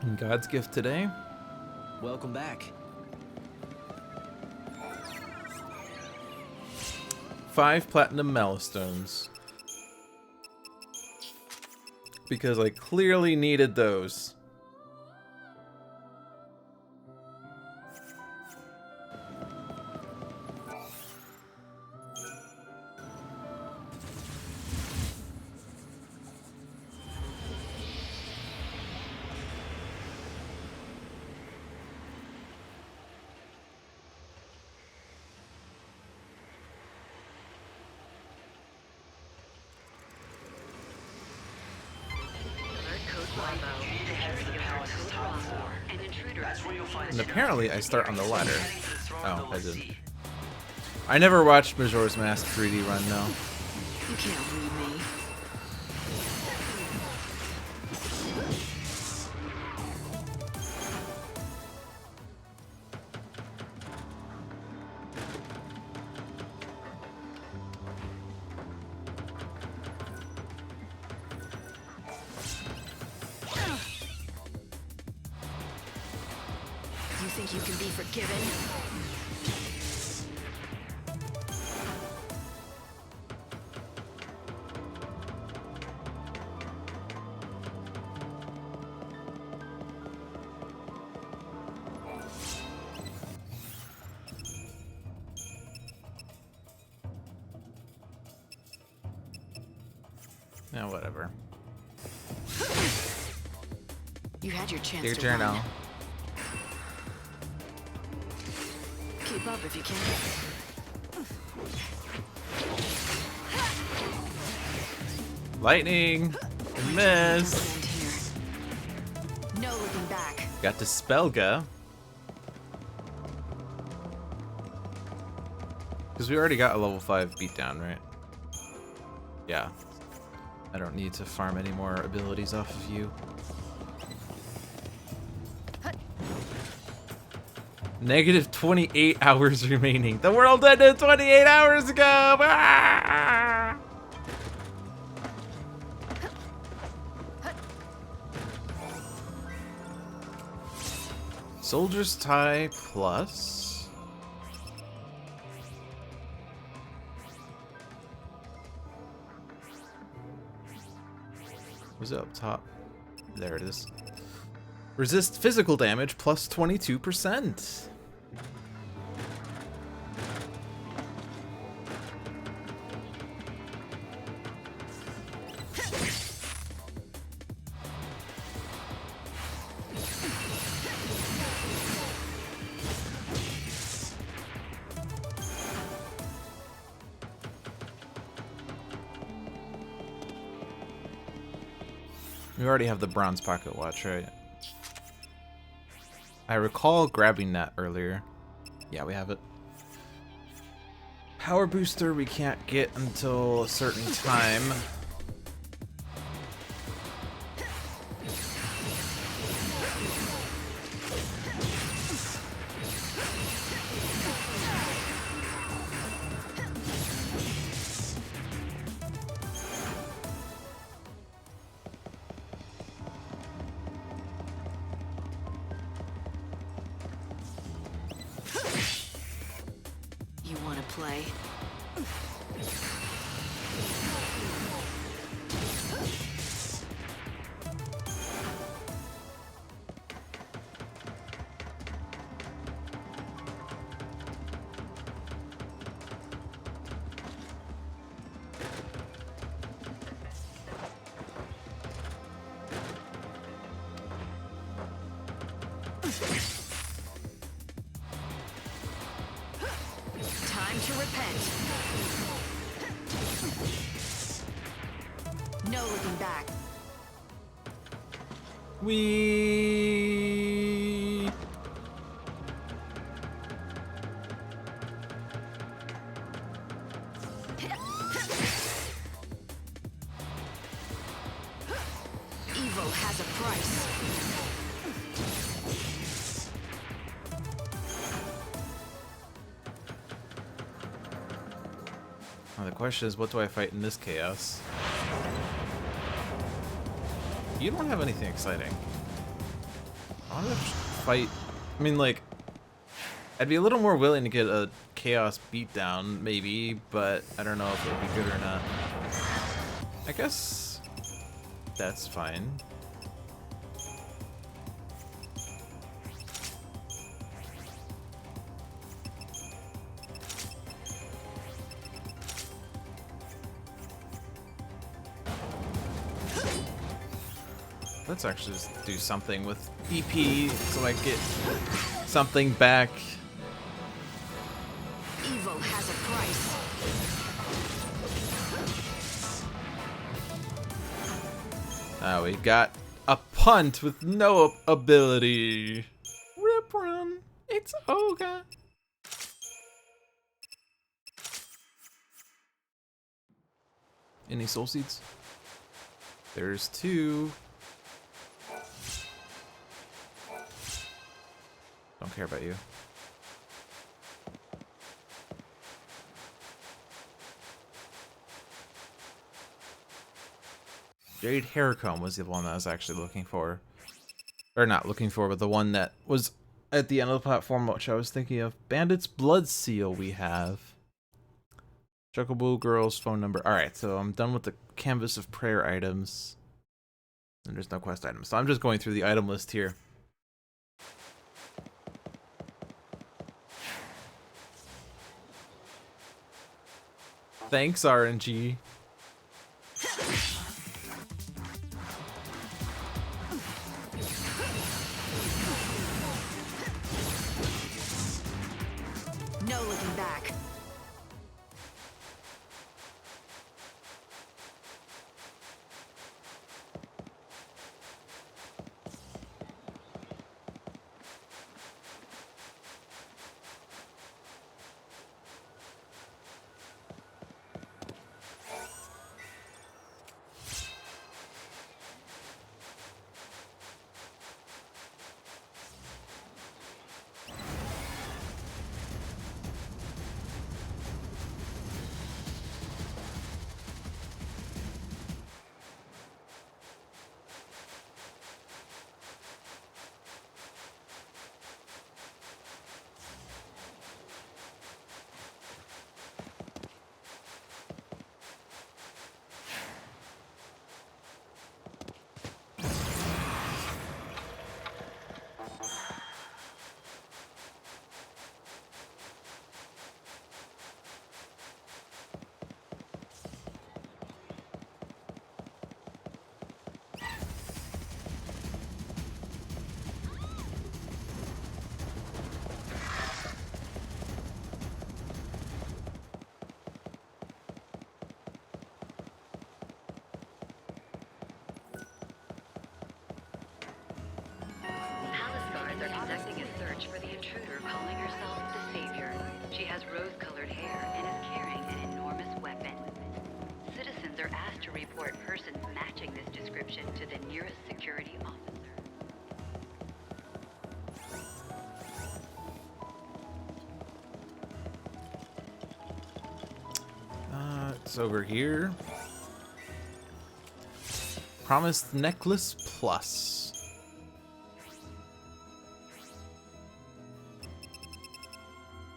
And God's gift today. Welcome back. 5 platinum milestones. Because I clearly needed those. And apparently I start on the ladder. Oh, I didn't. I never watched Majora's Mask 3D run, no. You can't read me. You think you can be forgiven? Yeah, whatever. You had your chance Your to turn run. now. Keep up if you can. Lightning! My Miss! journey doesn't end here. No looking back. Got to Spelga. Because we already got a level 5 beatdown, right? Yeah. I don't need to farm any more abilities off of you. Negative 28 hours remaining. The world ended 28 hours ago! Ah! Soldier's tie plus. Was it up top? There it is. Resist physical damage plus 22%. We already have the bronze pocket watch, right? I recall grabbing that earlier. Yeah, we have it. Power booster we can't get until a certain time. You want to play? Time to repent. No looking back. We Evil has a price. Now the question is, what do I fight in this chaos? You don't have anything exciting. I want to fight. I mean, like, I'd be a little more willing to get a chaos beatdown, maybe, but I don't know if it would be good or not. I guess that's fine. Let's actually just do something with EP so I get something back. Evo has a price. We got a punt with no ability. Rip run. It's Ogre. Any soul seeds? There's 2. Don't care about you. Jade Haircomb was the one that I was actually looking for. Or not looking for, but the one that was at the end of the platform, which I was thinking of. Bandit's Blood Seal we have. Chocobo Girl's phone number. Alright, so I'm done with the Canvas of Prayer items. And there's no quest items. So I'm just going through the item list here. Thanks, RNG. No looking back. They're conducting a search for the intruder calling herself the Savior. She has rose-colored hair and is carrying an enormous weapon. Citizens are asked to report persons matching this description to the nearest security officer. It's over here. Promised Necklace Plus.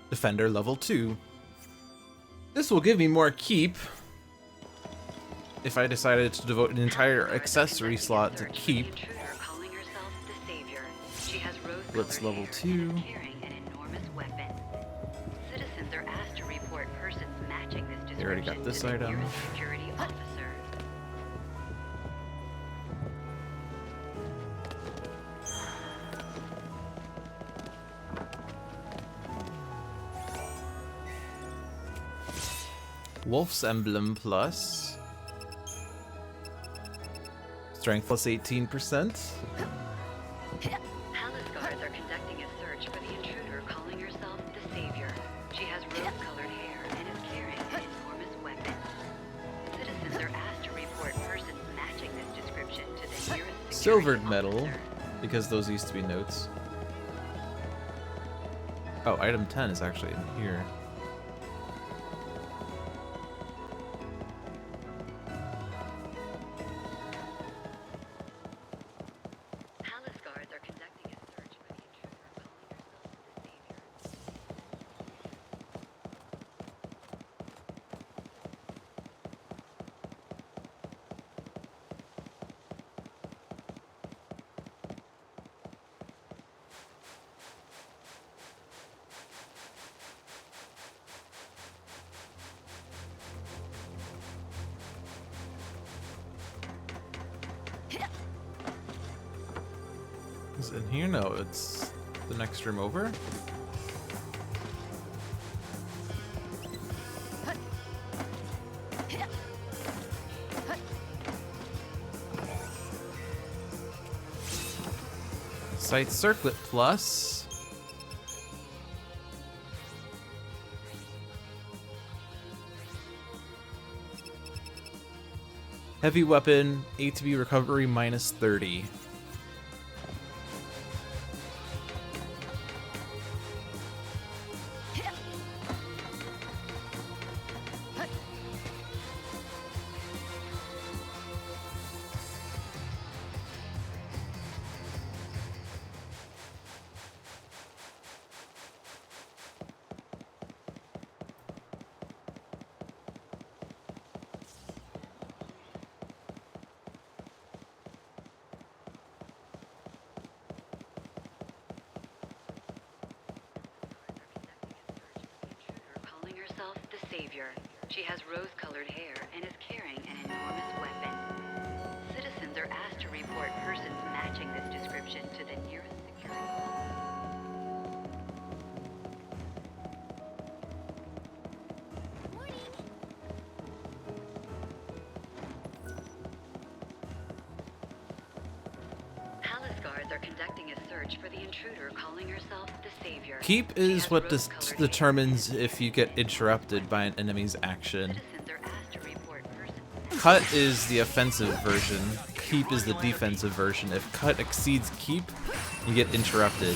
Defender level 2. This will give me more keep if I decided to devote an entire accessory slot to keep. Blitz level 2. You already got this item. Wolf's Emblem Plus. Strength plus 18%. Palace guards are conducting a search for the intruder calling herself the Savior. She has rose-colored hair and is carrying an enormous weapon. Citizens are asked to report persons matching this description to the nearest Silvered security medal, officer. because those used to be notes. Oh, item 10 is actually in here. Palace guards are conducting a search. Is it in here? No, it's the next room over. Sight Circlet Plus. Heavy weapon, ATB recovery minus 30. Calling herself the Savior. She has rose-colored hair and is carrying an enormous weapon. Citizens are asked to report persons matching this description to the nearest security officer. Palace guards are conducting a search for the intruder calling herself the Savior. Keep She is has what rose-colored hair. determines if you get interrupted by an enemy's action. Citizens are asked to report persons. Cut is the offensive version. Keep is the defensive version. If cut exceeds keep, you get interrupted.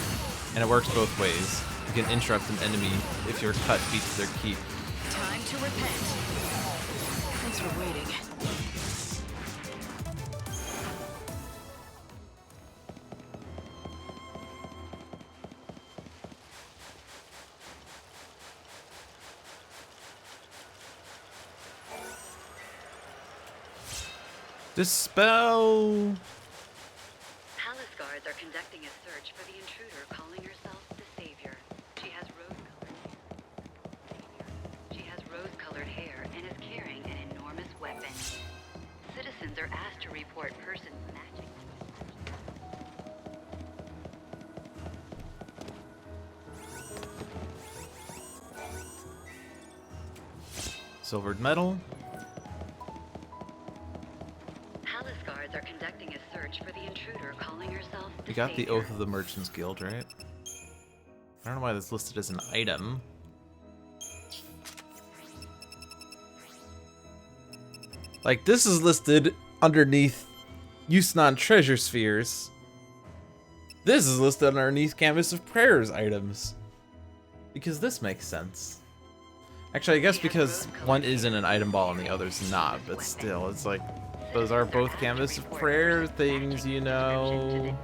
And it works both ways. You can interrupt an enemy if your cut beats their keep. Time to repent. Thanks for waiting. Dispel! Palace guards are conducting a search for the intruder calling herself the Savior. She has rose-colored hair and is carrying an enormous weapon. Citizens are asked to report persons matching. Silvered metal. Palace guards are conducting a search for the intruder calling herself the We got the Savior. Oath of the Merchants Guild, right? I don't know why that's listed as an item. Like, this is listed underneath Yusnan Treasure Spheres. This is listed underneath Canvas of Prayers items. Because this makes sense. Actually, I guess because one isn't an item ball and the other's not, but still, it's like, those are both Canvas of Prayer things, you know.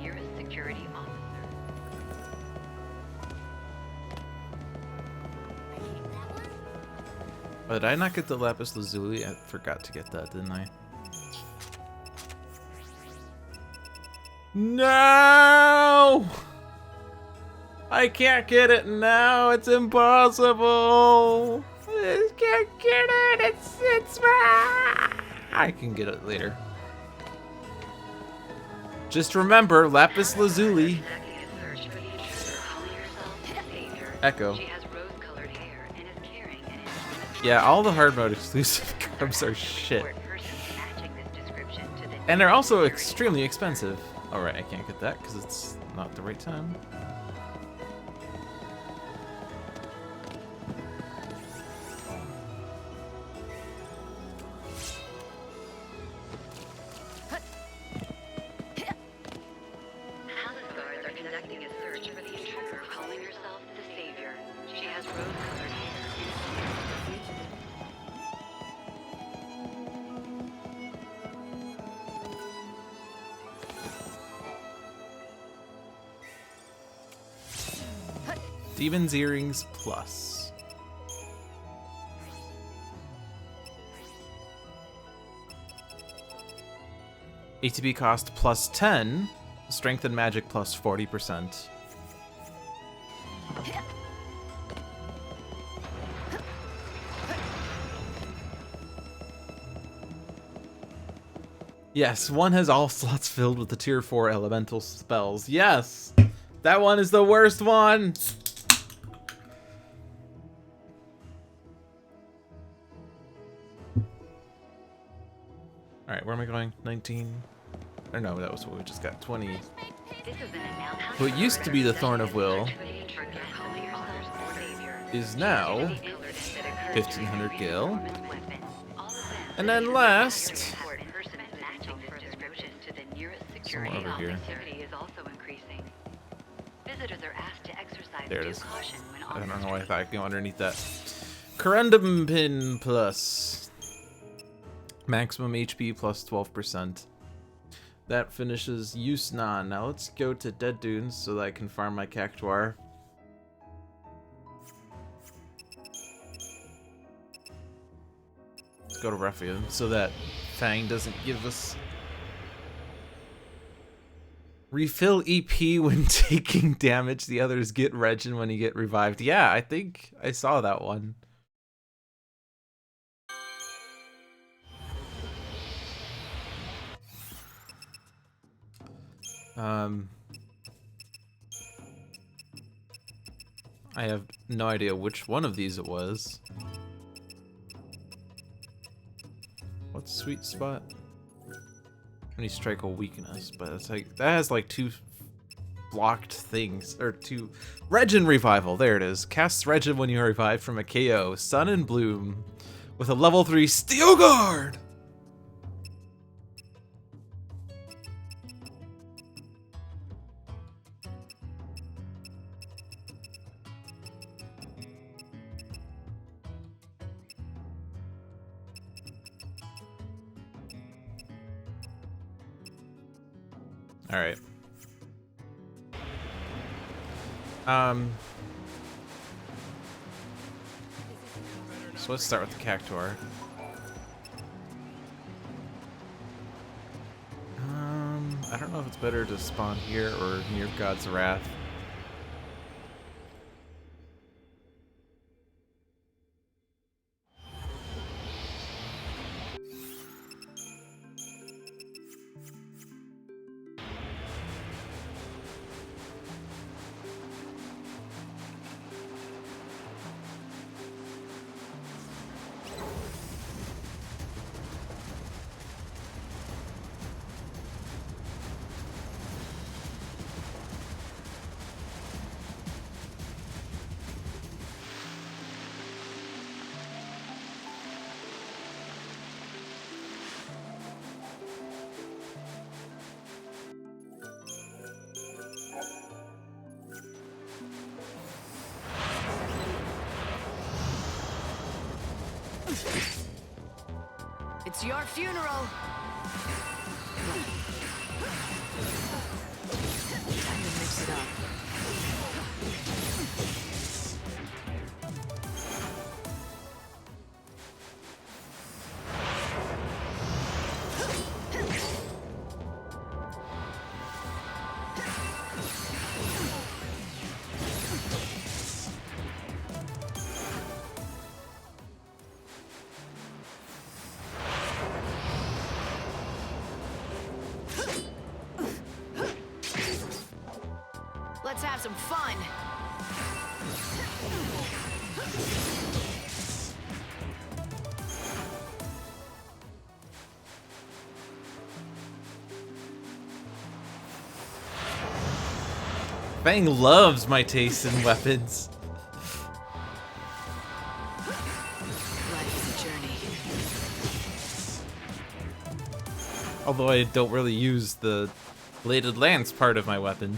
Oh, did I not get the Lapis Lazuli? I forgot to get that, didn't I? No! I can't get it now. It's impossible. I can't get it. It's I can get it later. Just remember, Lapis Lazuli. Echo. Yeah, all the hard mode exclusive carbs are shit. And they're also extremely expensive. Alright, I can't get that because it's not the right time. Demon's Earrings Plus. ATB cost plus 10. Strength and magic plus 40%. Yes, one has all slots filled with the tier 4 elemental spells. Yes! That one is the worst one! Alright, where am I going? 19? Or no, that was what we just got. 20. This is an announcement. What used to be the Thorn of Will is now 1500 gil. And then last, somewhere over here. There it is. I don't know why I thought I could go underneath that. Corundum Pin Plus. Maximum HP plus 12%. That finishes Yusnan. Now let's go to Dead Dunes so that I can farm my Cactuar. Let's go to Ruffian so that Fang doesn't give us refill EP when taking damage. The others get regen when you get revived. Yeah, I think I saw that one. I have no idea which one of these it was. What's sweet spot? When you strike a weakness, but it's like that has like 2 blocked things, or 2 regen revival. There it is. Casts regen when you are revived from a KO. Sun and Bloom with a level 3 Steel Guard. All right. So let's start with the Cactuar. I don't know if it's better to spawn here or near God's Wrath. It's your funeral. Time to mix it up. Let's have some fun. Fang loves my taste in weapons. Life is a journey. Although I don't really use the bladed lance part of my weapon.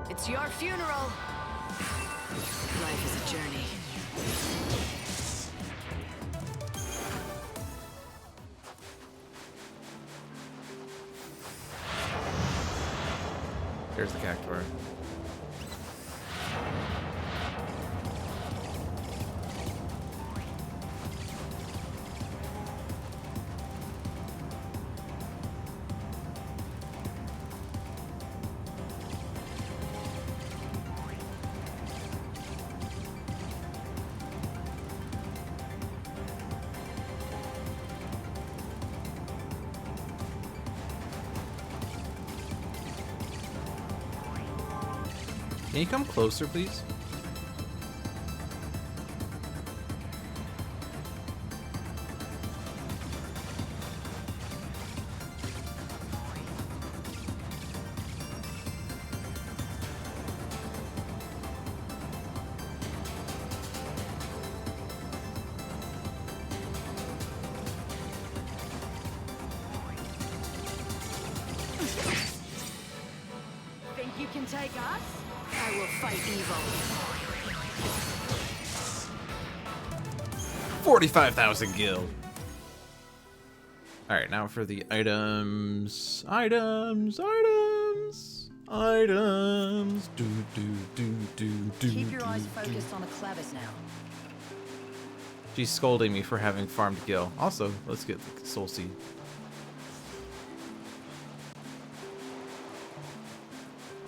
It's your funeral. Life is a journey. Here's the Cactuar. Can you come closer, please? Think you can take us? I will fight evil. 45,000 gil. Alright, now for the items. Items. Keep your eyes focused on a clavis now. She's scolding me for having farmed gil. Also, let's get the soul seed.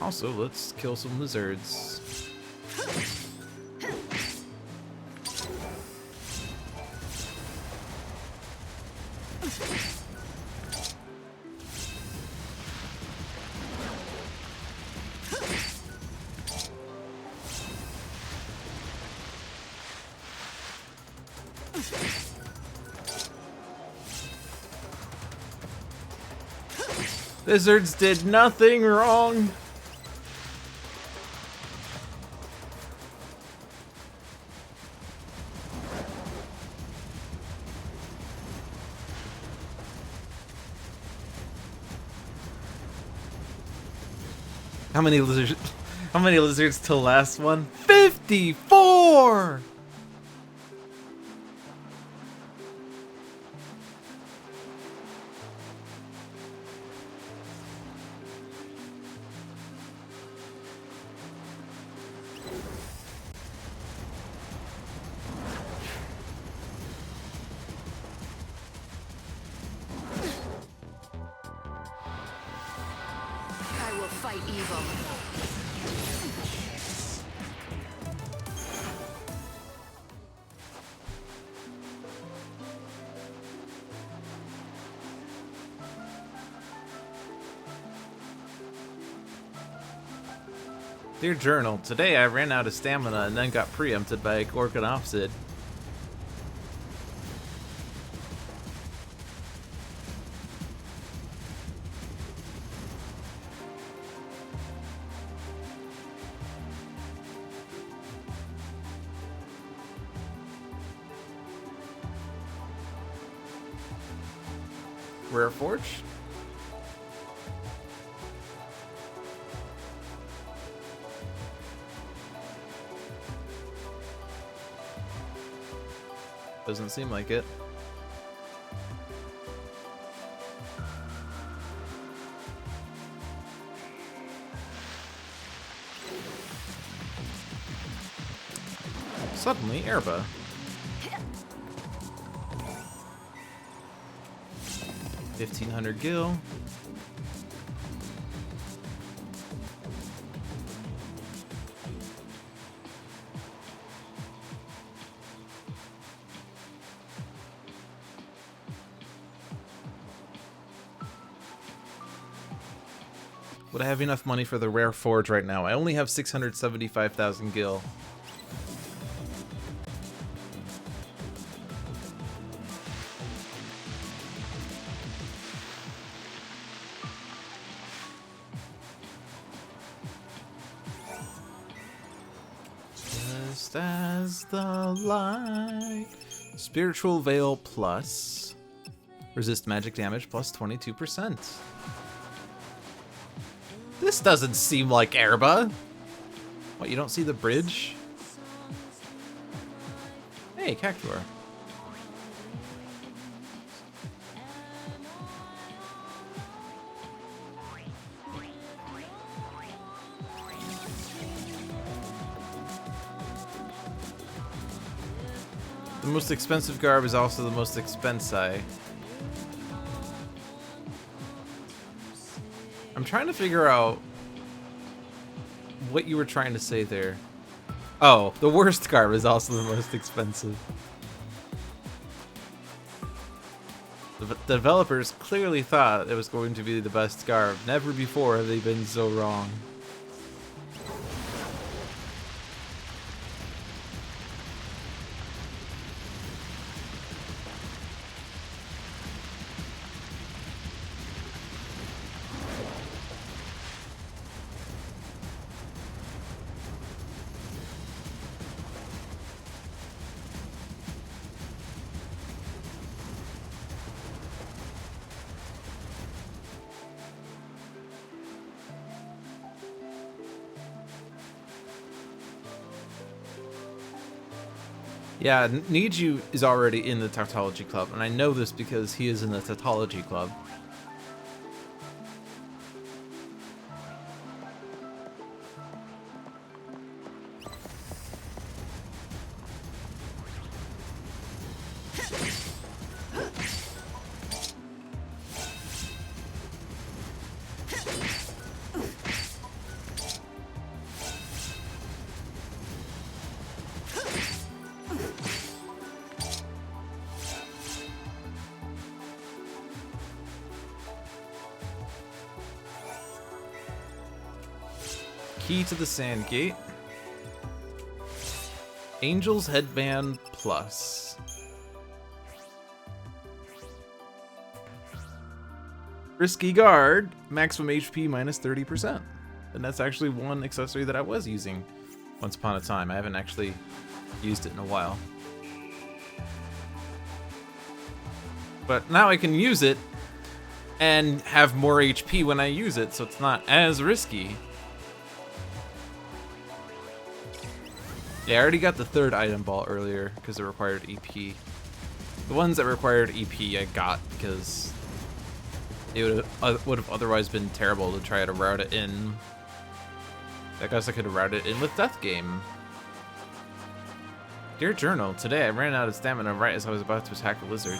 Also, let's kill some lizards. Lizards did nothing wrong. How many lizards? How many lizards till last one? 54. I will fight evil. Dear Journal, today I ran out of stamina and then got preempted by a Gorgonopsid. Rare Forge? Doesn't seem like it. Suddenly, Erba. $1,500 gil. Would I have enough money for the rare forge right now? I only have 675,000 gil. Just as the light. Spiritual Veil plus. Resist magic damage plus 22%. This doesn't seem like Erba. What, you don't see the bridge? Hey, Cactuar. The most expensive garb is also the most expensive. I'm trying to figure out what you were trying to say there. Oh, the worst garb is also the most expensive. The developers clearly thought it was going to be the best garb. Never before have they been so wrong. Yeah, Niju is already in the Tautology Club, and I know this because he is in the Tautology Club. Key to the Sand Gate. Angel's Headband Plus. Risky Guard, maximum HP minus 30%. And that's actually one accessory that I was using once upon a time. I haven't actually used it in a while. But now I can use it and have more HP when I use it, so it's not as risky. Yeah, I already got the third item ball earlier because it required EP. The ones that required EP I got because it would have otherwise been terrible to try to route it in. I guess I could have routed it in with Death Game. Dear Journal, today I ran out of stamina right as I was about to attack a lizard.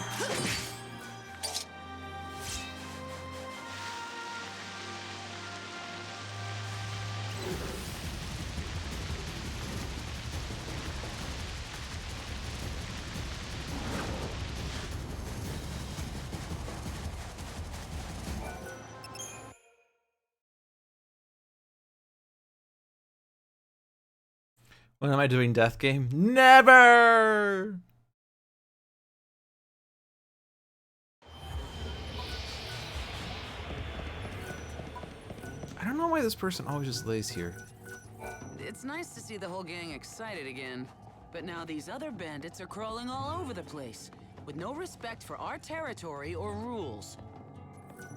When am I doing Death Game? Never! I don't know why this person always just lays here. It's nice to see the whole gang excited again. But now these other bandits are crawling all over the place, with no respect for our territory or rules.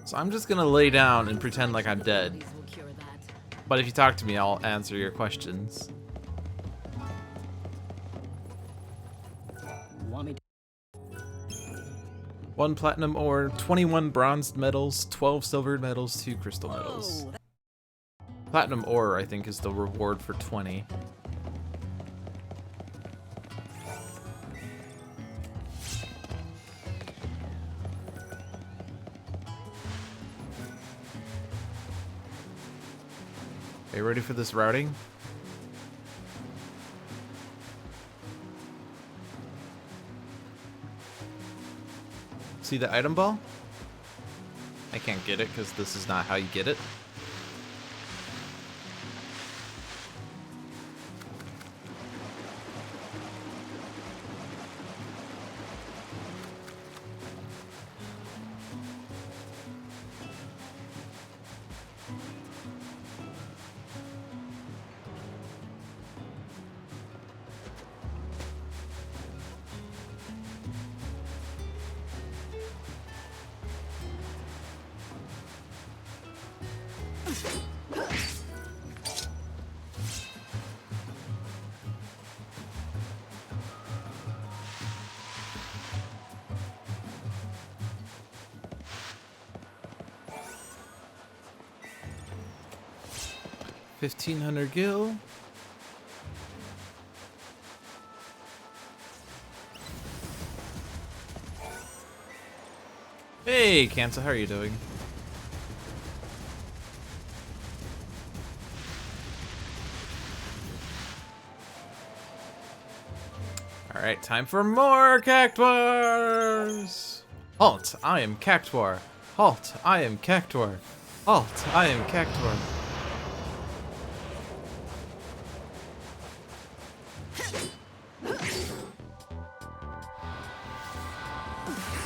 So I'm just gonna lay down and pretend like I'm dead. But if you talk to me, I'll answer your questions. Want me to 1 platinum ore, 21 bronze medals, 12 silver medals, 2 crystal medals. Platinum ore, I think, is the reward for 20. Are you ready for this routing? See the item ball? I can't get it because this is not how you get it. $1,500 gil. Hey, Kansa, how are you doing? Alright, time for more Cactuars! Halt, I am Cactuar. Halt, I am Cactuar. Halt, I am Cactuar.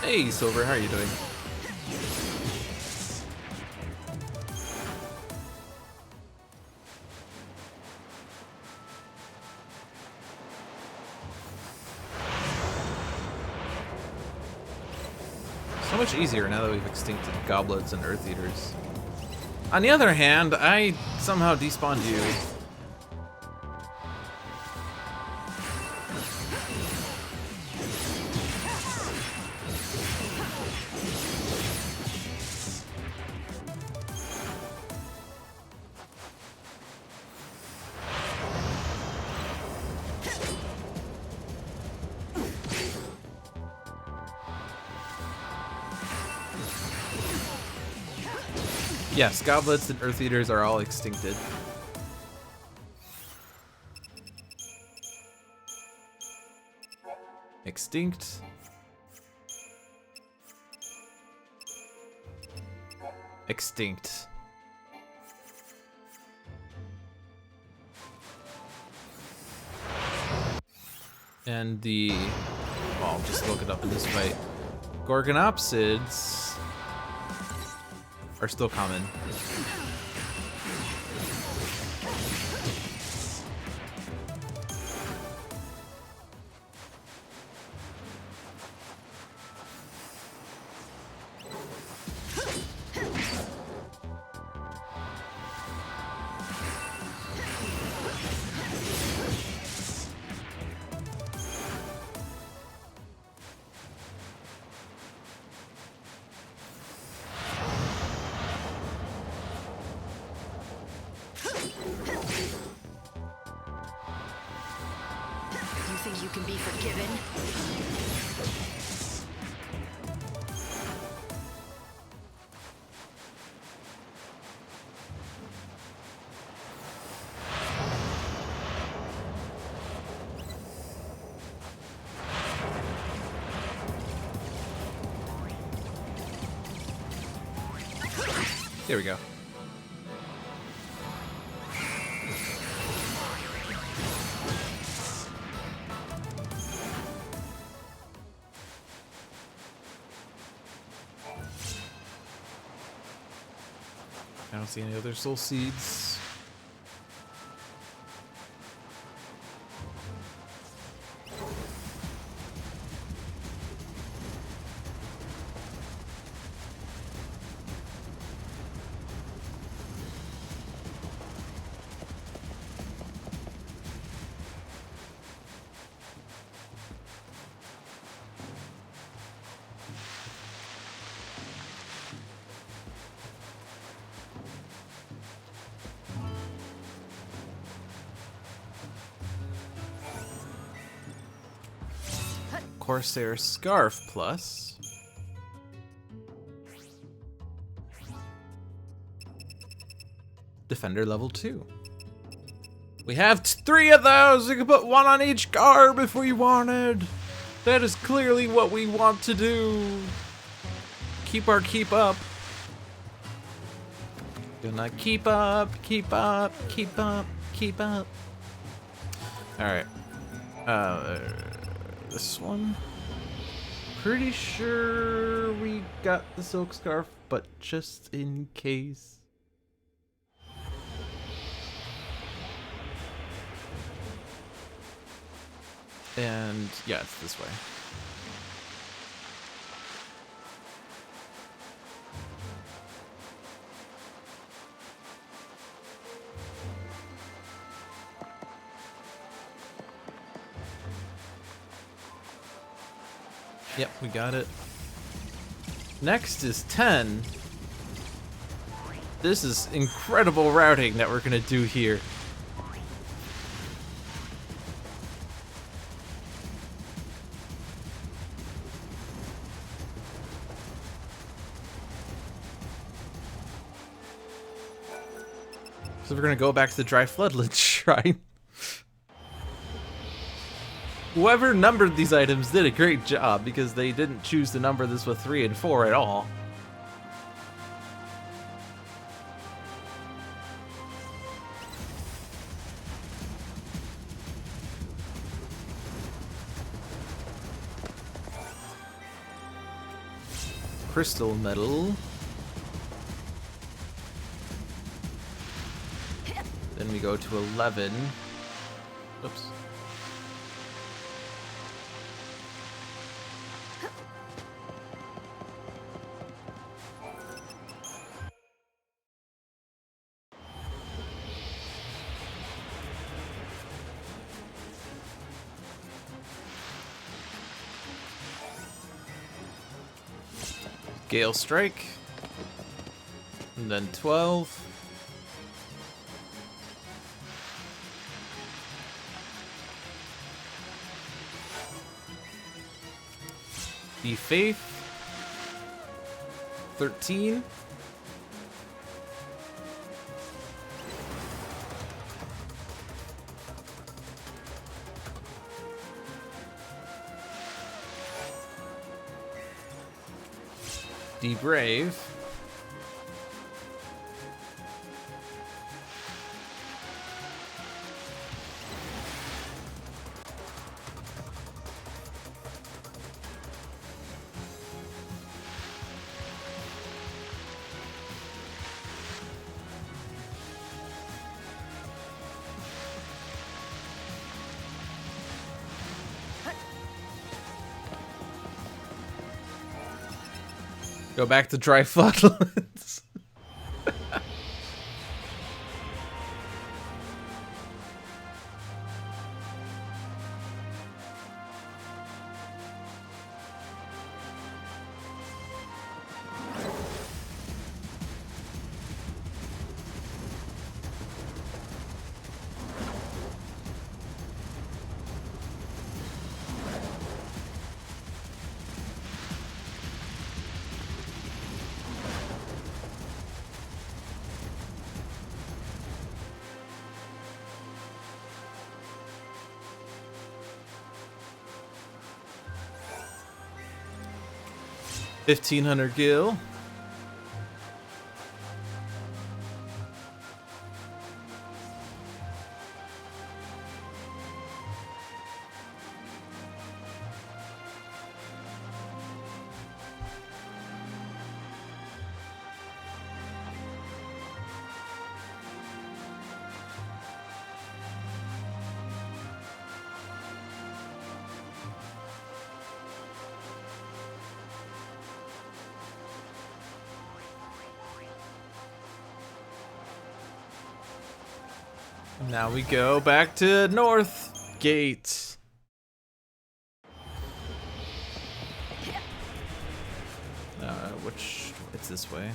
Hey, Silver, how are you doing? So much easier now that we've extincted goblins and earth eaters. On the other hand, I somehow despawned you. Yes, goblets and earth eaters are all extincted. Extinct. Extinct. And the... well, I'll just look it up in this fight. Gorgonopsids are still common. You think you can be forgiven? There we go. I don't see any other soul seeds. Corsair Scarf Plus. Defender level 2. We have 3 of those! You can put 1 on each garb if we wanted! That is clearly what we want to do! Keep our keep up. Gonna keep up, keep up, keep up, keep up. Alright. This one. Pretty sure we got the silk scarf, but just in case. And yeah, it's this way. Yep, we got it. Next is 10. This is incredible routing that we're gonna do here. So we're gonna go back to the Dry Floodlit Shrine. Whoever numbered these items did a great job because they didn't choose to number this with 3 and 4 at all. Crystal Metal. Then we go to 11. Oops. Gale Strike. And then 12. The Faith. 13. The Brave. Go back to dry floodlands. $1,500 gil. Now we go back to North Gate. Which it's this way.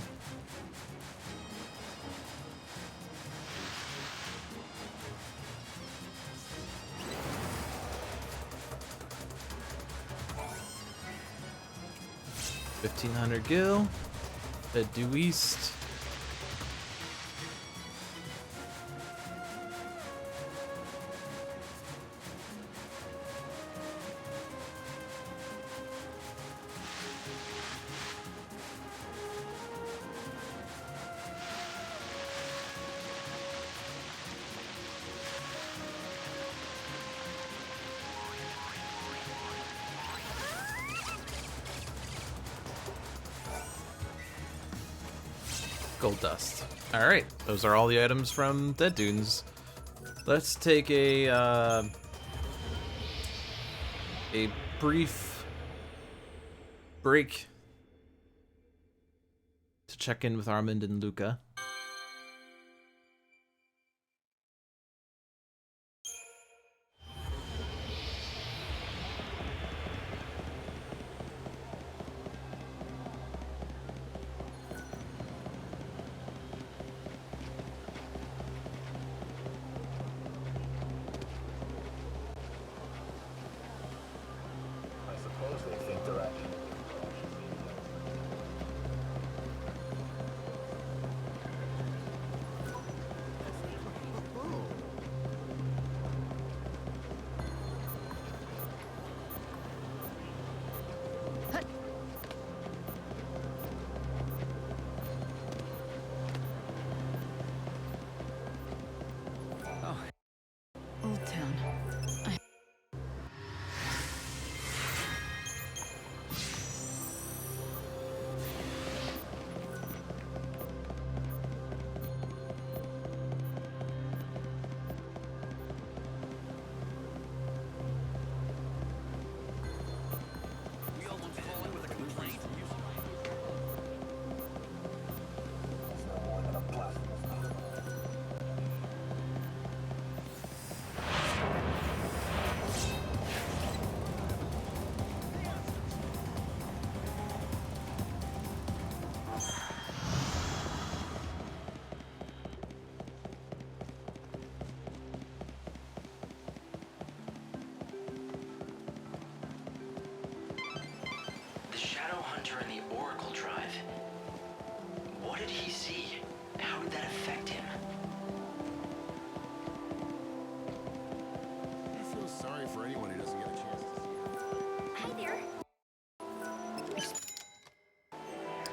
$1,500 gil. Head due east. Gold dust. All right, those are all the items from Dead Dunes. Let's take a brief break to check in with Armand and Luca.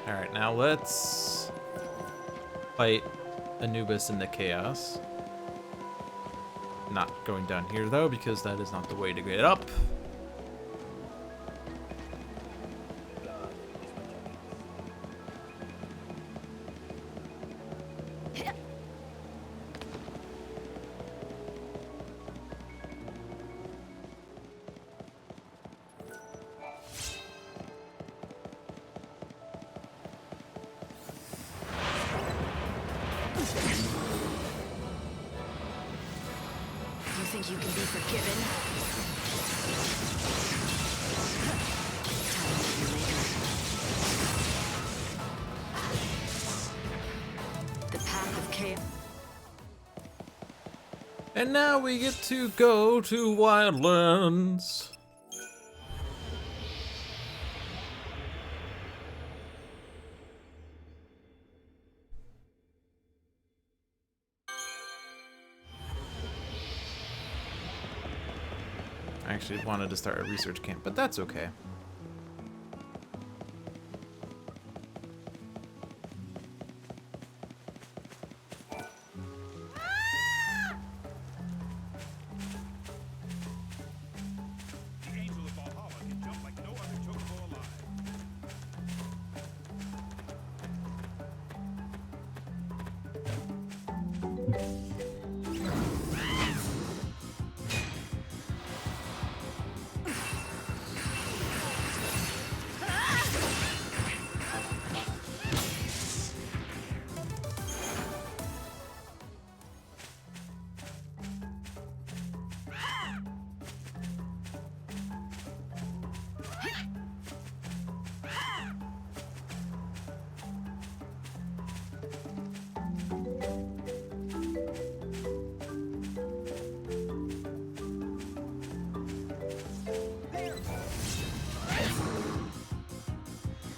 Alright, now let's fight Anubis in the chaos. Not going down here though, because that is not the way to get up. You think you can be forgiven? Time later. The path of chaos. And now we get to go to Wildlands. I actually wanted to start a research camp, but that's okay. The Angel of Valhalla can jump like no other chocobo alive.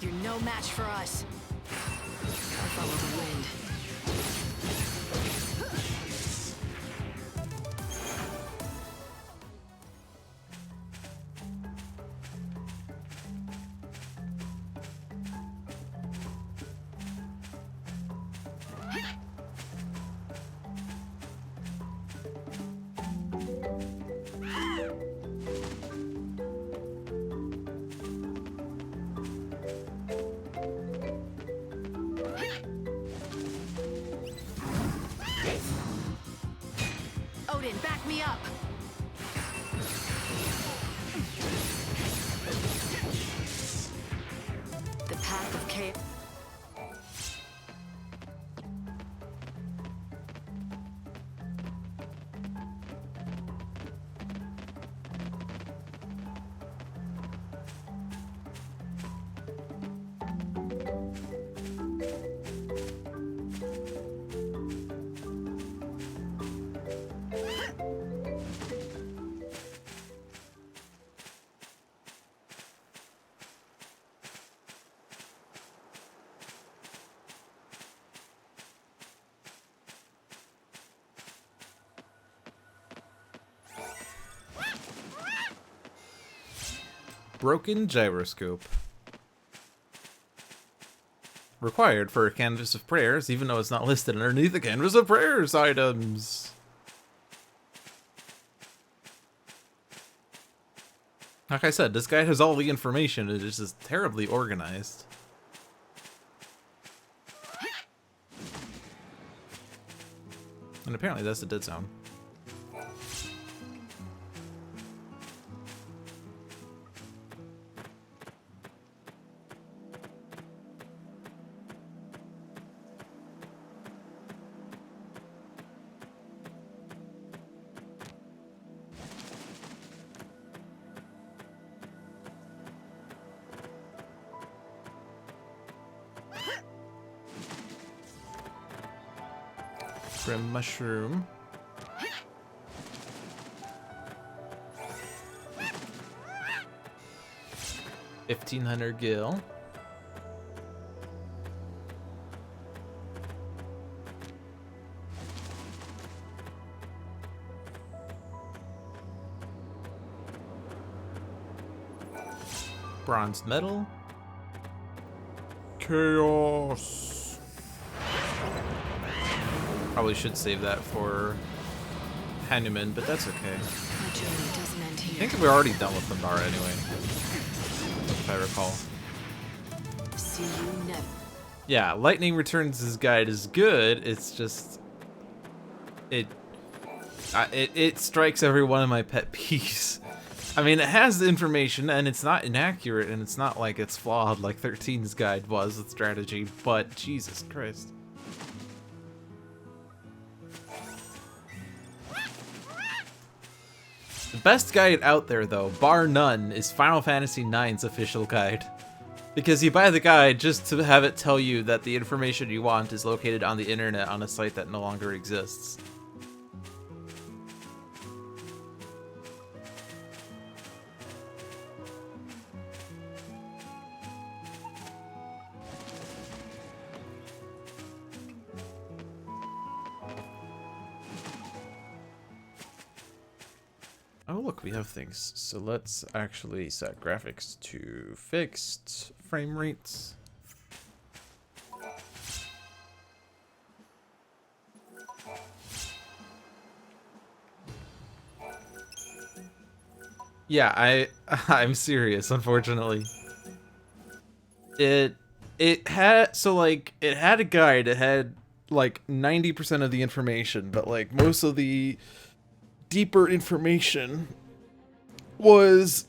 You're no match for us. I follow the wind. Odin, back me up! The path of chaos. Broken gyroscope. Required for a canvas of prayers, even though it's not listed underneath the canvas of prayers items. Like I said, this guy has all the information. It is just terribly organized. And apparently that's the dead zone. Grim mushroom. $1,500 gil. Bronze medal. Chaos. Probably should save that for Hanuman, but that's okay. Our journey doesn't end I here. think we're already done with Lamar anyway, if I recall. See you never. Yeah, Lightning Returns' guide is good. It's just it strikes every one of my pet peeves. I mean, it has the information and it's not inaccurate and it's not like it's flawed like 13's guide was with strategy, but Jesus Christ. The best guide out there, though, bar none, is Final Fantasy IX's official guide. Because you buy the guide just to have it tell you that the information you want is located on the internet on a site that no longer exists. Oh look, we have things. So let's actually set graphics to fixed frame rates. Yeah, I'm serious, unfortunately. It had it had a guide, it had like 90% of the information, but like most of the deeper information was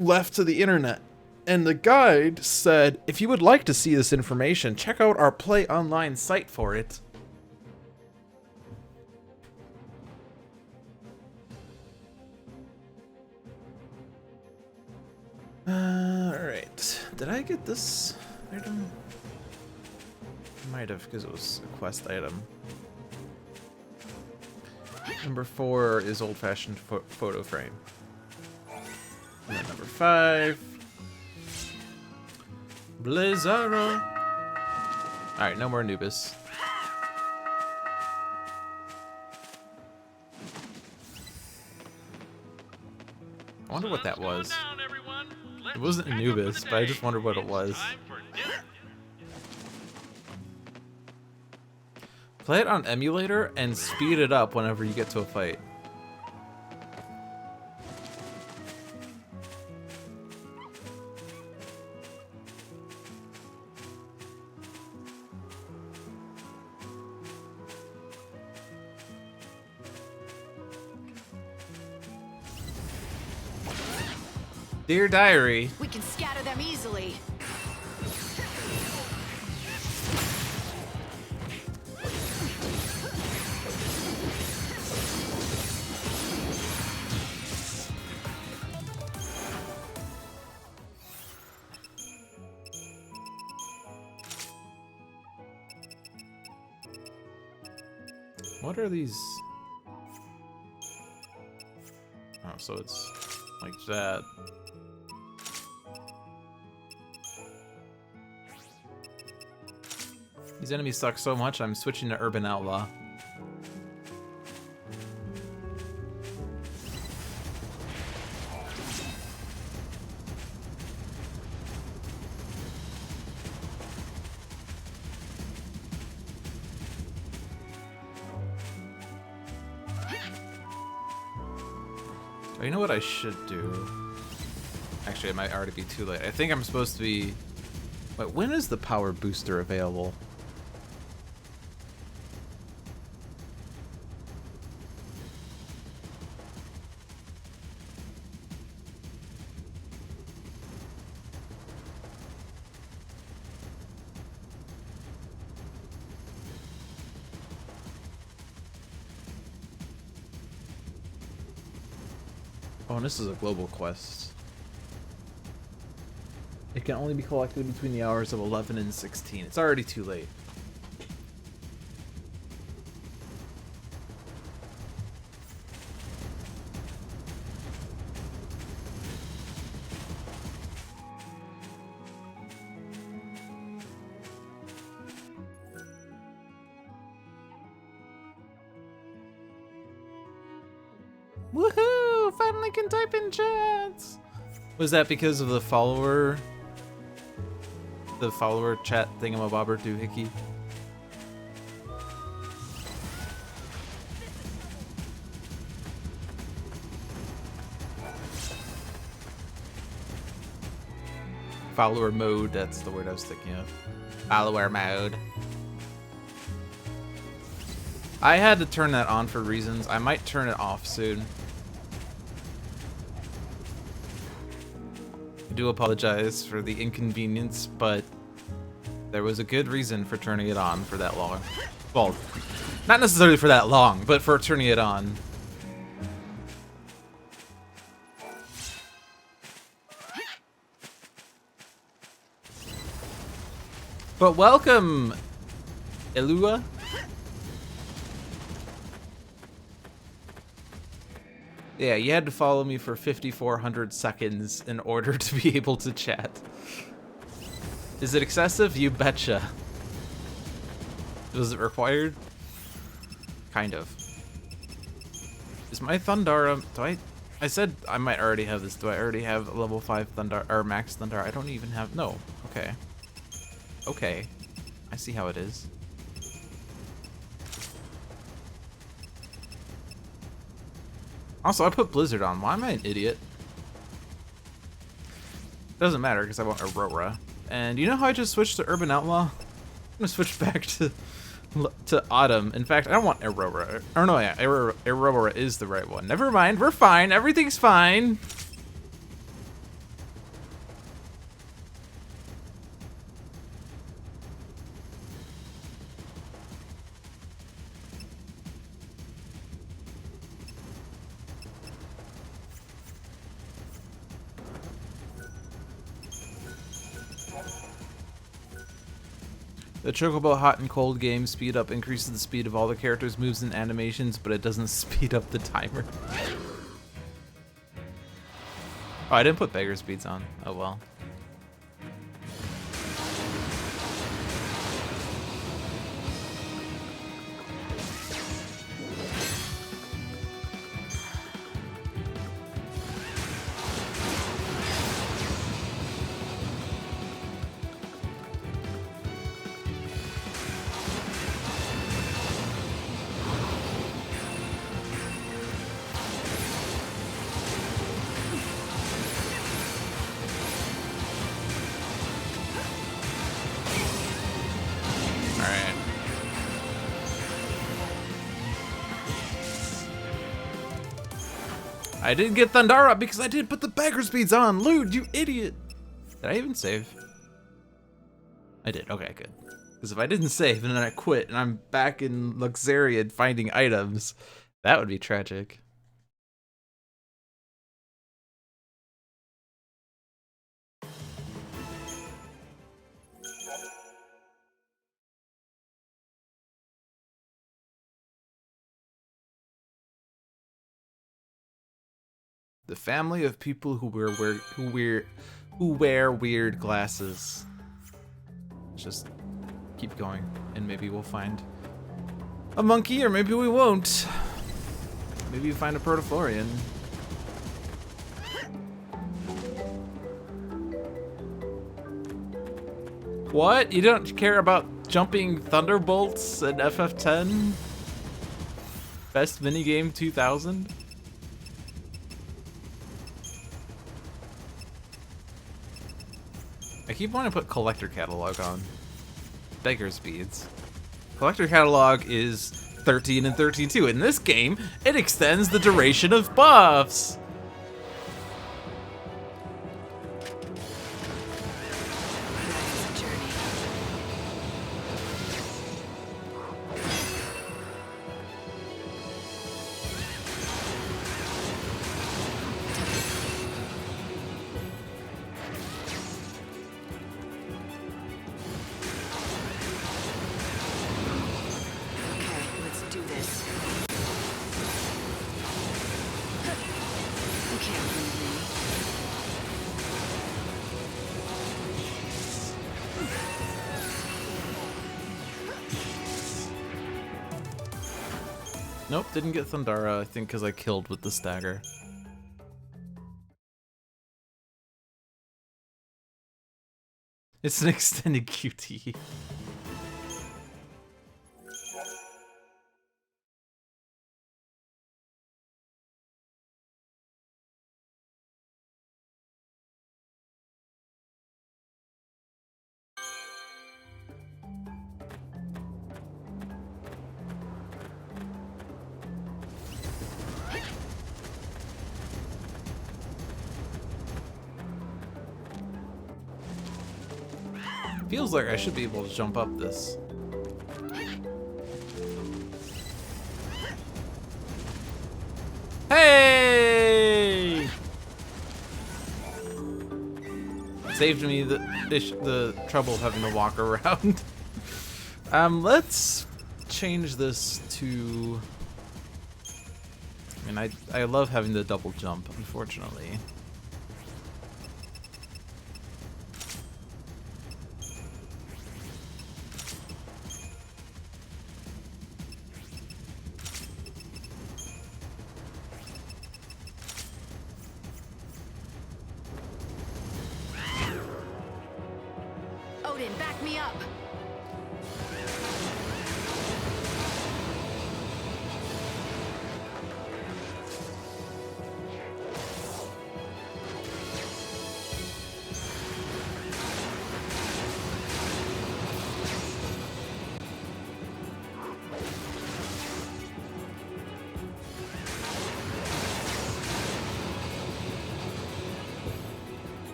left to the internet. And the guide said, if you would like to see this information, check out our Play Online site for it. Alright. Did I get this item? Might have, because it was a quest item. Number 4 is old-fashioned photo frame. And then number 5, Blizzaro. Alright, no more Anubis. I wonder what that was. It wasn't Anubis, but I just wondered what it was. Play it on emulator and speed it up whenever you get to a fight. Dear Diary. We can scatter them easily. What are these? Oh, so it's like that. These enemies suck so much, I'm switching to Urban Outlaw. Oh, you know what I should do? Actually, it might already be too late. I think I'm supposed to be... Wait, when is the power booster available? Oh, and this is a global quest. It can only be collected between the hours of 11 and 16. It's already too late. Woohoo! Finally can type in chats! Was that because of the follower the follower chat thingamabobber doohickey. Follower mode, that's the word I was thinking of. Follower mode. I had to turn that on for reasons. I might turn it off soon. I do apologize for the inconvenience, but there was a good reason for turning it on for that long. Well, not necessarily for that long, but for turning it on. But welcome, Elua. Yeah, you had to follow me for 5,400 seconds in order to be able to chat. Is it excessive? You betcha. Was it required? Kind of. Is my Thundara... I said I might already have this. Do I already have level 5 Thundara, or max Thundara? I don't even have... No. Okay. Okay. I see how it is. Also, I put Blizzard on. Why am I an idiot? Doesn't matter, because I want Aurora. And you know how I just switched to Urban Outlaw? I'm gonna switch back to Autumn. In fact, I don't want Aurora. Or no, yeah, Aurora is the right one. Never mind, we're fine. Everything's fine. The Chocobo Hot and Cold game speed up increases the speed of all the characters' moves and animations, but it doesn't speed up the timer. Oh, I didn't put beggar speeds on. Oh well. I didn't get Thundara because I didn't put the beggar speeds on. Lude, you idiot. Did I even save? I did. Okay, good. Because if I didn't save and then I quit and I'm back in Luxarian finding items, that would be tragic. The family of people who wear weird glasses. Just keep going, and maybe we'll find a monkey, or maybe we won't. Maybe we find a Protoflorian. What? You don't care about jumping Thunderbolts and FF10? Best minigame 2000? I keep wanting to put Collector Catalog on. Beggar Speeds. Collector Catalog is 13 and 13 too. In this game, it extends the duration of buffs. Nope, didn't get Thundara, I think because I killed with the stagger. It's an extended QT. Feels like I should be able to jump up this. Hey! Saved me the trouble of having to walk around. Let's change this to... I mean, I love having the double jump, unfortunately. Odin, back me up.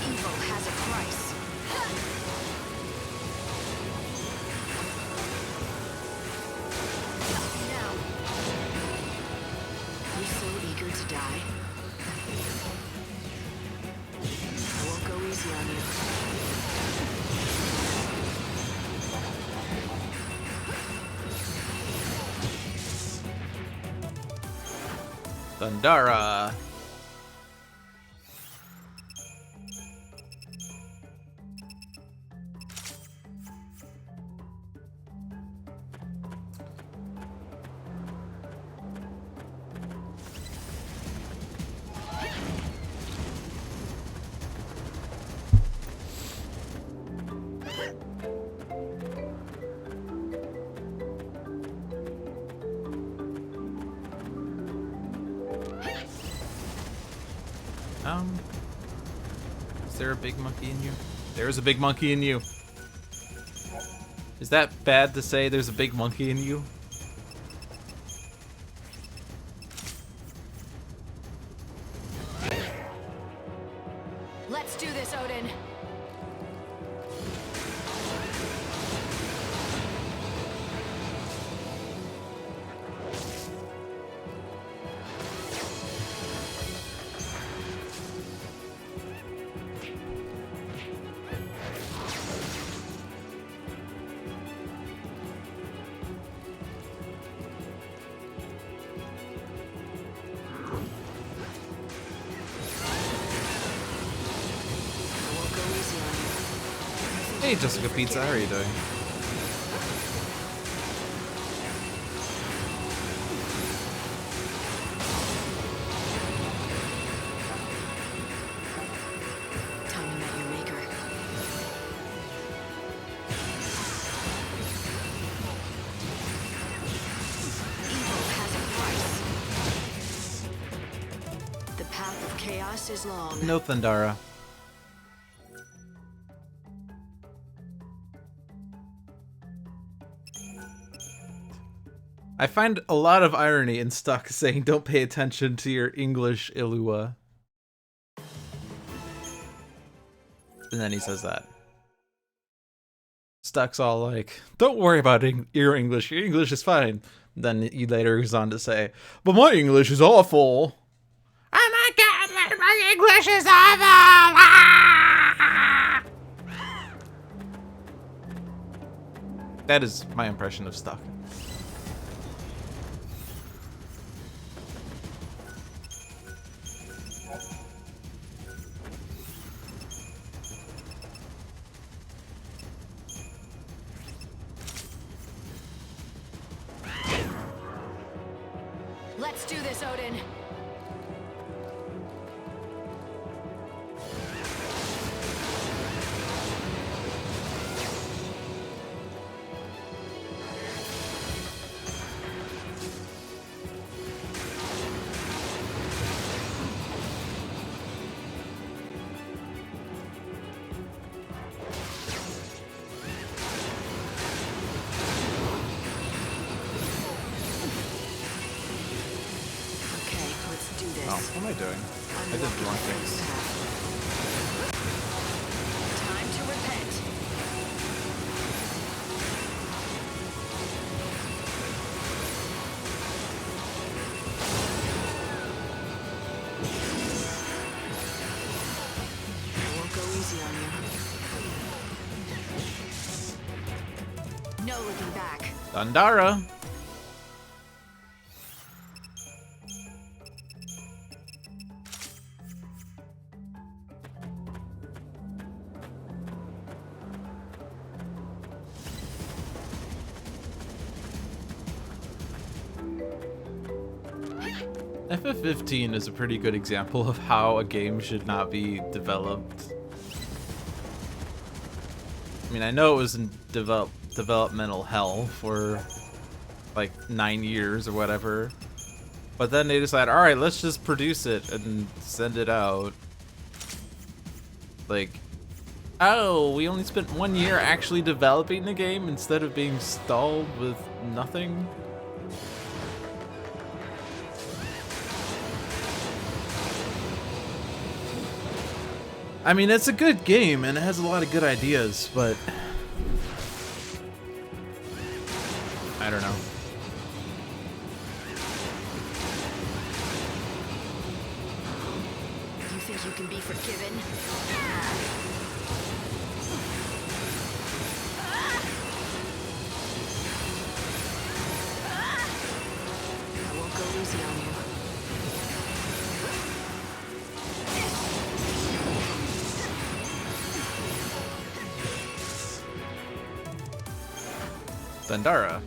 Evil has a price. Now. You're so eager to die. I won't go easy on you. Thundara. Is there a big monkey in you? There's a big monkey in you. Is that bad to say there's a big monkey in you? Let's do this, Odin. Hey, Jessica Pizza, how are you doing? Time you met your maker. Evil has a price. The path of chaos is long. No Thundara. I find a lot of irony in Stuck saying don't pay attention to your English, Ilua. And then he says that. Stuck's all like, don't worry about your English is fine. Then he later goes on to say, but my English is awful. Oh my god, my English is awful! Ah! That is my impression of Stuck. Let's do this, Odin. Okay, let's do this. Oh, what am I doing? I did the wrong things. Time to repent. I won't go easy on you. No looking back. Dandara! FF15 is a pretty good example of how a game should not be developed. I mean, I know it was in developmental hell for like 9 years or whatever, but then they decided, all right, let's just produce it and send it out. Like, oh, we only spent 1 year actually developing the game instead of being stalled with nothing. I mean, it's a good game and it has a lot of good ideas, but I don't know. You think you can be forgiven? I won't go easy on you. Dandara.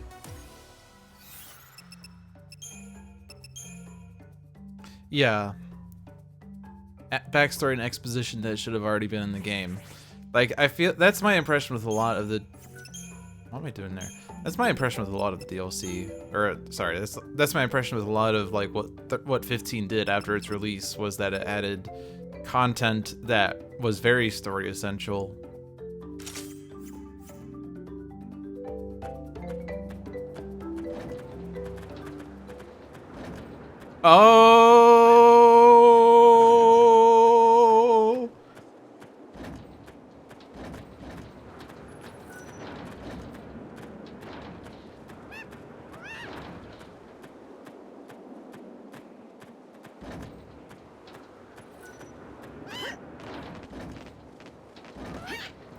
Yeah. Backstory and exposition that should have already been in the game. Like, I feel that's my impression with a lot of the. What am I doing there? That's my impression with a lot of the DLC. Or sorry, that's my impression with a lot of like what 15 did after its release was that it added content that was very story essential. Oh!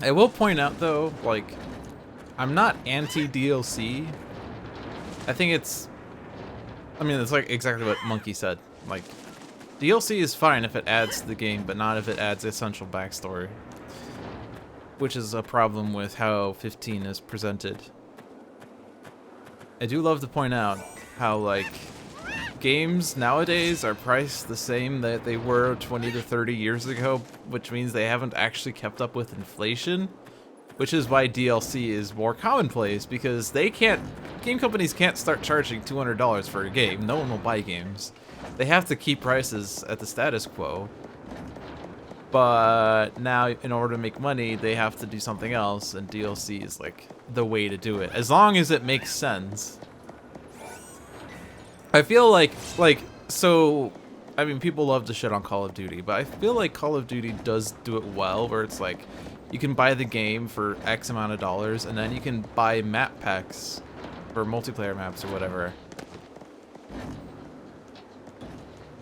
I will point out though, like, I'm not anti-DLC. I think it's like exactly what Monkey said. Like, DLC is fine if it adds to the game, but not if it adds essential backstory. Which is a problem with how 15 is presented. I do love to point out how, like, games nowadays are priced the same that they were 20 to 30 years ago, which means they haven't actually kept up with inflation. Which is why DLC is more commonplace, because game companies can't start charging $200 for a game. No one will buy games. They have to keep prices at the status quo. But now, in order to make money, they have to do something else, and DLC is like the way to do it, as long as it makes sense. I feel like, so, I mean, people love to shit on Call of Duty, but I feel like Call of Duty does do it well, where it's like, you can buy the game for X amount of dollars, and then you can buy map packs for multiplayer maps or whatever.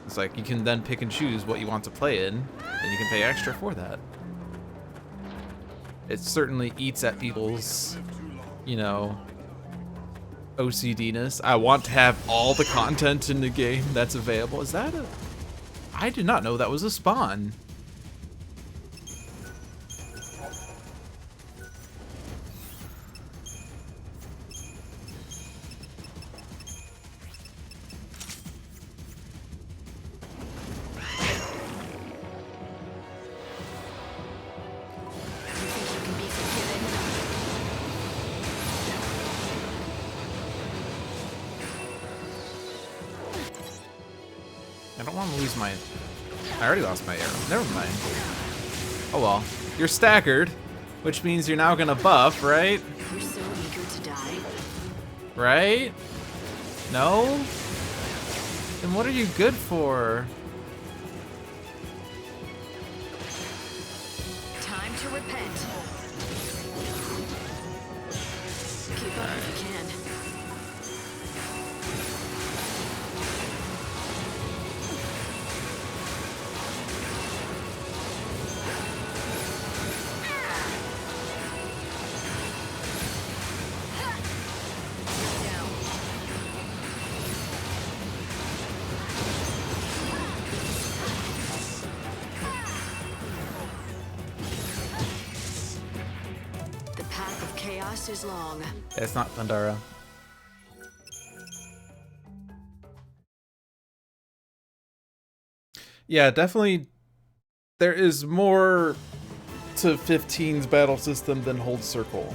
It's like, you can then pick and choose what you want to play in, and you can pay extra for that. It certainly eats at people's, you know, OCD-ness. I want to have all the content in the game that's available. Is that a... I did not know that was a spawn. I don't want to lose my... I already lost my arrow. Never mind. Oh well. You're staggered, which means you're now gonna buff, right? You're so eager to die. Right? No? Then what are you good for? Time to repent. Keep up if you can. Down. The path of chaos is long. It's not Thundara. Yeah, definitely. There is more to 15's battle system than Hold Circle.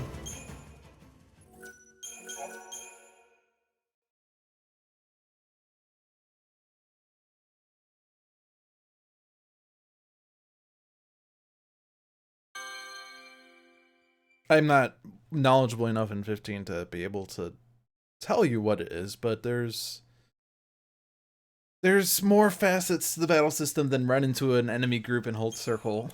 I'm not knowledgeable enough in 15 to be able to tell you what it is, but there's more facets to the battle system than run into an enemy group and hold circle.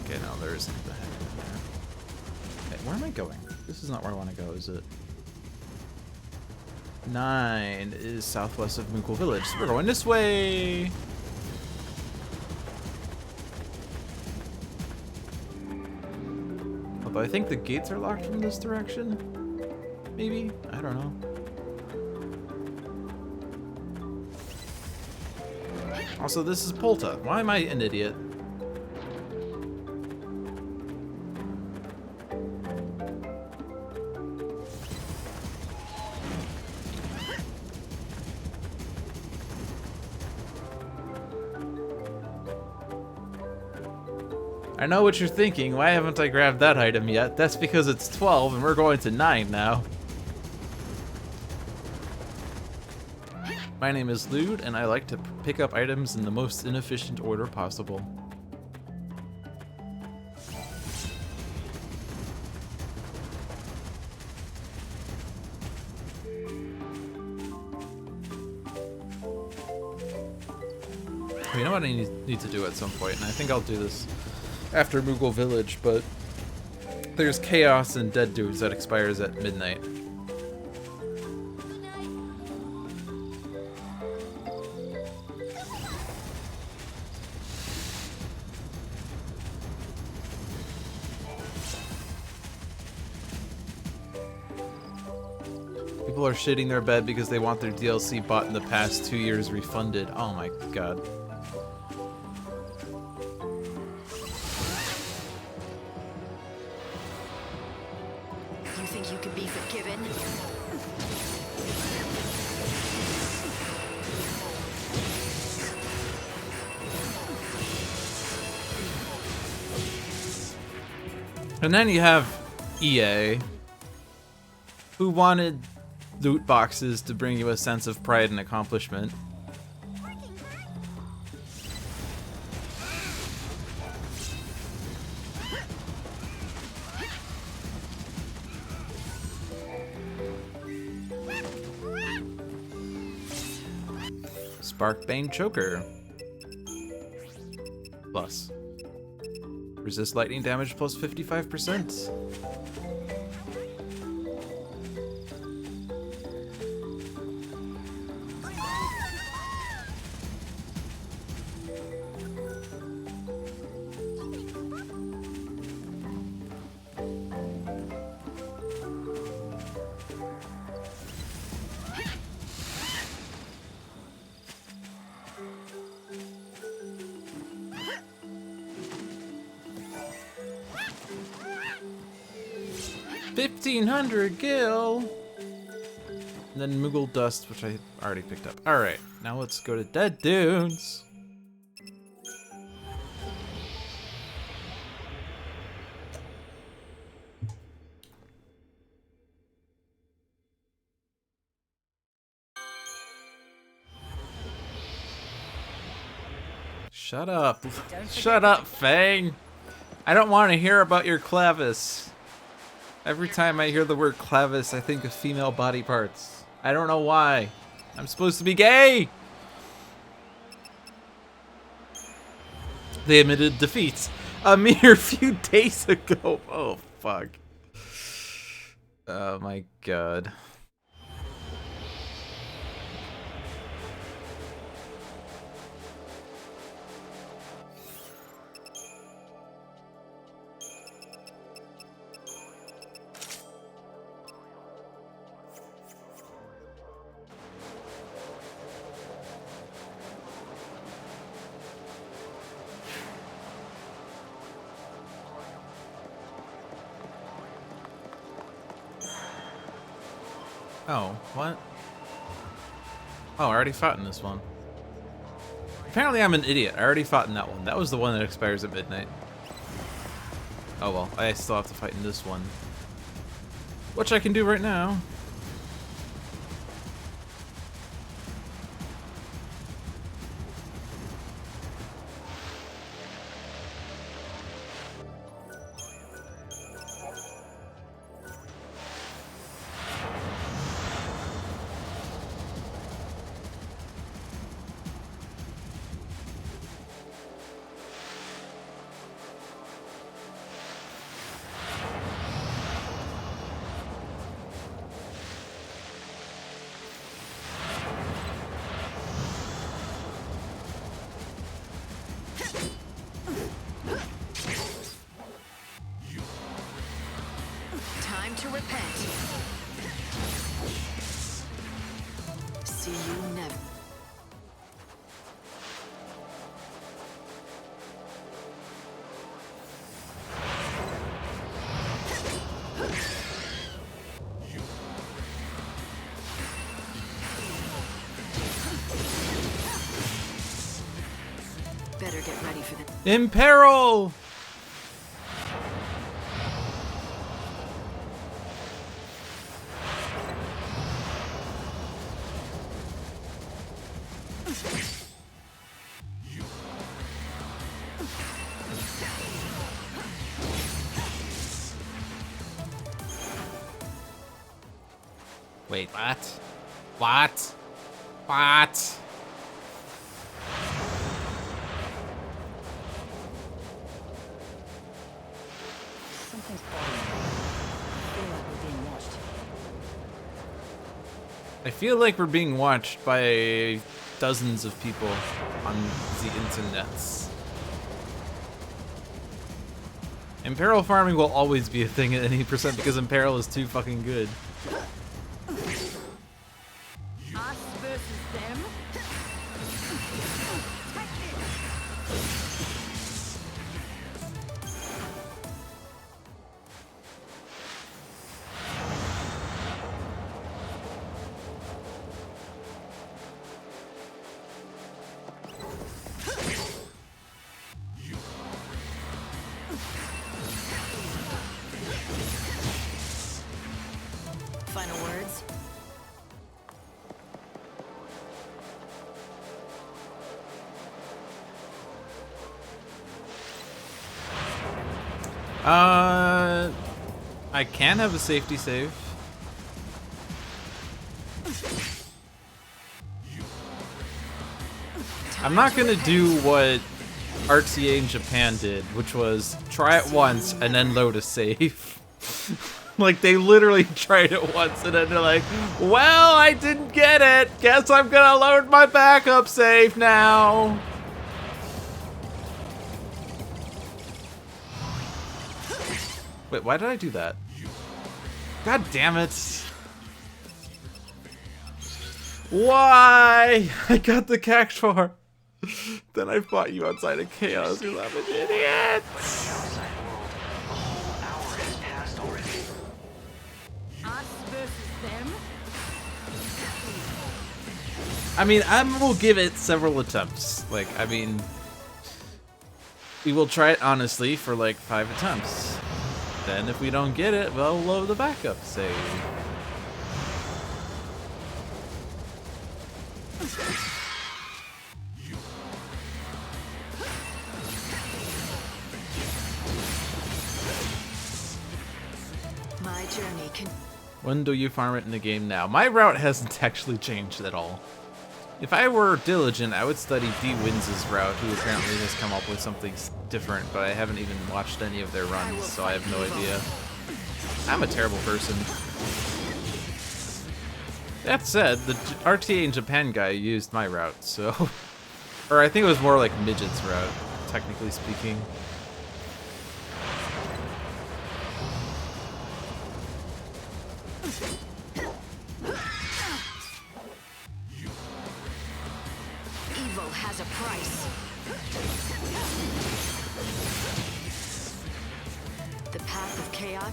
Okay, no, there isn't the heck in there. Okay, where am I going? This is not where I want to go, is it? 9 is southwest of Mookle Village, so we're going this way! Although I think the gates are locked from this direction? Maybe? I don't know. Also, this is Polta. Why am I an idiot? I know what you're thinking. Why haven't I grabbed that item yet? That's because it's 12 and we're going to 9 now. My name is Lude, and I like to pick up items in the most inefficient order possible. You know what I need to do at some point, and I think I'll do this after Moogle Village, but there's Chaos and Dead Dudes that expires at midnight. People are shitting their bed because they want their DLC bought in the past 2 years refunded. Oh my god. You think you could be forgiven? And then you have EA, who wanted loot boxes to bring you a sense of pride and accomplishment. Sparkbane Choker. Plus. Resist lightning damage plus 55%. $1,500 gil! And then Moogle Dust, which I already picked up. Alright, now let's go to Dead Dunes. Shut up. Shut up, Fang. I don't want to hear about your clavis. Every time I hear the word clavis, I think of female body parts. I don't know why. I'm supposed to be gay. They admitted defeat a mere few days ago. Oh, fuck. Oh, my God. Oh, what? Oh, I already fought in this one. Apparently I'm an idiot. I already fought in that one. That was the one that expires at midnight. Oh well, I still have to fight in this one. Which I can do right now. Time to repent. See you never. Better get ready for the In peril! Wait, what? What? What? Something's bothering me. I feel like we're being watched. I feel like we're being watched by dozens of people on the internets. Imperil farming will always be a thing at any percent because Imperil is too fucking good. us versus them. Final words. I can have a safety save. I'm not gonna do what RTA in Japan did, which was try it once and then load a save. Like, they literally tried it once and then they're like, well, I didn't get it. Guess I'm gonna load my backup save now. Wait, why did I do that? God damn it. Why? I got the Cactuar. Then I fought you outside of Chaos because I'm an idiot. Us versus them. I mean, I will give it several attempts. Like, I mean, we will try it honestly for like 5 attempts. Then if we don't get it, we'll load the backup save. journey can. When do you farm it in the game now? My route hasn't actually changed at all. If I were diligent, I would study D. Wins' route, who apparently has come up with something different, but I haven't even watched any of their runs, so I have no idea. I'm a terrible person. That said, the RTA in Japan guy used my route, so... or I think it was more like Midget's route, technically speaking. Evil has a price. The path of chaos.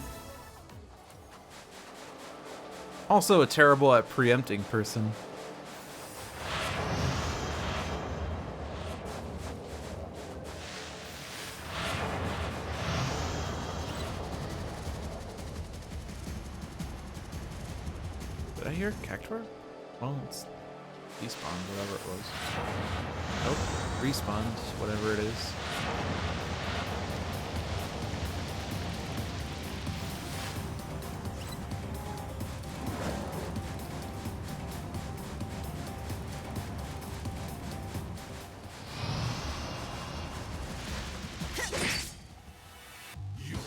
Also a terrible at preempting person. Did I hear Cactuar? Well, it's despawned, whatever it was. Nope, respawned, whatever it is.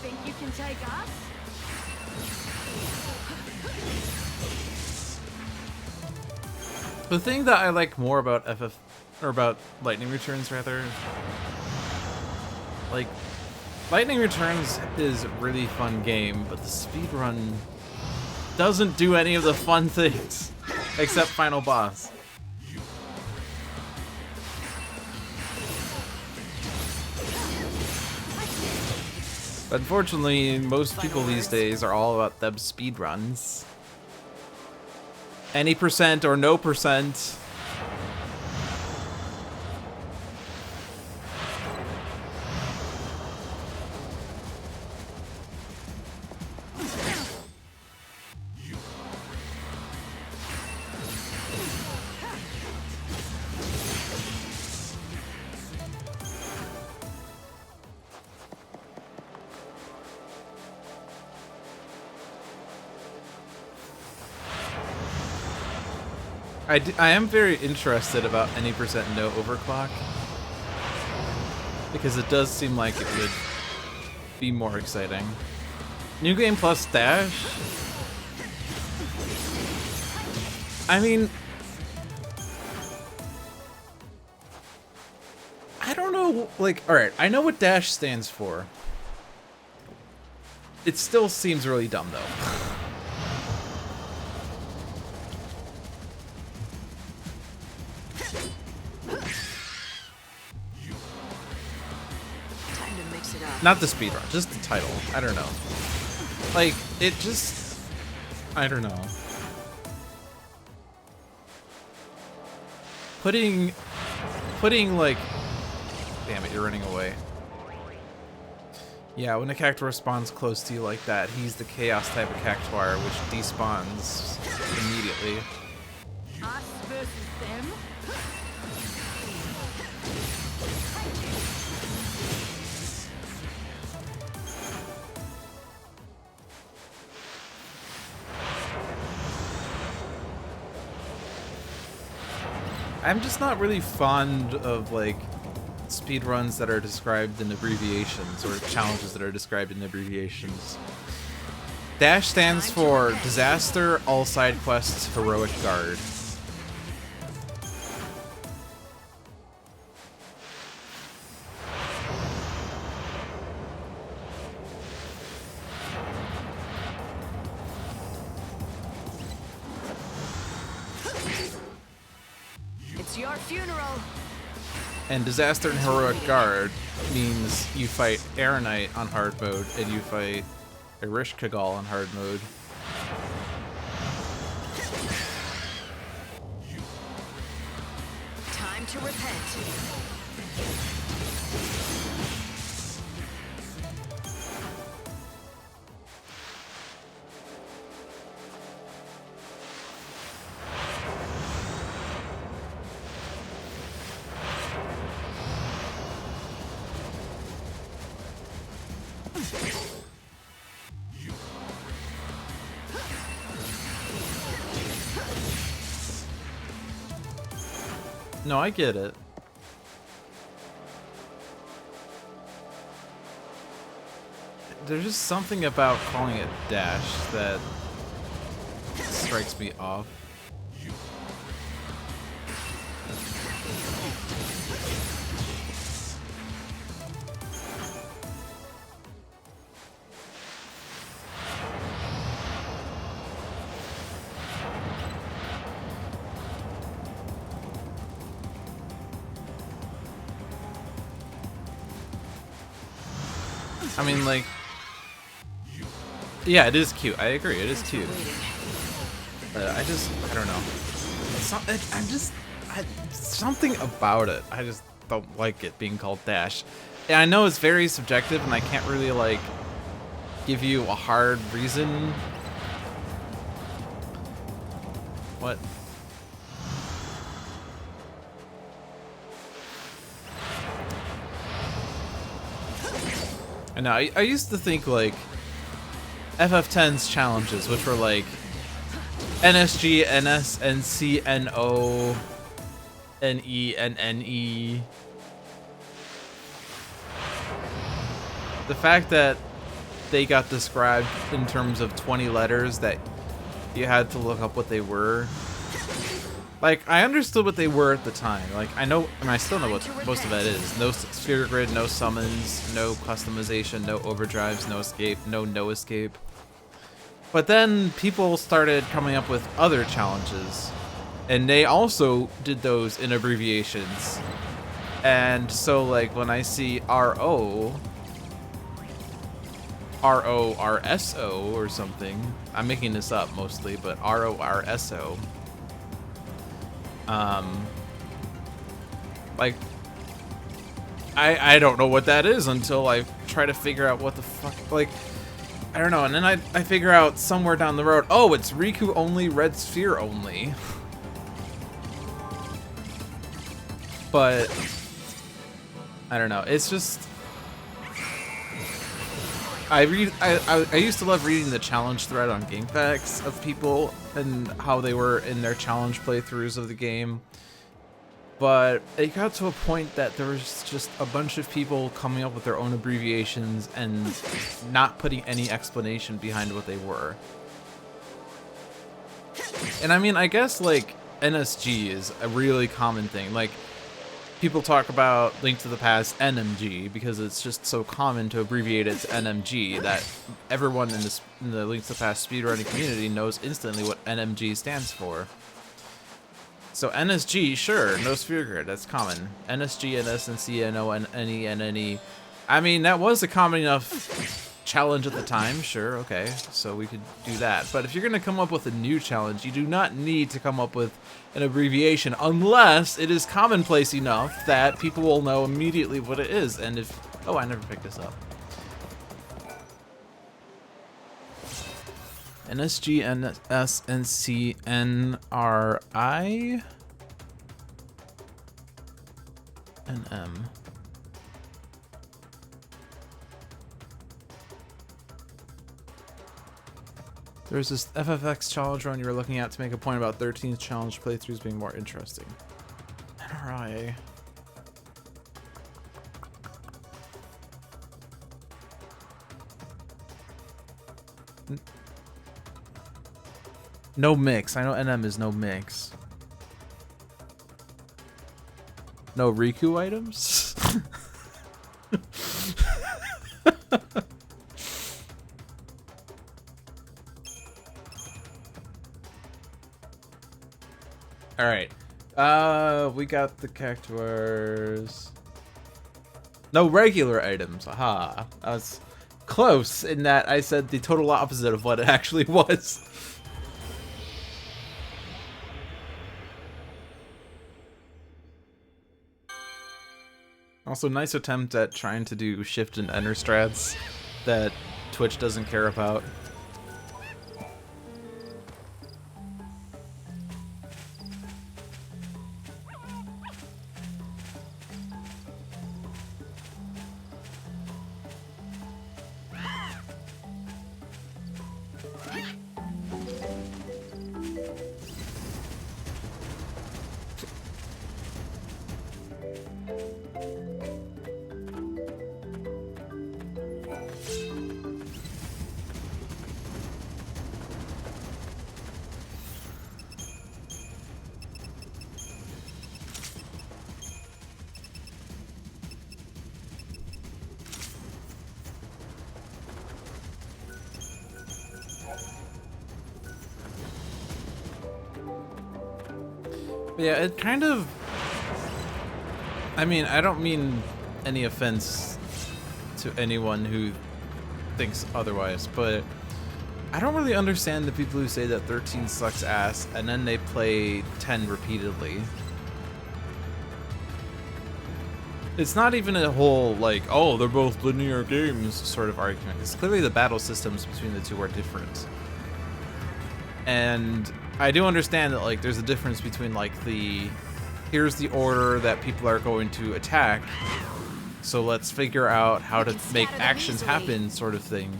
Think you can take us? The thing that I like more about or about Lightning Returns rather, like, Lightning Returns is a really fun game, but the speedrun doesn't do any of the fun things, except Final Boss. But unfortunately, most people these days are all about them speedruns. Any percent or no percent. I am very interested about any percent no overclock, because it does seem like it would be more exciting. New game plus dash? I mean, I don't know, like, alright, I know what dash stands for. It still seems really dumb though. Not the speedrun, just the title. I don't know. Like, it just... I don't know. Putting like... Damn it, you're running away. Yeah, when a Cactuar spawns close to you like that, he's the Chaos type of Cactuar, which despawns immediately. Us versus them? I'm just not really fond of, like, speedruns that are described in abbreviations, or challenges that are described in abbreviations. Dash stands for Disaster, All Side Quests, Heroic Guard. It's your funeral. And Disaster and Heroic Guard means you fight Aeronite on hard mode, and you fight Irish Kagal on hard mode. Time to repent. No, I get it. There's just something about calling it dash that strikes me off. I mean, like, yeah, it is cute. I agree, it is cute. But I don't know. Something about it. I just don't like it being called dash. And I know it's very subjective, and I can't really like give you a hard reason. What? I know. I used to think like FF10's challenges, which were like NSG, NS, NC, NO, NE, and NE. The fact that they got described in terms of 20 letters that you had to look up what they were. Like, I understood what they were at the time. Like, I know, and I still know what most of that is. No sphere grid, no summons, no customization, no overdrives, no escape, no escape. But then people started coming up with other challenges, and they also did those in abbreviations. And so, like, when I see RO, RORSO or something, I'm making this up mostly, but RORSO, like, I don't know what that is until I try to figure out what the fuck, like, I don't know, and then I figure out somewhere down the road, oh, it's Riku only, Red Sphere only. But I don't know, it's just, I used to love reading the challenge thread on GameFAQs of people and how they were in their challenge playthroughs of the game. But it got to a point that there was just a bunch of people coming up with their own abbreviations and not putting any explanation behind what they were. And I mean, I guess like NSG is a really common thing. Like, people talk about Link to the Past NMG because it's just so common to abbreviate it to NMG that everyone in the Link to the Past speedrunning community knows instantly what NMG stands for. So NSG, sure, no sphere grid, that's common. NSG, NS, NC, NO, NE, and NE. I mean, that was a common enough challenge at the time, sure, okay, so we could do that. But if you're gonna come up with a new challenge, you do not need to come up with an abbreviation unless it is commonplace enough that people will know immediately what it is. And if, oh, I never picked this up. NSG, NS, NC, NRI, NM. There's this FFX challenge run you were looking at to make a point about 13th challenge playthroughs being more interesting. NRI. No mix. I know NM is no mix. No Riku items? Alright. We got the cactuars. No regular items. Aha. I was close in that I said the total opposite of what it actually was. Also, nice attempt at trying to do shift and enter strats that Twitch doesn't care about. Yeah, it kind of... I mean, I don't mean any offense to anyone who thinks otherwise, but I don't really understand the people who say that 13 sucks ass and then they play 10 repeatedly. It's not even a whole, like, oh, they're both linear games sort of argument. Because clearly the battle systems between the two are different. And I do understand that, like, there's a difference between, like, here's the order that people are going to attack, so let's figure out how to make actions happen sort of thing.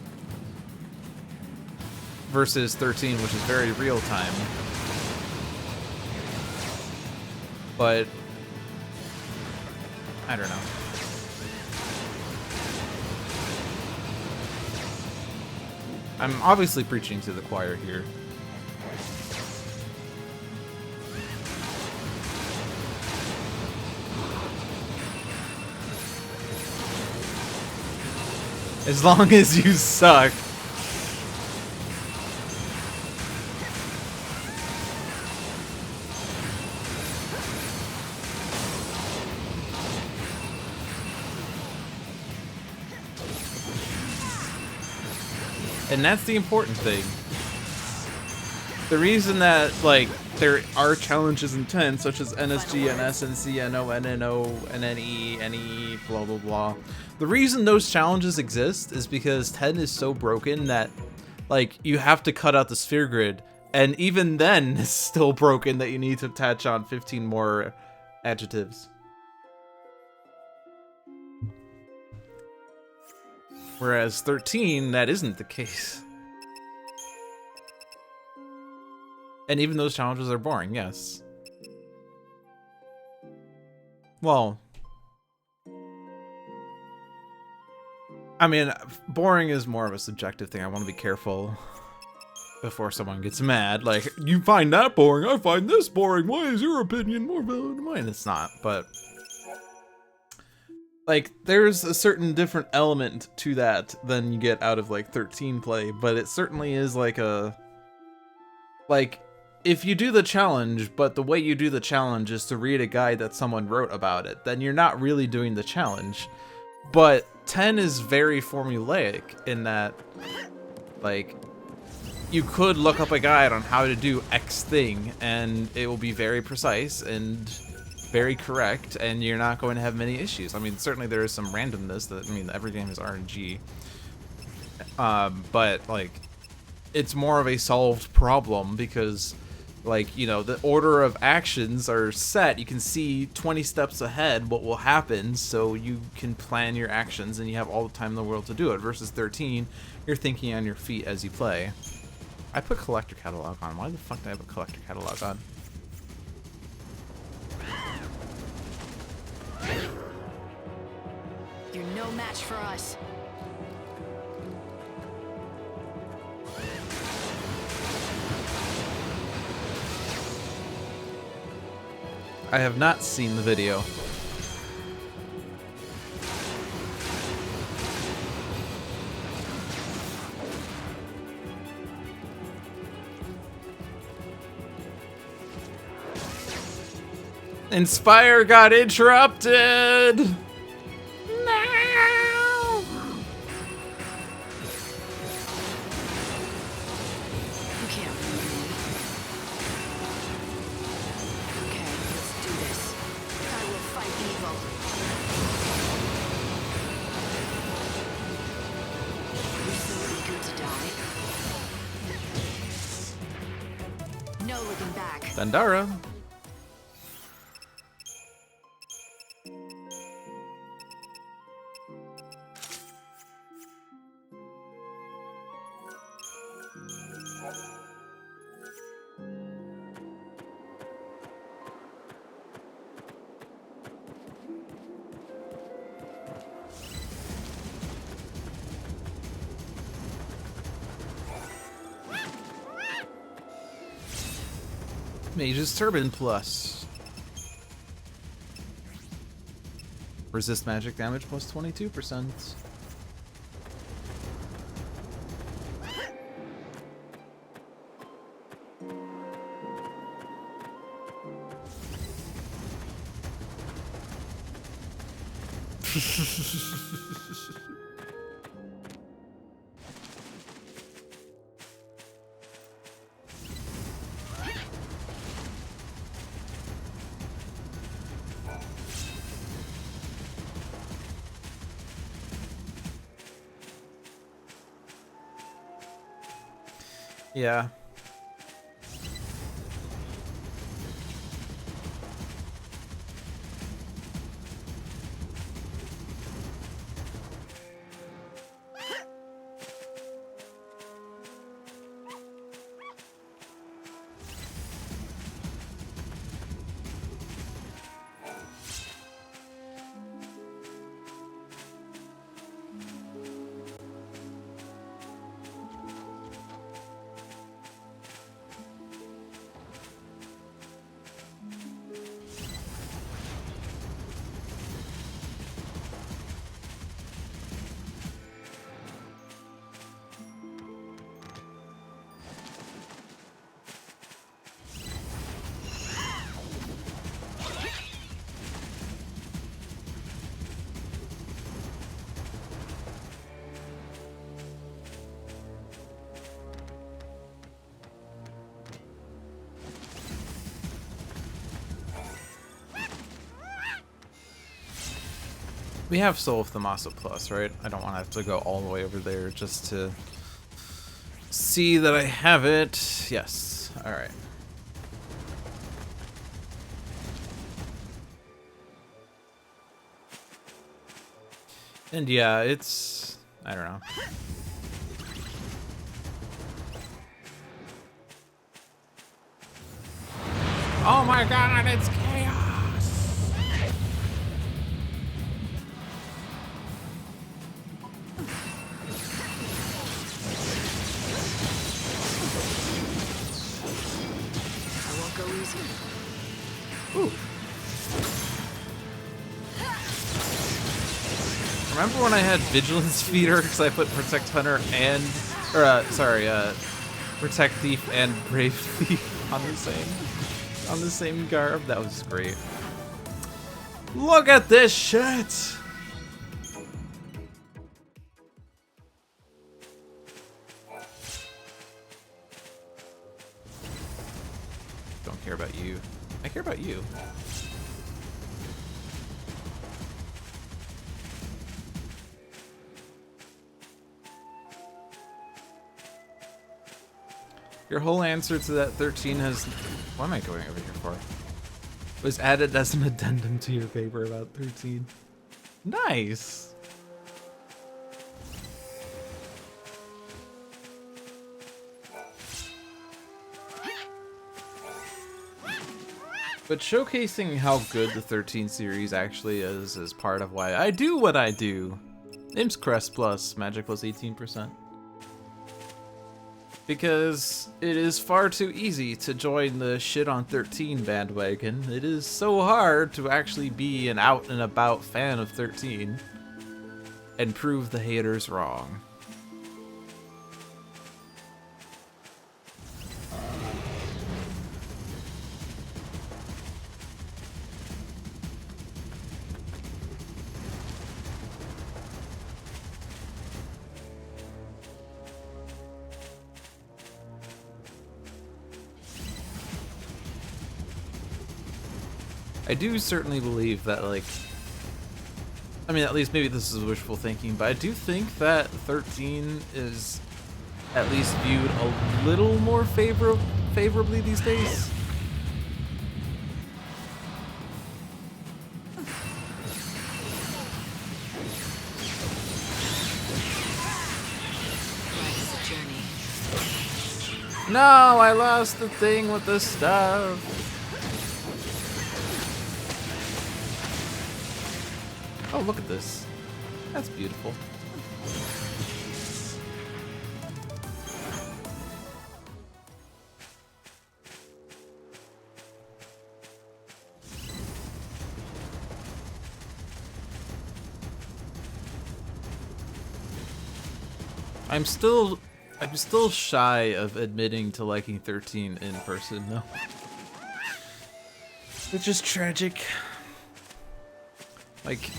Versus 13, which is very real time. But I don't know. I'm obviously preaching to the choir here. As long as you suck. And that's the important thing. The reason that, like, there are challenges in 10, such as NSG, NS, NC, NO, NNO, NNE, NE, blah, blah, blah. The reason those challenges exist is because 10 is so broken that, like, you have to cut out the sphere grid. And even then, it's still broken that you need to attach on 15 more adjectives. Whereas 13, that isn't the case. And even those challenges are boring, yes. Well, I mean, boring is more of a subjective thing. I want to be careful before someone gets mad. Like, you find that boring, I find this boring. Why is your opinion more valid than mine? It's not, but... like, there's a certain different element to that than you get out of, like, 13 play, but it certainly is like a... like, if you do the challenge, but the way you do the challenge is to read a guide that someone wrote about it, then you're not really doing the challenge. But 10 is very formulaic in that, like, you could look up a guide on how to do X thing, and it will be very precise and very correct, and you're not going to have many issues. I mean, certainly there is some randomness. That, I mean, every game is RNG. But, like, it's more of a solved problem because, like, you know, the order of actions are set. You can see 20 steps ahead what will happen, so you can plan your actions, and you have all the time in the world to do it. Versus 13, you're thinking on your feet as you play. I put collector catalog on. Why the fuck did I have a collector catalog on? You're no match for us. I have not seen the video. Inspire got interrupted! No! You can't win me. Okay, let's do this. I will fight evil. You're so eager to die. No looking back. Dandara. Mage's Turban Plus. Resist magic damage plus 22%. Yeah. We have Soul of Themasa Plus, right? I don't want to have to go all the way over there just to see that I have it. Yes. Alright. And yeah, it's... I don't know. Oh my god, it's chaos! I won't go easy. Ooh. Remember when I had Vigilance Feeder because I put Protect Hunter and... Or, Protect Thief and Brave Thief on the same garb? That was great. Look at this shit! Don't care about you. I care about you. Your whole answer to that 13 has... What am I going over here for? Was added as an addendum to your paper about 13. Nice! But showcasing how good the 13 series actually is part of why I do what I do. Imps Crest Plus, Magic plus 18%. Because it is far too easy to join the shit on 13 bandwagon. It is so hard to actually be an out and about fan of 13 and prove the haters wrong. I do certainly believe that, like, I mean, at least maybe this is wishful thinking, but I do think that 13 is at least viewed a little more favorably these days. Life is a journey. No, I lost the thing with the stuff. Oh, look at this. That's beautiful. I'm still shy of admitting to liking 13 in person, though. It's just tragic. Like,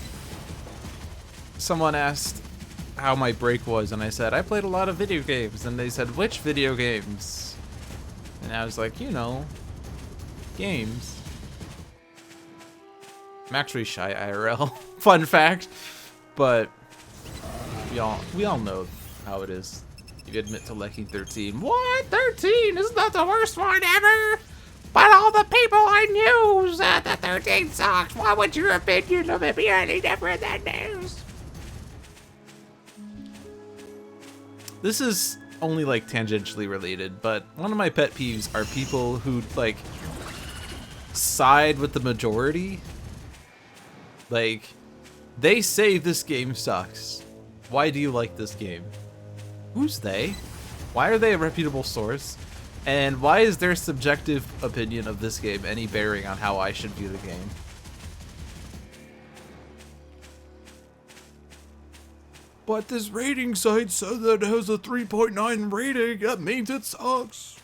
someone asked how my break was, and I said, I played a lot of video games. And they said, which video games? And I was like, you know, games. I'm actually shy IRL. Fun fact. But we all know how it is. You admit to liking 13. What? 13? Isn't that the worst one ever? But all the people I knew said that 13 sucks. Why would your opinion of it be any different than theirs? This is only like tangentially related, but one of my pet peeves are people who like side with the majority. Like, they say this game sucks. Why do you like this game? Who's they? Why are they a reputable source? And why is their subjective opinion of this game any bearing on how I should view the game? But this rating site said that it has a 3.9 rating. That means it sucks.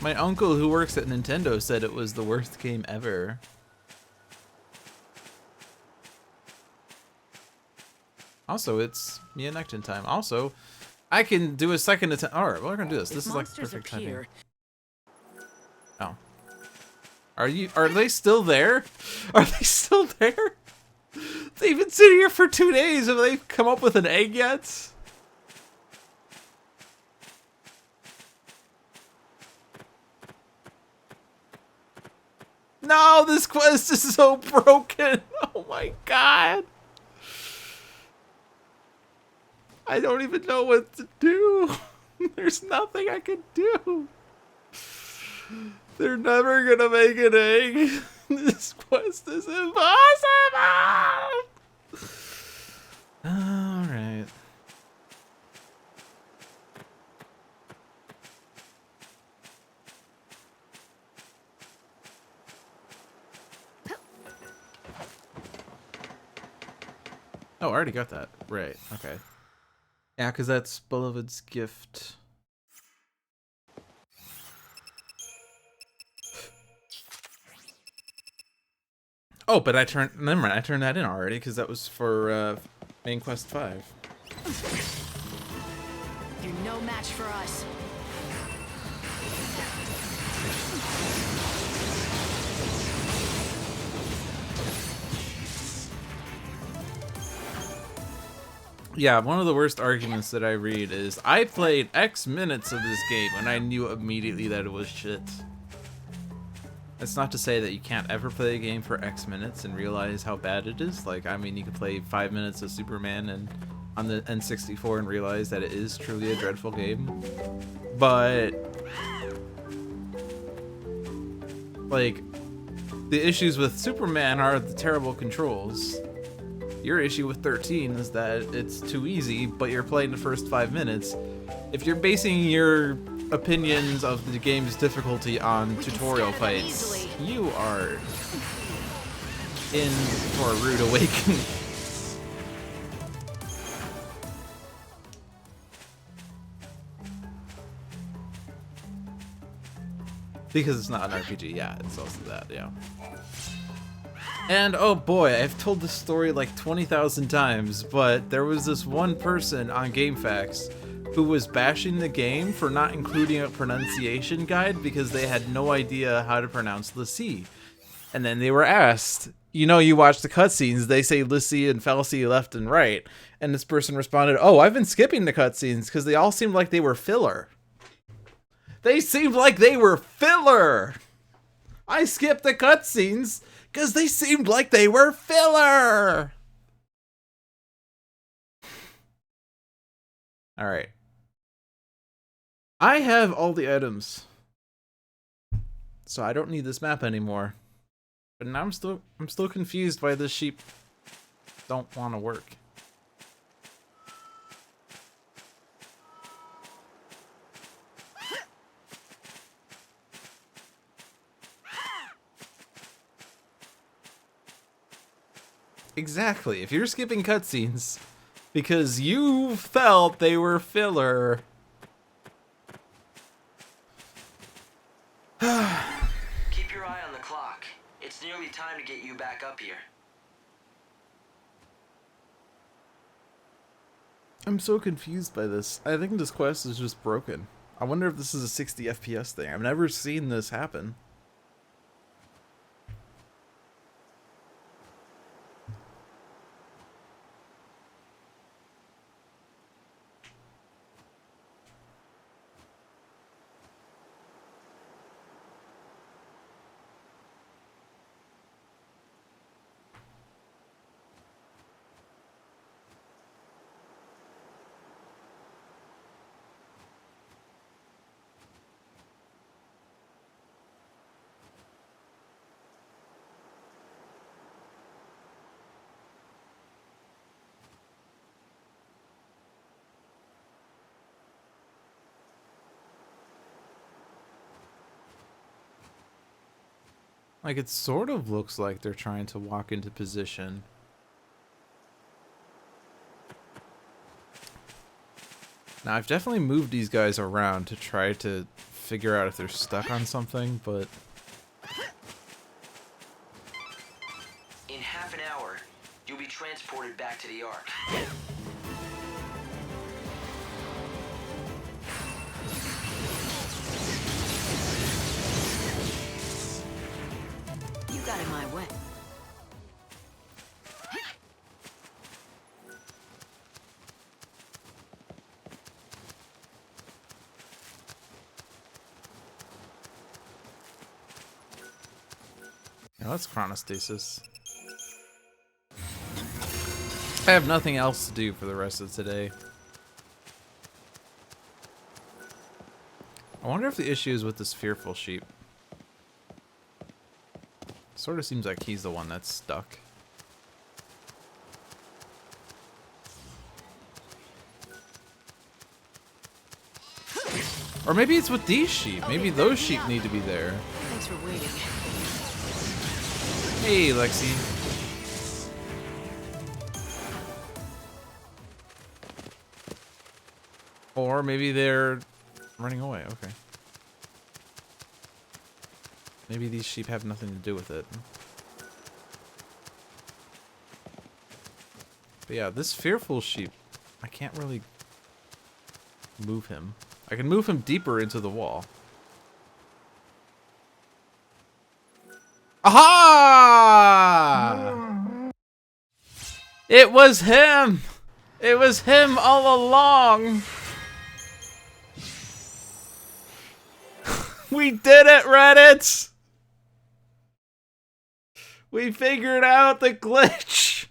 My uncle who works at Nintendo said it was the worst game ever. Also, it's me and Nectin time. Also, I can do a second attempt. Alright, well, we're gonna do this. This is like perfect timing. Oh. Are they still there? Are they still there? They've been sitting here for 2 days. Have they come up with an egg yet? No, this quest is so broken. Oh my god. I don't even know what to do. There's nothing I can do. They're never gonna make an egg. This quest is impossible. Alright. Oh, I already got that. Right, okay. Yeah, because that's Beloved's gift. Oh, but never mind, I turned that in already, because that was for, main quest 5. You're no match for us. Yeah, one of the worst arguments that I read is, I played X minutes of this game and I knew immediately that it was shit. That's not to say that you can't ever play a game for X minutes and realize how bad it is. Like, I mean, you could play 5 minutes of Superman and on the N64 and realize that it is truly a dreadful game. But, like, the issues with Superman are the terrible controls. Your issue with 13 is that it's too easy, but you're playing the first 5 minutes. If you're basing your opinions of the game's difficulty on tutorial fights, you are in for a rude awakening. Because it's not an RPG, yeah, it's also that, yeah. And oh boy, I've told this story like 20,000 times, but there was this one person on GameFAQs who was bashing the game for not including a pronunciation guide because they had no idea how to pronounce the C. And then they were asked, you know, you watch the cutscenes, they say Lissy and Falsy left and right. And this person responded, oh, I've been skipping the cutscenes because they all seemed like they were filler. They seemed like they were filler! I skipped the cutscenes because they seemed like they were filler! Alright. I have all the items. So I don't need this map anymore. But now I'm still confused why the sheep don't want to work. Exactly. If you're skipping cutscenes because you felt they were filler, Keep your eye on the clock. It's nearly time to get you back up here. I'm so confused by this. I think this quest is just broken. I wonder if this is a 60 FPS thing. I've never seen this happen. Like, it sort of looks like they're trying to walk into position. Now, I've definitely moved these guys around to try to figure out if they're stuck on something, but... In half an hour, you'll be transported back to the Ark. You got in my way. Now let's chronostasis. I have nothing else to do for the rest of today. I wonder if the issue is with this fearful sheep. Sort of seems like he's the one that's stuck. Or maybe it's with these sheep. Maybe those sheep need to be there. Thanks for waiting. Hey, Lexi. Or maybe they're running away. Okay. Maybe these sheep have nothing to do with it. But yeah, this fearful sheep, I can't really move him. I can move him deeper into the wall. Aha! It was him! It was him all along! We did it, Reddit! We figured out the glitch!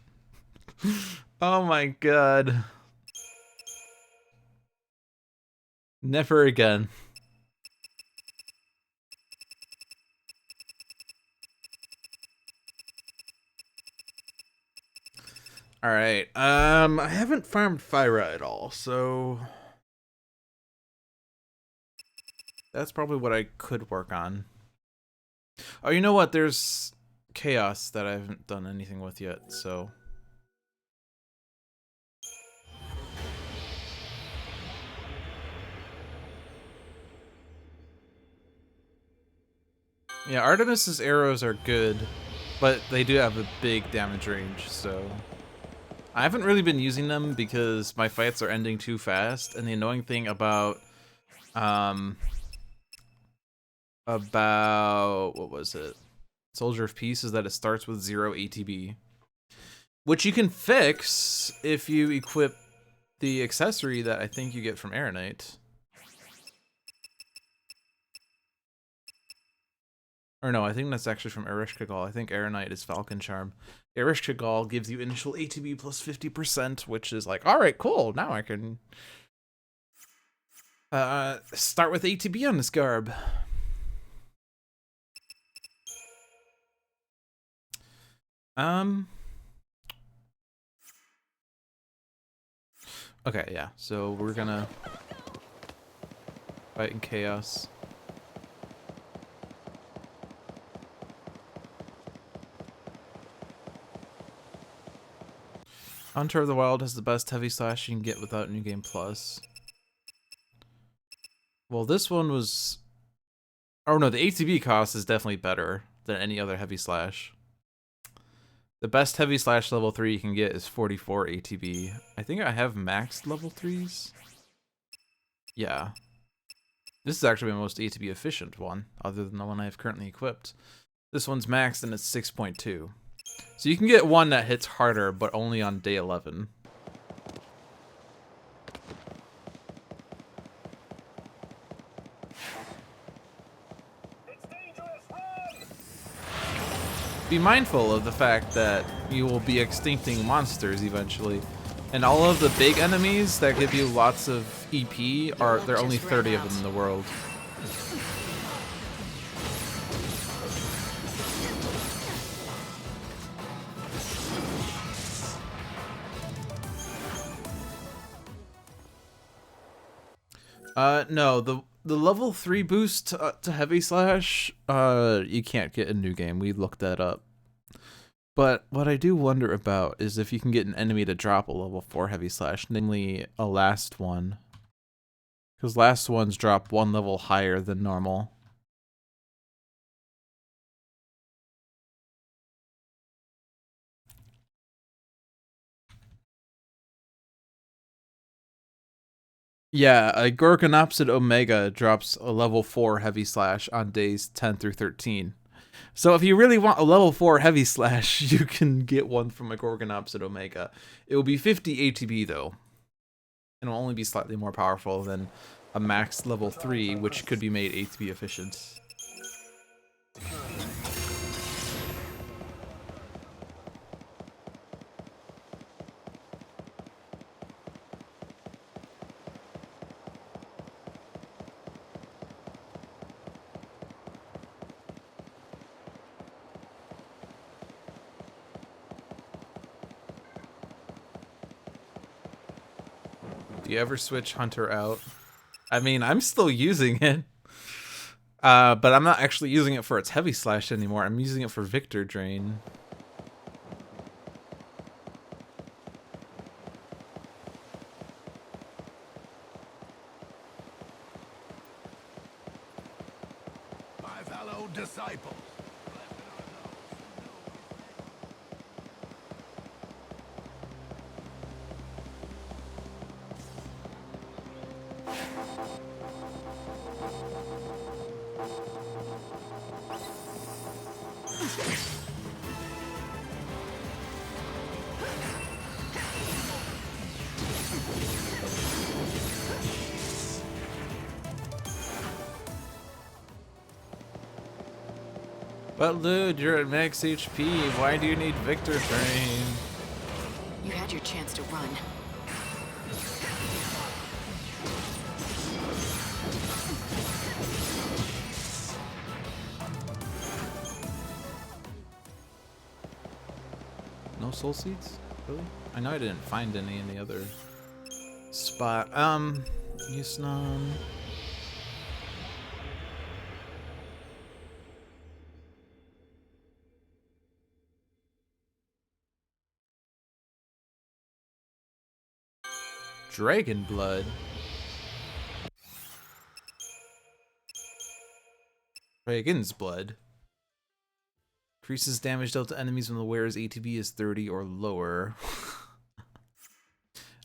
Oh my god. Never again. Alright, I haven't farmed Fyra at all, so... that's probably what I could work on. Oh, you know what? There's Chaos that I haven't done anything with yet, so... yeah, Artemis's arrows are good, but they do have a big damage range, so... I haven't really been using them because my fights are ending too fast, and the annoying thing about... what was it? Soldier of Peace is that it starts with 0 ATB. Which you can fix if you equip the accessory that I think you get from Aeronite. Or no, I think that's actually from Erishkigal. I think Aeronite is Falcon Charm. Erishkigal gives you initial ATB plus 50%, which is like, alright, cool, now I can start with ATB on this garb. Okay, yeah, so we're gonna fight in Chaos. Hunter of the Wild has the best heavy slash you can get without New Game Plus. Well, this one was Oh no, the ATB cost is definitely better than any other heavy slash. The best heavy slash level 3 you can get is 44 ATB. I think I have maxed level 3s. Yeah. This is actually my most ATB efficient one, other than the one I have currently equipped. This one's maxed and it's 6.2. So you can get one that hits harder, but only on day 11. Be mindful of the fact that you will be extincting monsters eventually. And all of the big enemies that give you lots of EP are, there are only 30 of them in the world. No, the level 3 boost to heavy slash, you can't get in new game. We looked that up. But what I do wonder about is if you can get an enemy to drop a level 4 heavy slash, namely a last one. Because last ones drop one level higher than normal. Yeah, a Gorgonopsid Omega drops a level 4 heavy slash on days 10 through 13. So if you really want a level 4 heavy slash, you can get one from a Gorgonopsid Omega. It will be 50 ATB though. And will only be slightly more powerful than a max level 3, which could be made ATB efficient. Do you ever switch Hunter out? I mean, I'm still using it. But I'm not actually using it for its heavy slash anymore. I'm using it for Victor Drain. My fellow disciples. But Lude, you're at max HP. Why do you need Victor Drain? You had your chance to run. No soul seeds? Really? I know I didn't find any in the other spot. Use none. Dragon Blood. Dragon's Blood. Increases damage dealt to enemies when the wearer's ATB is 30 or lower.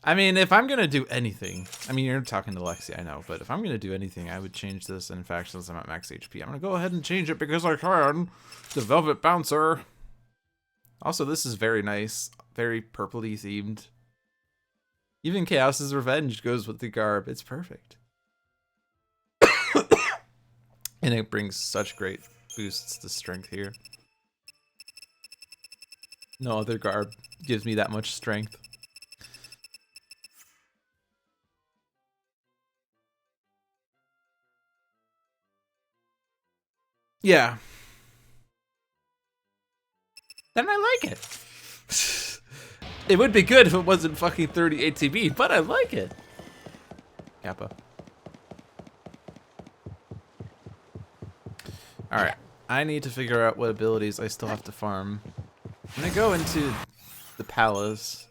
I mean, if I'm gonna do anything, I mean, you're talking to Lexi, I know, but if I'm gonna do anything, I would change this. In fact, since I'm at max HP, I'm gonna go ahead and change it because I can. The Velvet Bouncer. Also, this is very nice, very purpley themed. Even Chaos's Revenge goes with the garb. It's perfect. And it brings such great boosts to strength here. No other garb gives me that much strength. Yeah. Then I like it. It would be good if it wasn't fucking 30 ATB, but I like it. Kappa. Alright. I need to figure out what abilities I still have to farm. I'm gonna go into the palace.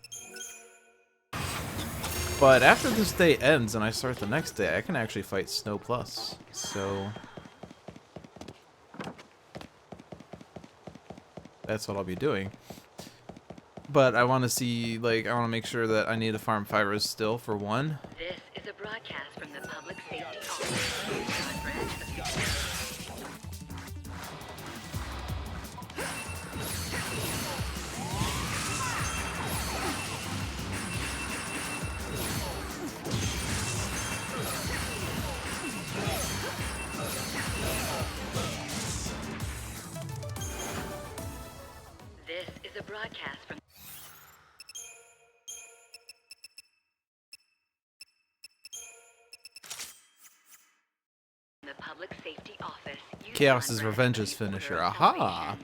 But after this day ends and I start the next day, I can actually fight Snow Plus. So that's what I'll be doing. But I want to see, like, I want to make sure that I need to farm Fyros still, for one. This is a broadcast from the Public Safety Office, Yukon branch of This is a broadcast from the Public Safety Office. Chaos's Revenge's finisher. Aha!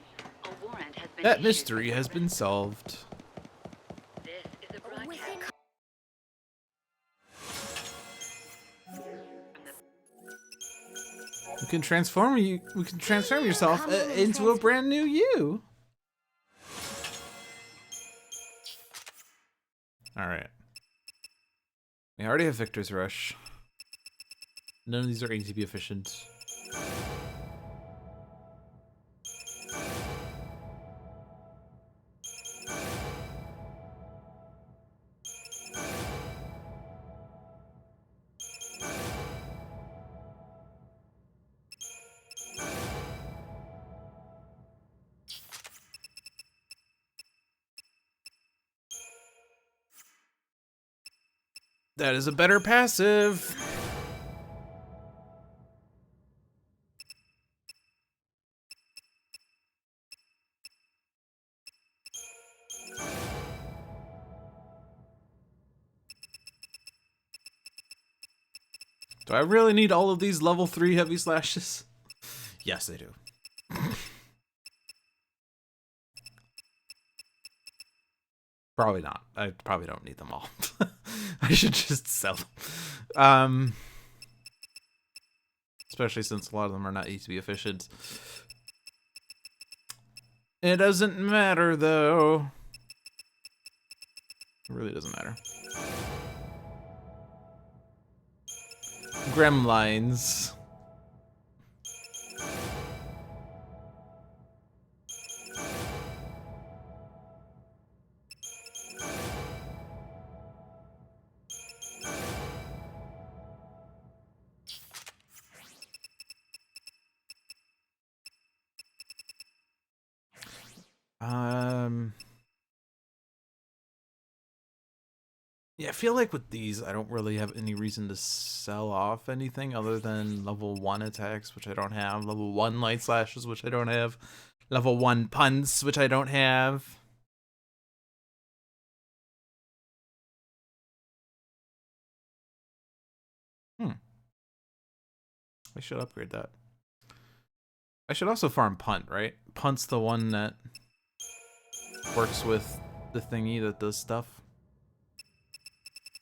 A warrant has been That issued mystery for has been solved. This is a broadcast We can transform you. We can transform yourself into a brand new you. All right. We already have Victor's Rush. None of these are going to be efficient. That is a better passive. Do I really need all of these level 3 heavy slashes? Yes, I do. Probably not. I probably don't need them all. I should just sell them. Especially since a lot of them are not easy to be efficient. It doesn't matter, though. It really doesn't matter. Gremlins. Yeah, I feel like with these, I don't really have any reason to sell off anything other than level 1 attacks, which I don't have, level 1 light slashes, which I don't have, level 1 punts, which I don't have. I should upgrade that. I should also farm punt, right? Punt's the one that works with the thingy that does stuff.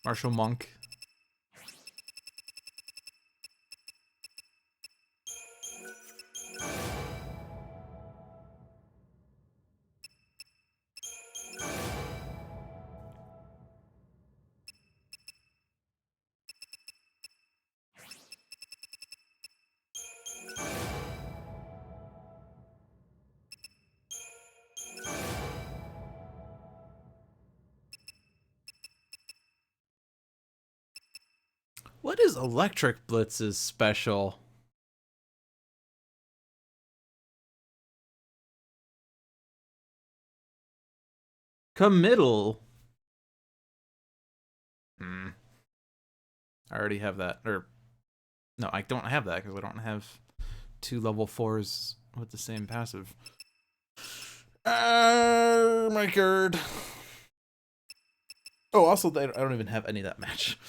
Martial Monk. What is Electric Blitz's special? Committal. I already have that. Or no, I don't have that because I don't have 2 level 4s with the same passive. Oh my god. Oh, also, I don't even have any of that match.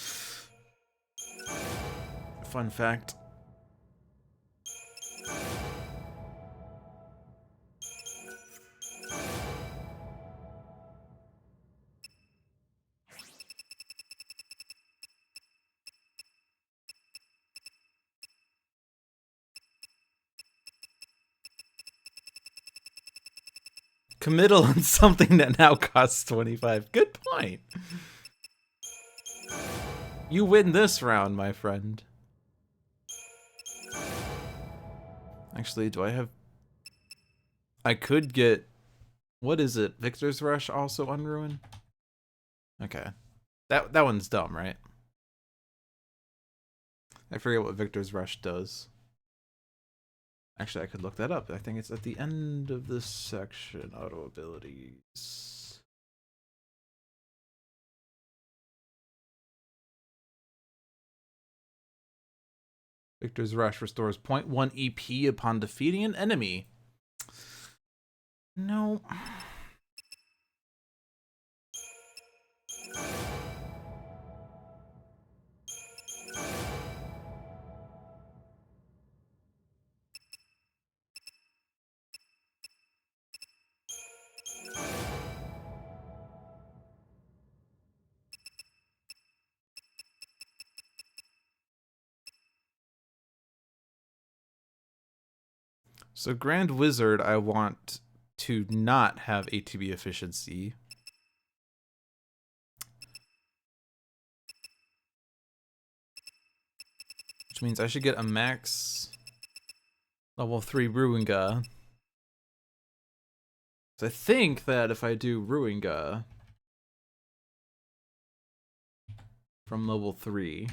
Fun fact. Committal on something that now costs 25. Good point. You win this round, my friend. Actually, do I have... I could get What is it? Victor's Rush also Unruin? Okay. That one's dumb, right? I forget what Victor's Rush does. Actually, I could look that up. I think it's at the end of this section. Auto abilities. Victor's Rush restores 0.1 EP upon defeating an enemy. No. So Grand Wizard, I want to not have ATB efficiency. Which means I should get a max level 3 Ruinga. So I think that if I do Ruinga from level 3,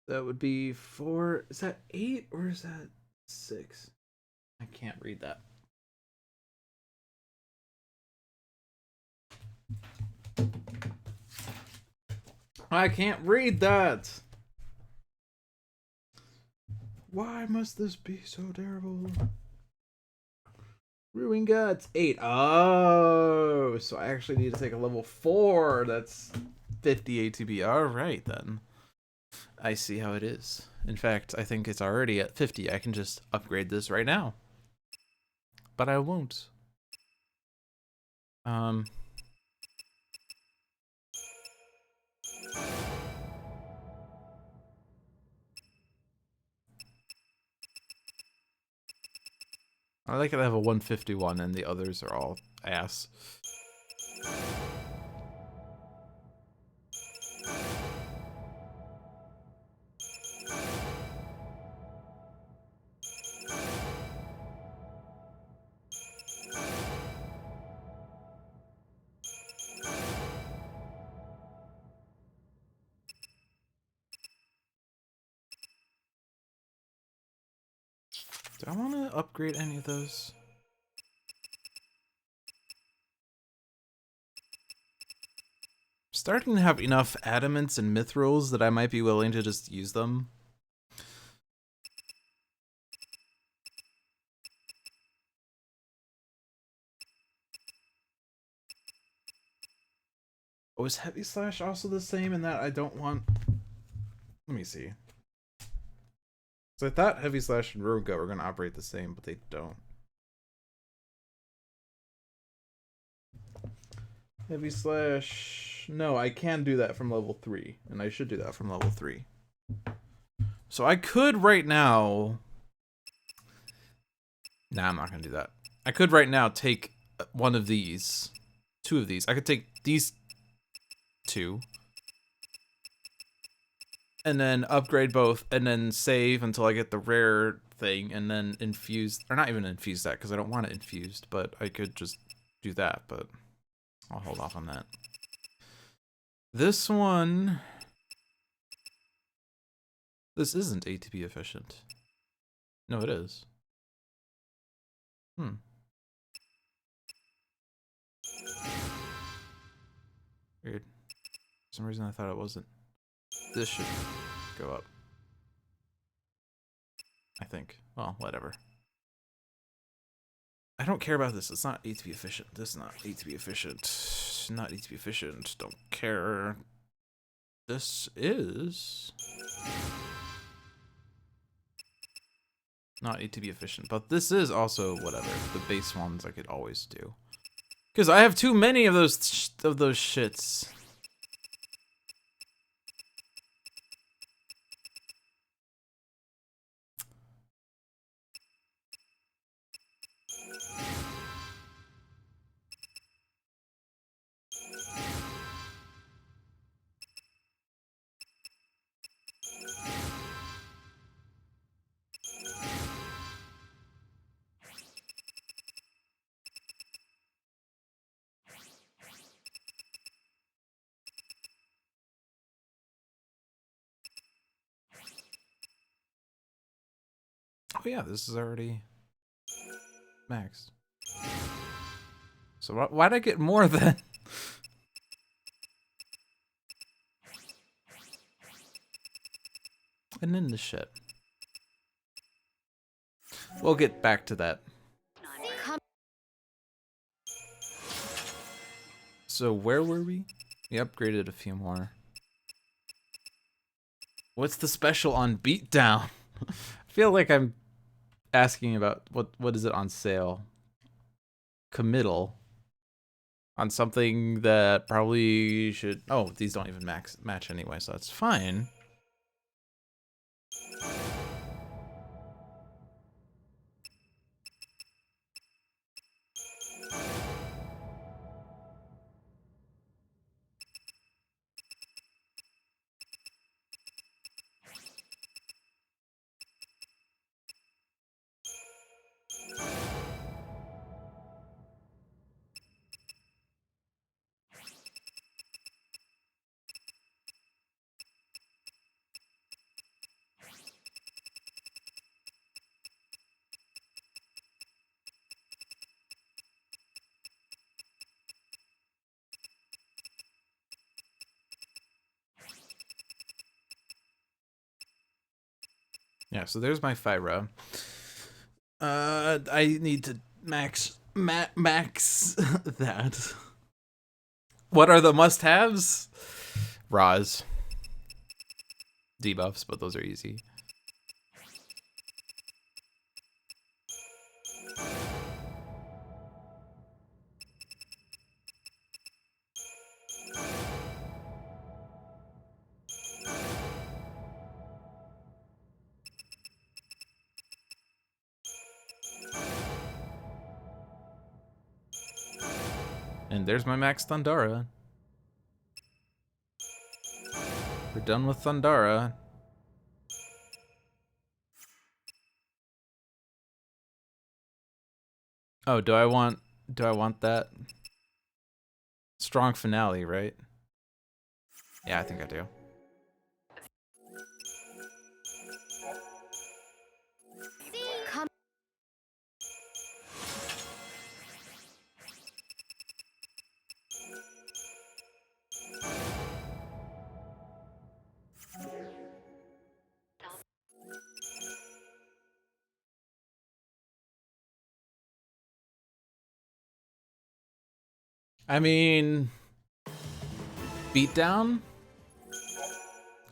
that would be 4. Is that 8 or is that 6? I can't read that. I can't read that. Why must this be so terrible? Ruin Guts 8. Oh, so I actually need to take a level 4. That's 50 ATB. All right then. I see how it is. In fact, I think it's already at 50. I can just upgrade this right now. But I won't. I like that I have a 151 and the others are all ass. Do I want to upgrade any of those? Starting to have enough adamants and mithrils that I might be willing to just use them. Oh, is Heavy Slash also the same in that I don't want... Let me see. So I thought Heavy Slash and Ruga were going to operate the same, but they don't. Heavy Slash... No, I can do that from level 3, and I should do that from level 3. So I could right now... Nah, I'm not going to do that. I could right now take one of these. 2 of these. I could take these 2. And then upgrade both, and then save until I get the rare thing, and then infuse... Or not even infuse that, because I don't want it infused, but I could just do that, but... I'll hold off on that. This one... This isn't ATB efficient. No, it is. Weird. For some reason I thought it wasn't. This should go up. I think. Well, whatever. I don't care about this. It's not ATB efficient. This is not ATB efficient. Not ATB efficient. Don't care. This is... Not ATB efficient. But this is also whatever. The base ones I could always do. Because I have too many of those shits. yeah, this is already max. So why'd I get more then? And then the shit. We'll get back to that. So where were we? We upgraded a few more. What's the special on Beatdown? I feel like I'm asking about what is it on sale? Committal on something that probably should. Oh, these don't even match anyway, so that's fine. Yeah, so there's my Fyra. I need to max that. What are the must-haves? Raws. Debuffs, but those are easy. And there's my max Thundara. We're done with Thundara. Oh, do I want that? Strong finale, right? Yeah, I think I do. I mean, Beatdown?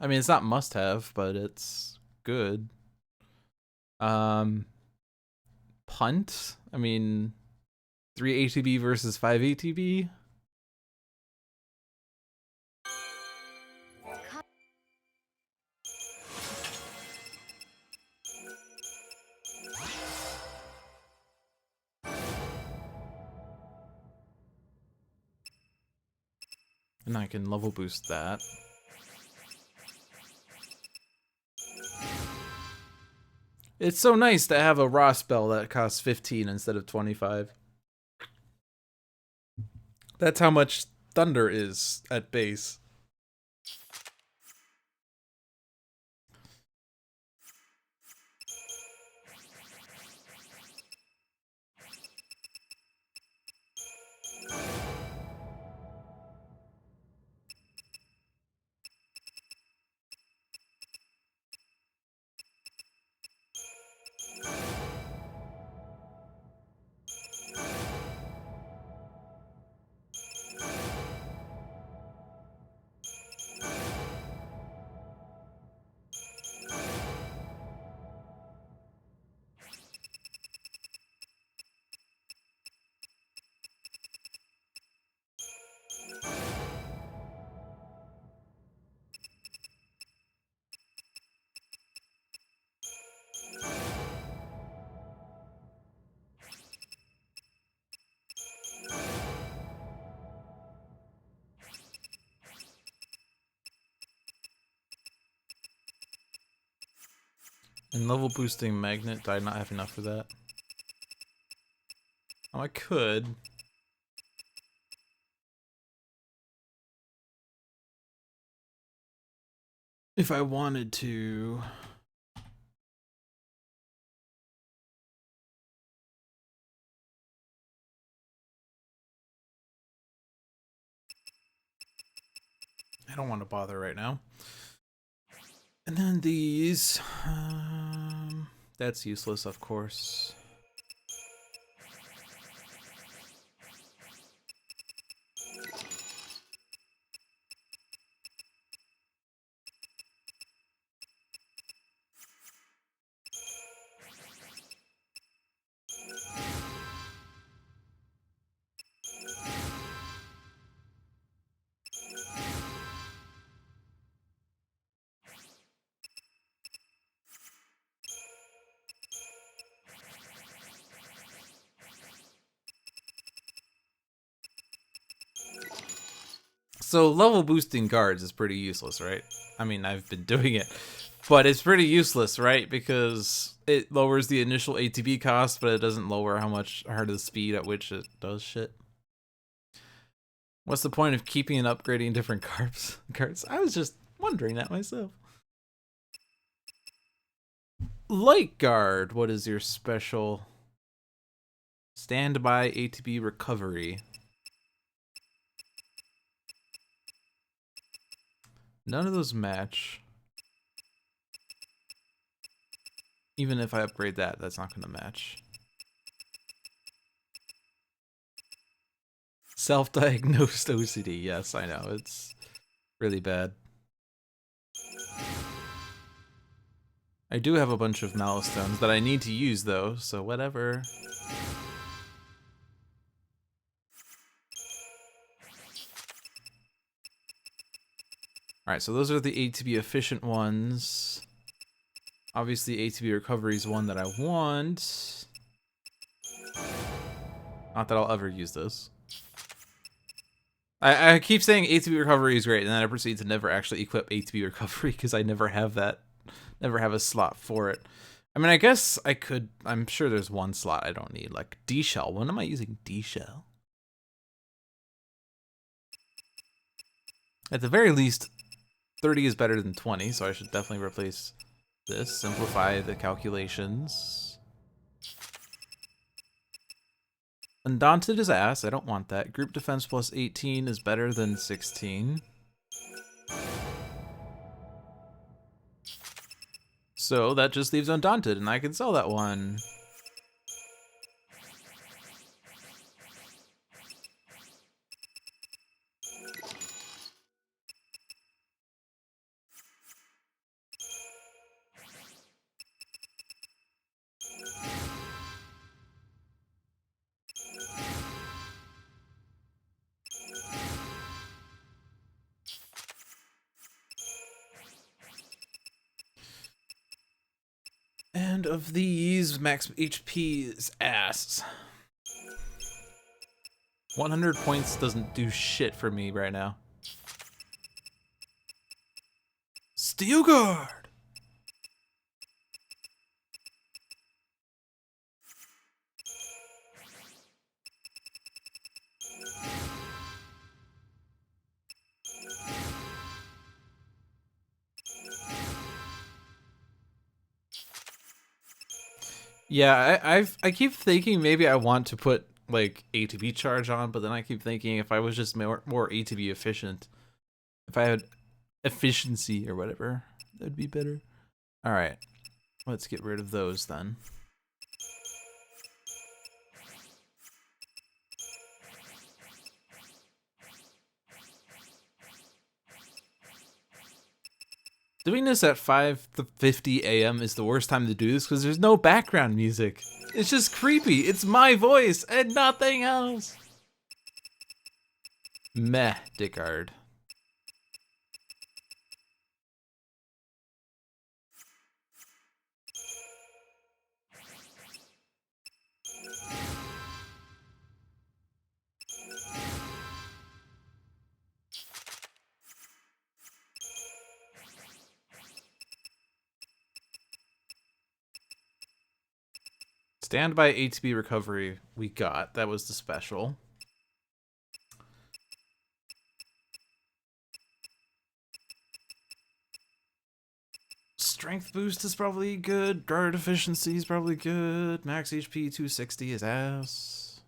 I mean, it's not must-have, but it's good. Punt? I mean, 3 ATB versus 5 ATB? And I can level boost that. It's so nice to have a raw spell that costs 15 instead of 25. That's how much Thunder is at base. And level boosting magnet, did I not have enough for that? Oh, I could. If I wanted to. I don't want to bother right now. And then these, that's useless, of course. So level boosting guards is pretty useless, right? I mean, I've been doing it, but it's pretty useless, right? Because it lowers the initial ATB cost, but it doesn't lower how much or the speed at which it does shit. What's the point of keeping and upgrading different cards? I was just wondering that myself. Light guard, what is your special? Standby ATB recovery. None of those match. Even if I upgrade that, that's not going to match. Self-diagnosed OCD. Yes, I know. It's really bad. I do have a bunch of Malice Stones that I need to use, though, so whatever. Alright, so those are the ATB efficient ones. Obviously, ATB recovery is one that I want. Not that I'll ever use this. I keep saying ATB recovery is great, and then I proceed to never actually equip ATB recovery because I never have that, never have a slot for it. I mean, I guess I could. I'm sure there's one slot I don't need, like D shell. When am I using D shell? At the very least, 30 is better than 20, so I should definitely replace this. Simplify the calculations. Undaunted is ass. I don't want that. Group defense plus 18 is better than 16. So that just leaves Undaunted, and I can sell that one. And of these, max HP is ass. 100 points doesn't do shit for me right now. Steel Guard! Yeah, I keep thinking maybe I want to put like ATB charge on, but then I keep thinking if I was just more ATB efficient, if I had efficiency or whatever, that'd be better. All right, let's get rid of those then. Doing this at 5:50 a.m. is the worst time to do this because there's no background music. It's just creepy. It's my voice and nothing else. Meh, Dickard. Standby ATB recovery we got. That was the special. Strength boost is probably good. Guard efficiency is probably good. Max HP 260 is ass.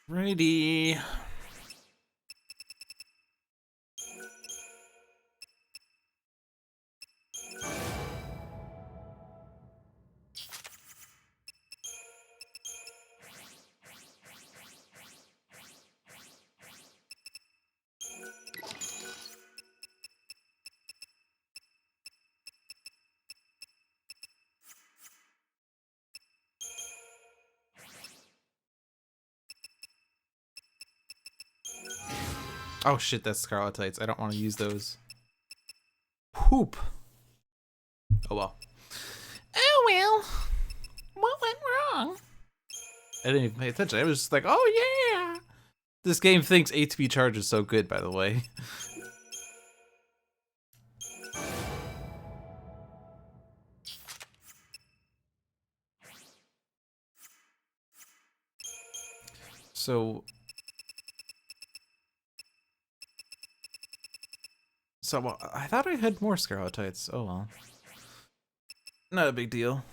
Righty. Oh shit, that's Scarletites. I don't want to use those. Poop. Oh well. Oh well. What went wrong? I didn't even pay attention. I was just like, oh yeah. This game thinks ATB charge is so good, by the way. So well, I thought I had more Scarletites. Oh well. Not a big deal.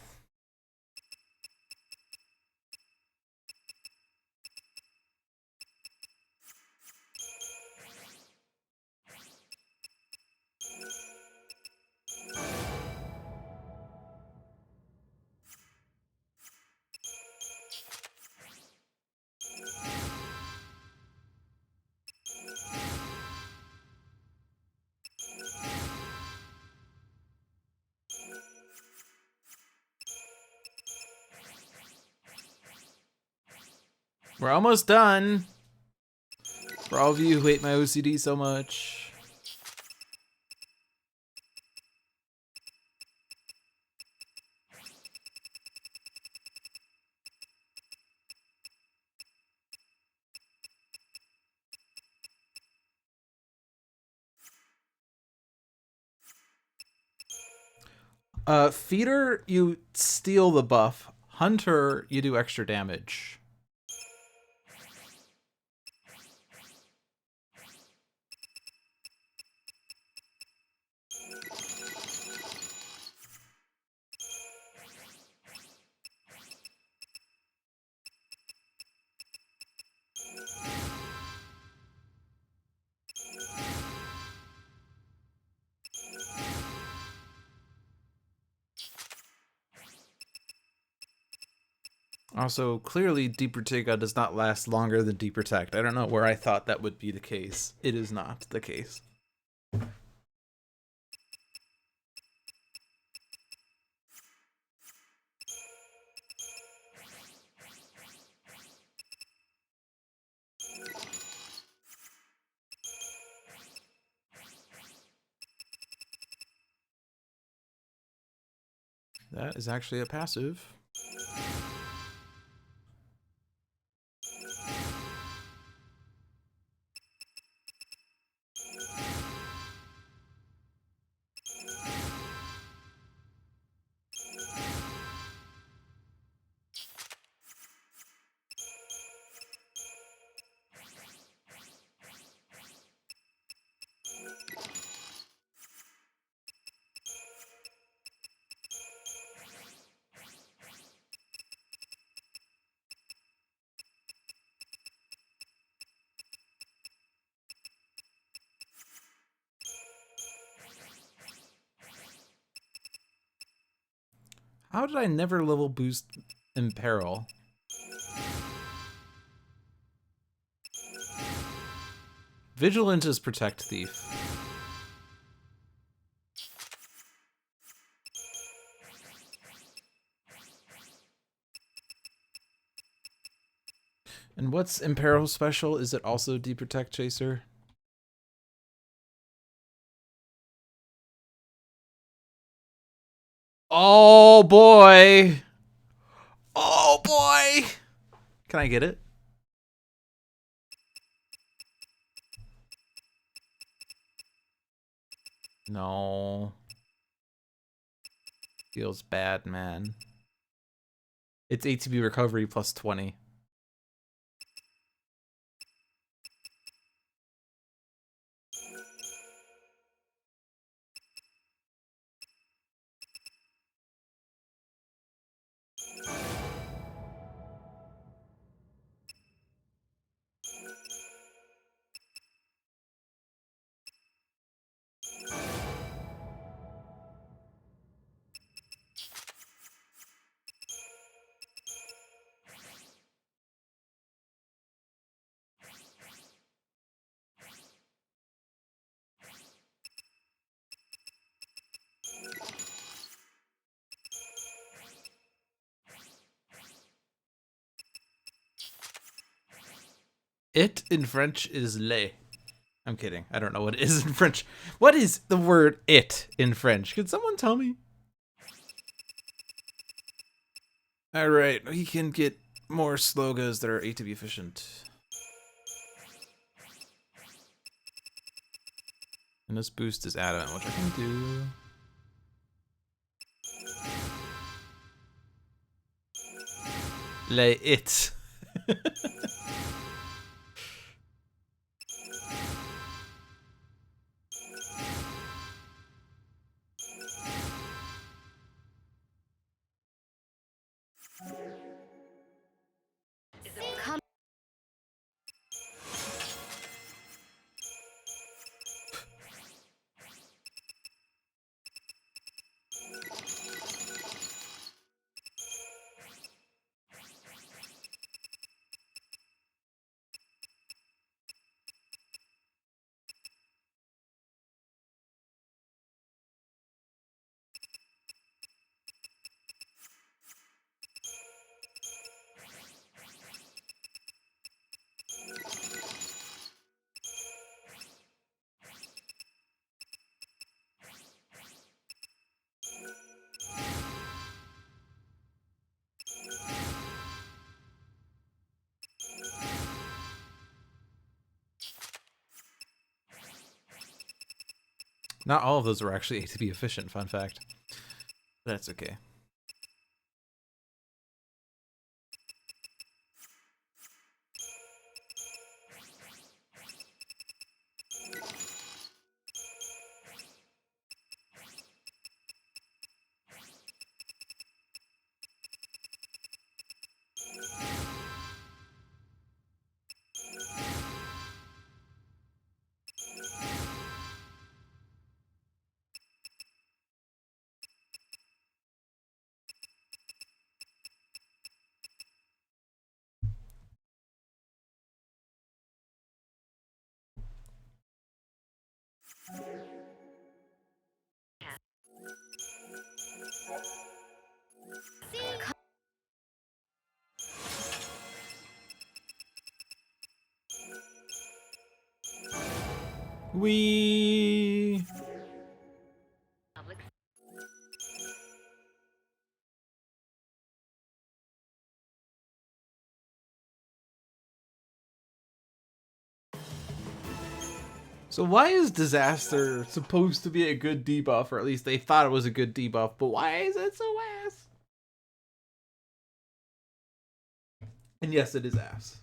We're almost done. For all of you who hate my OCD so much. Feeder, you steal the buff. Hunter, you do extra damage. Also, clearly, Deep Protega does not last longer than Deep Protect. I don't know where I thought that would be the case. It is not the case. That is actually a passive. How did I never level boost Imperil? Vigilant is Protect Thief. And what's Imperil special? Is it also Deep Protect Chaser? Oh boy! Oh boy! Can I get it? No. Feels bad, man. It's ATB recovery plus 20. It in French is le. I'm kidding. I don't know what it is in French. What is the word it in French? Could someone tell me? Alright, we can get more slogans that are ATB efficient. And this boost is adamant, which I can do. Le it. Not all of those were actually ATB efficient, fun fact. That's okay. We So why is Disaster supposed to be a good debuff, or at least they thought it was a good debuff, but why is it so ass? And yes, it is ass.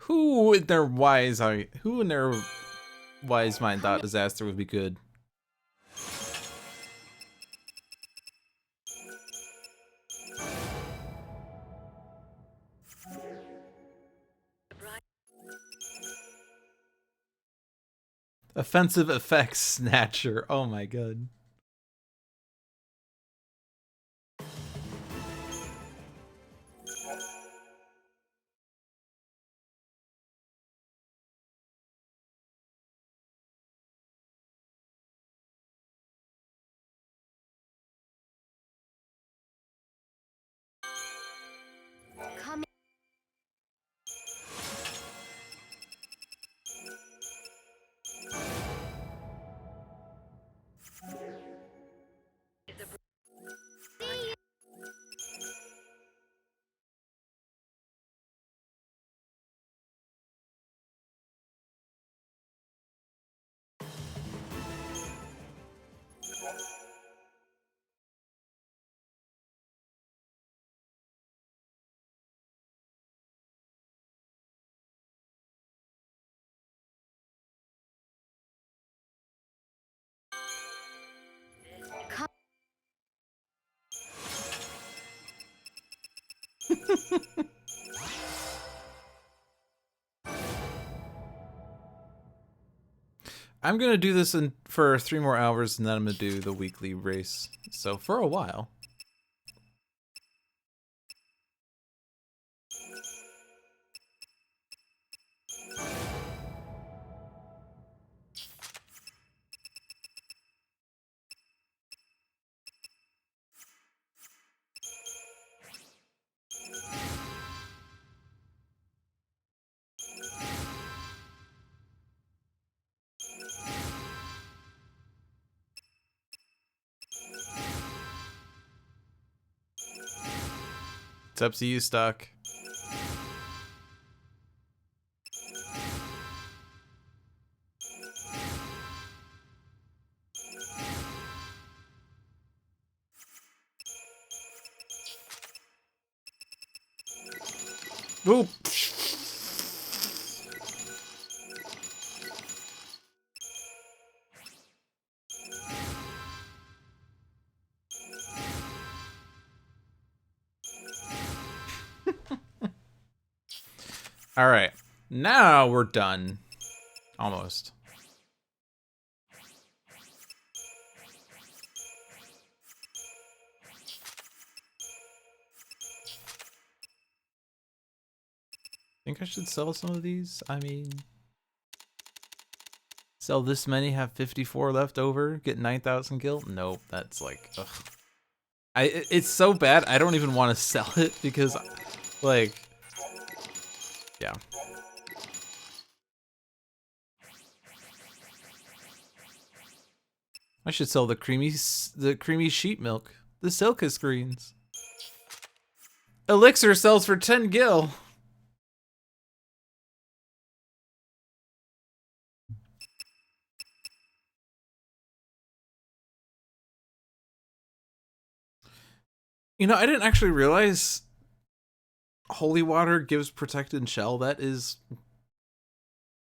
Who in their wise mind thought Disaster would be good? Offensive effects snatcher. Oh my god. I'm gonna do this for 3 more hours, and then I'm gonna do the weekly race. So for a while. It's up to you, Stuck. Oop. All right, now we're done. Almost. Think I should sell some of these? I mean, sell this many, have 54 left over, get 9,000 gil? Nope, that's like, ugh. It's so bad, I don't even want to sell it because, like, yeah. I should sell the creamy sheep milk, the Silka screens. Elixir sells for 10 gil. You know, I didn't actually realize holy water gives protected shell. That is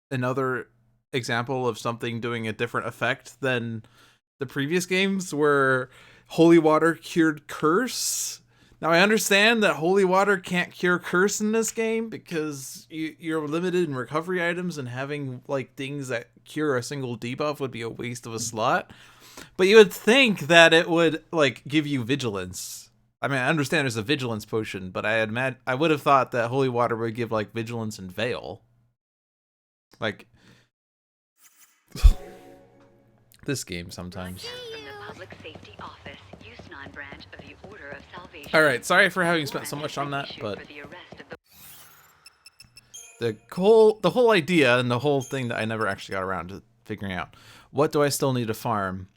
another example of something doing a different effect than the previous games where holy water cured curse. Now I understand that holy water can't cure curse in this game because you're limited in recovery items, and having like things that cure a single debuff would be a waste of a slot. But you would think that it would like give you vigilance. I mean, I understand there's a vigilance potion, but I would have thought that holy water would give like vigilance and veil. Like this game sometimes. From the Public Safety Office, XIII branch of the Order of Salvation. All right, sorry for having spent so much on that, but the whole idea and the whole thing that I never actually got around to figuring out. What do I still need to farm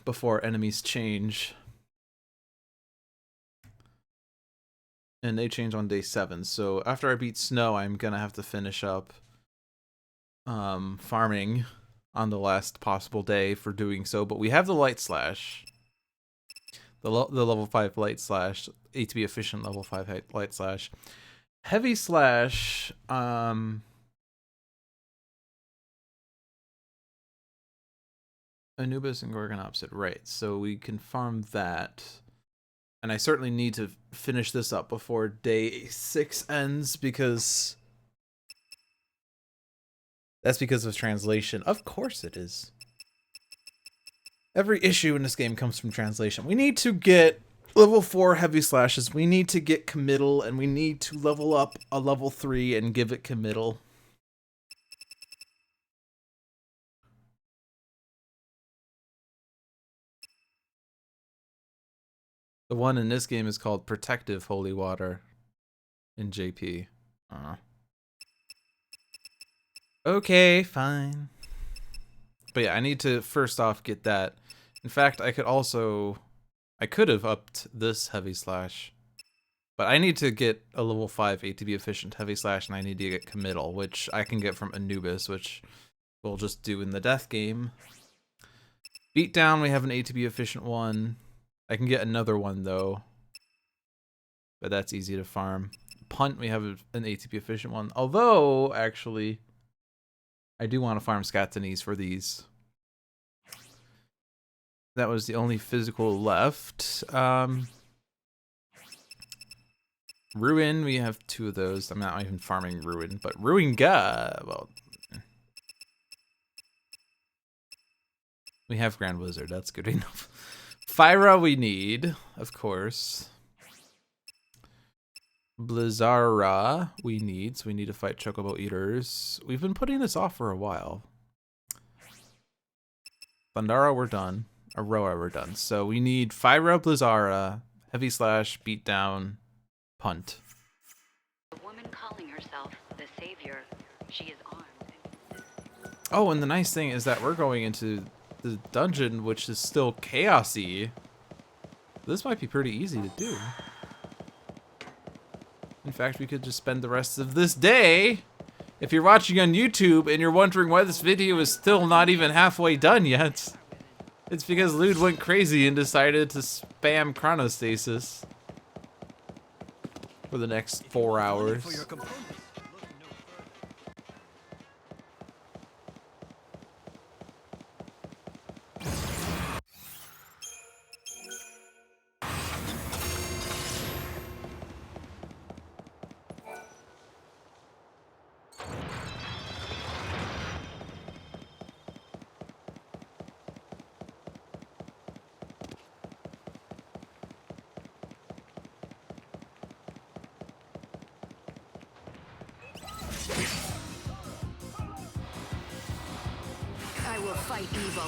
before enemies change? And they change on day 7. So after I beat Snow, I'm gonna have to finish up farming on the last possible day for doing so. But we have the Light Slash, the level 5 Light Slash, ATB efficient level 5 Light Slash, Heavy Slash. Anubis and Gorgon opposite, right? So we can farm that. And I certainly need to finish this up before day 6 ends because that's because of translation. Of course it is. Every issue in this game comes from translation. We need to get level 4 heavy slashes. We need to get committal, and we need to level up a level 3 and give it committal. The one in this game is called Protective Holy Water in JP. Okay, fine. But yeah, I need to first off get that. In fact, I could have upped this Heavy Slash. But I need to get a level 5 ATB efficient Heavy Slash, and I need to get committal, which I can get from Anubis, which we'll just do in the death game. Beatdown, we have an ATB efficient one. I can get another one though, but that's easy to farm. Punt, we have an ATB efficient one. Although, actually, I do want to farm Scatanese for these. That was the only physical left. Ruin, we have 2 of those. I'm not even farming Ruin, but Ruin well, we have Grand Wizard. That's good enough. Fyra we need, of course. Blizzara we need, so we need to fight Chocobo Eaters. We've been putting this off for a while. Thundara, we're done. Aroa, we're done. So we need Fyra, Blizzara, Heavy Slash, Beatdown, Punt. A woman calling herself the Savior. She is armed. Oh, and the nice thing is that we're going into the dungeon, which is still chaosy. This might be pretty easy to do. In fact, we could just spend the rest of this day. If you're watching on YouTube and you're wondering why this video is still not even halfway done yet, it's because Lude went crazy and decided to spam chronostasis for the next 4 hours. I will fight evil.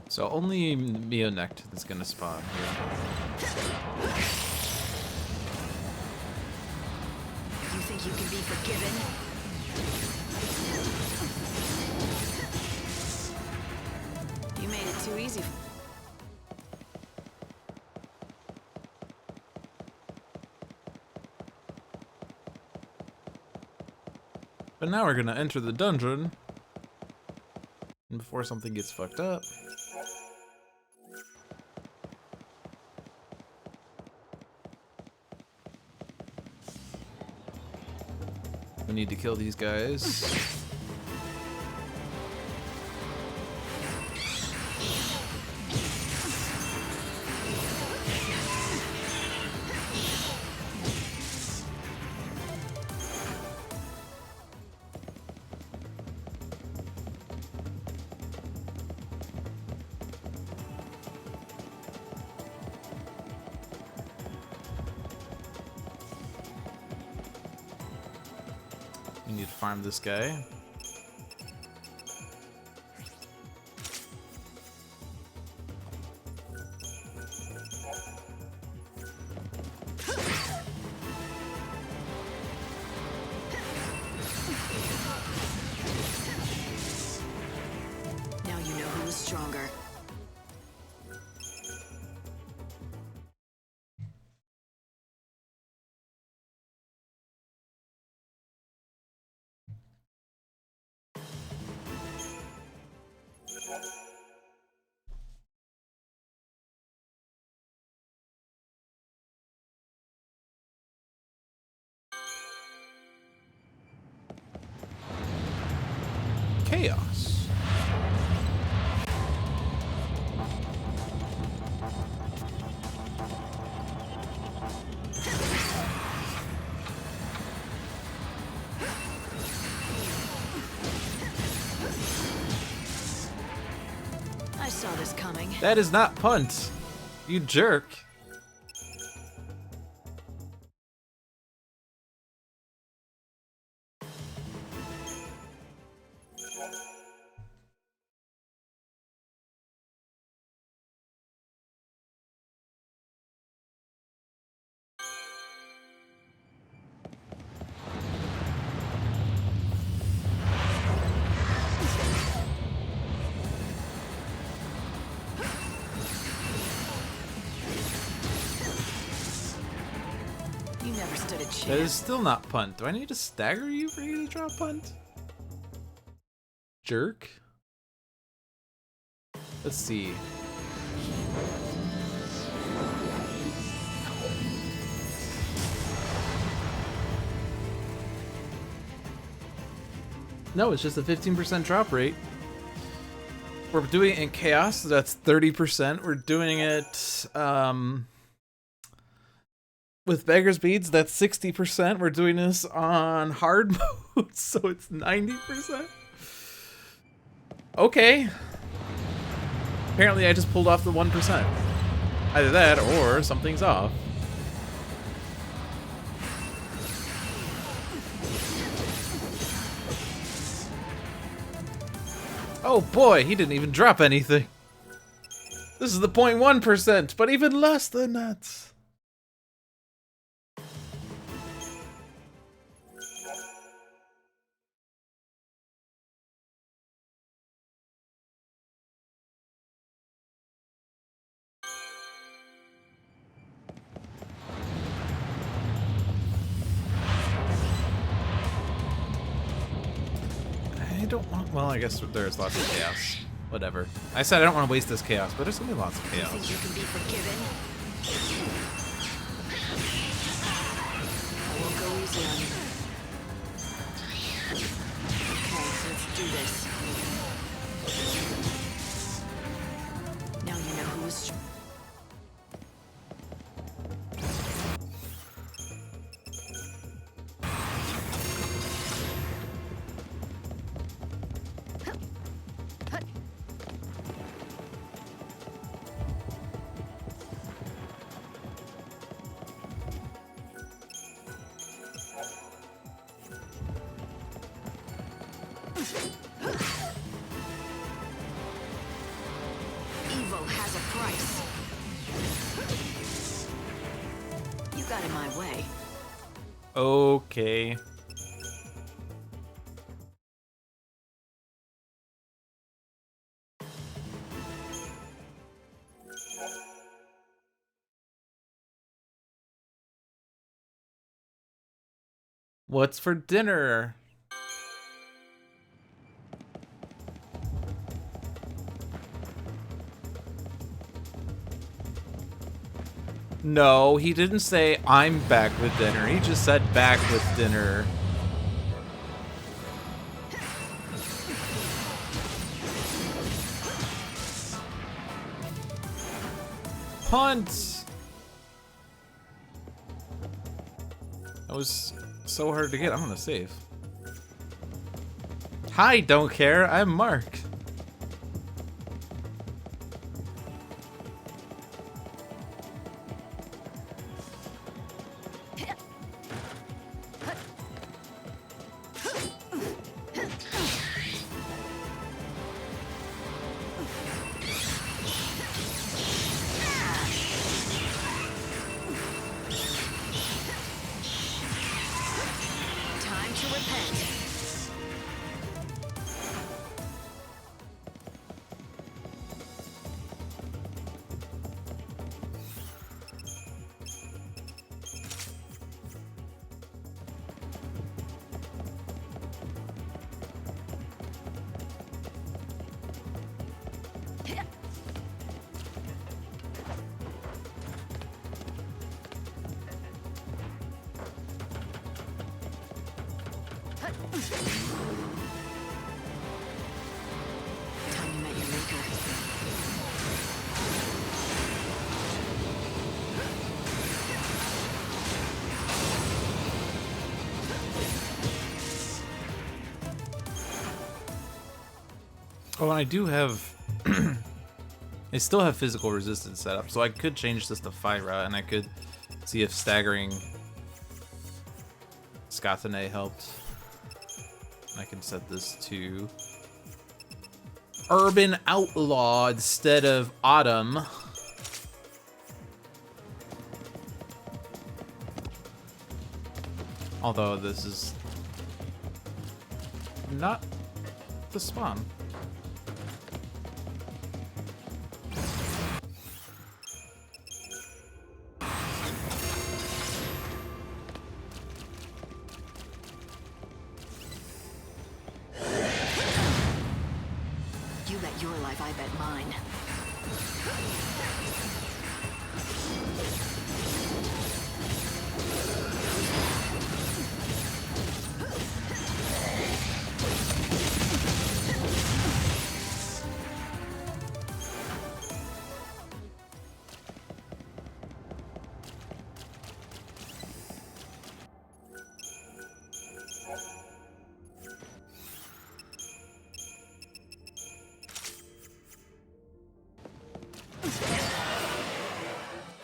So only Meonect is gonna spawn here. You think you can be forgiven? You made it too easy. But now we're gonna enter the dungeon. And before something gets fucked up. We need to kill these guys. We need to farm this guy. Now you know who is stronger. Chaos. I saw this coming. That is not punt. You jerk. You never stood a chance. That is still not punt. Do I need to stagger you for you to drop punt? Jerk. Let's see. No, it's just a 15% drop rate. We're doing it in chaos, so that's 30%. We're doing it with Beggar's Beads, that's 60%. We're doing this on hard mode, so it's 90%. Okay. Apparently I just pulled off the 1%. Either that or something's off. Oh boy, he didn't even drop anything. This is the 0.1%, but even less than that. I don't want. Well, I guess there's lots of chaos. Whatever. I said I don't want to waste this chaos, but there's gonna be lots of You think chaos. you can be forgiven? I won't go easy on you. Okay, let's do this. Now you know who is. Evil has a price. You got in my way. Okay. What's for dinner? No, he didn't say I'm back with dinner. He just said back with dinner. Punt! That was so hard to get. I'm gonna save. Hi, don't care. I'm Mark. Time to repent. Time you met your maker. Oh, and I do have... I still have physical resistance set up, so I could change this to Fyra, and I could see if staggering Skatane helped. I can set this to Urban Outlaw instead of Autumn. Although this is not the spawn. You bet your life, I bet mine.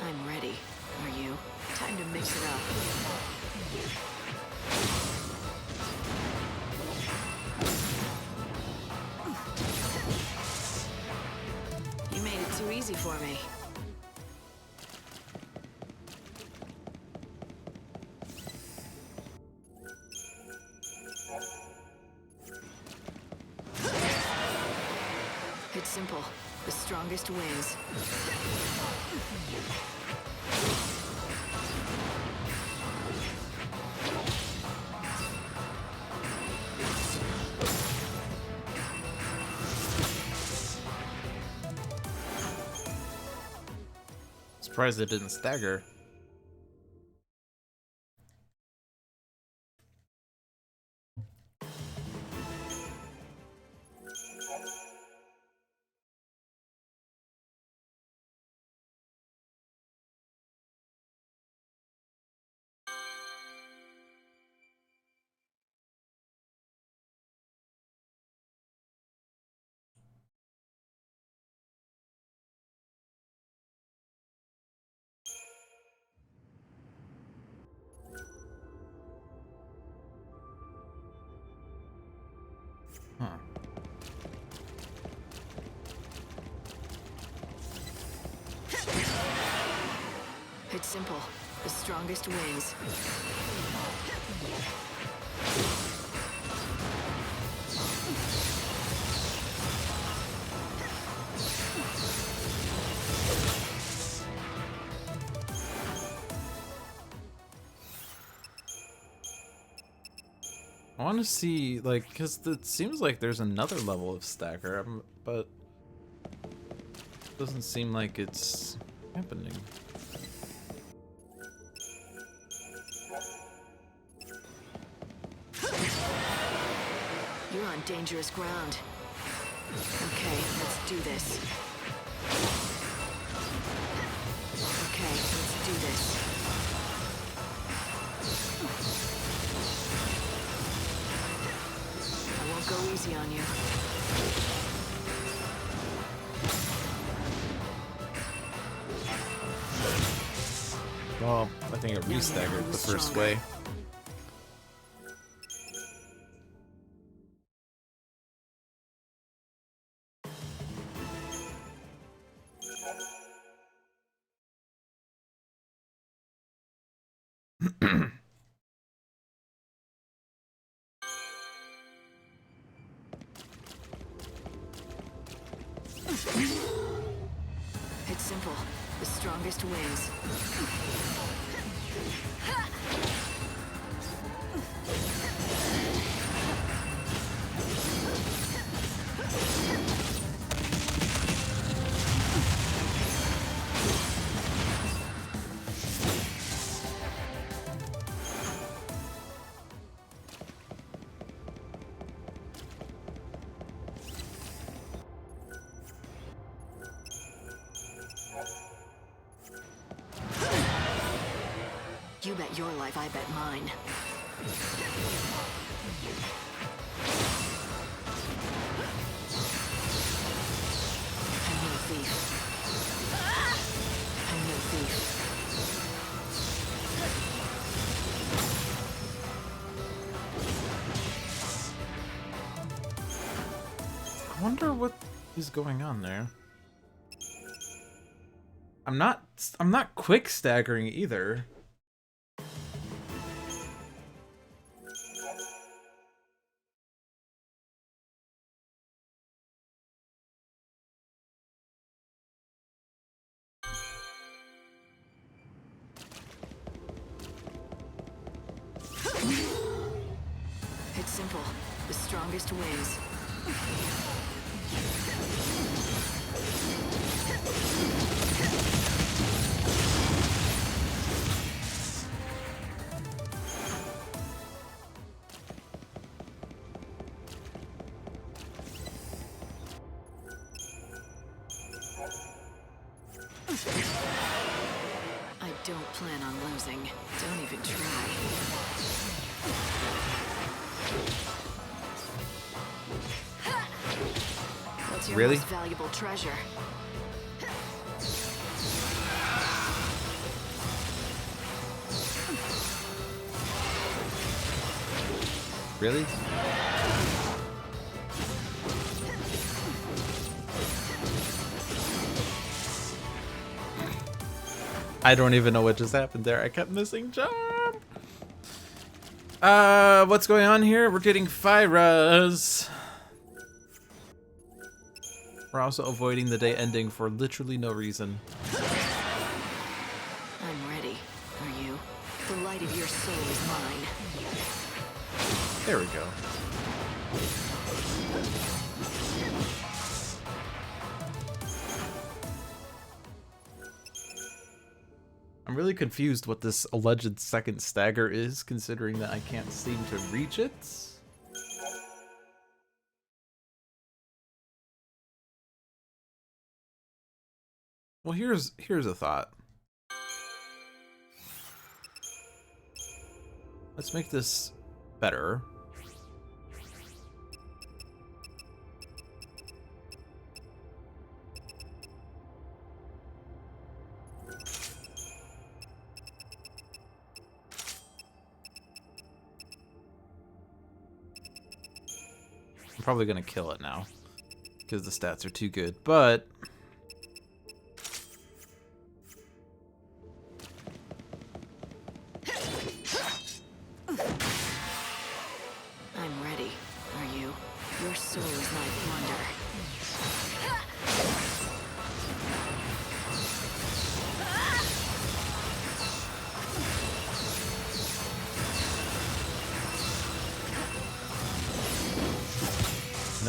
I'm ready. Are you? Time to mix it up. You made it too easy for me. It's simple. The strongest wins. Surprised it didn't stagger. Huh. It's simple. The strongest wins. I want to see, like, because it seems like there's another level of stagger, but it doesn't seem like it's happening. You're on dangerous ground. Okay, let's do this. Okay, let's do this. I won't go easy on you. Well, I think it re-staggered the first way. It's simple. The strongest wins. You bet your life, I bet mine. I'm no thief. I'm no thief. I wonder what is going on there. I'm not quick staggering either. It's simple. The strongest wins. I don't plan on losing. Don't even try. What's your Really? most valuable treasure? Really? I don't even know what just happened there. I kept missing jump. What's going on here? We're getting Fyras. We're also avoiding the day ending for literally no reason. I'm ready. Are you? The light of your soul is mine. There we go. I'm really confused what this alleged second stagger is, considering that I can't seem to reach it. Well, here's a thought. Let's make this better. I'm probably gonna kill it now because the stats are too good, but I'm ready. Are you? Your soul is my plunder.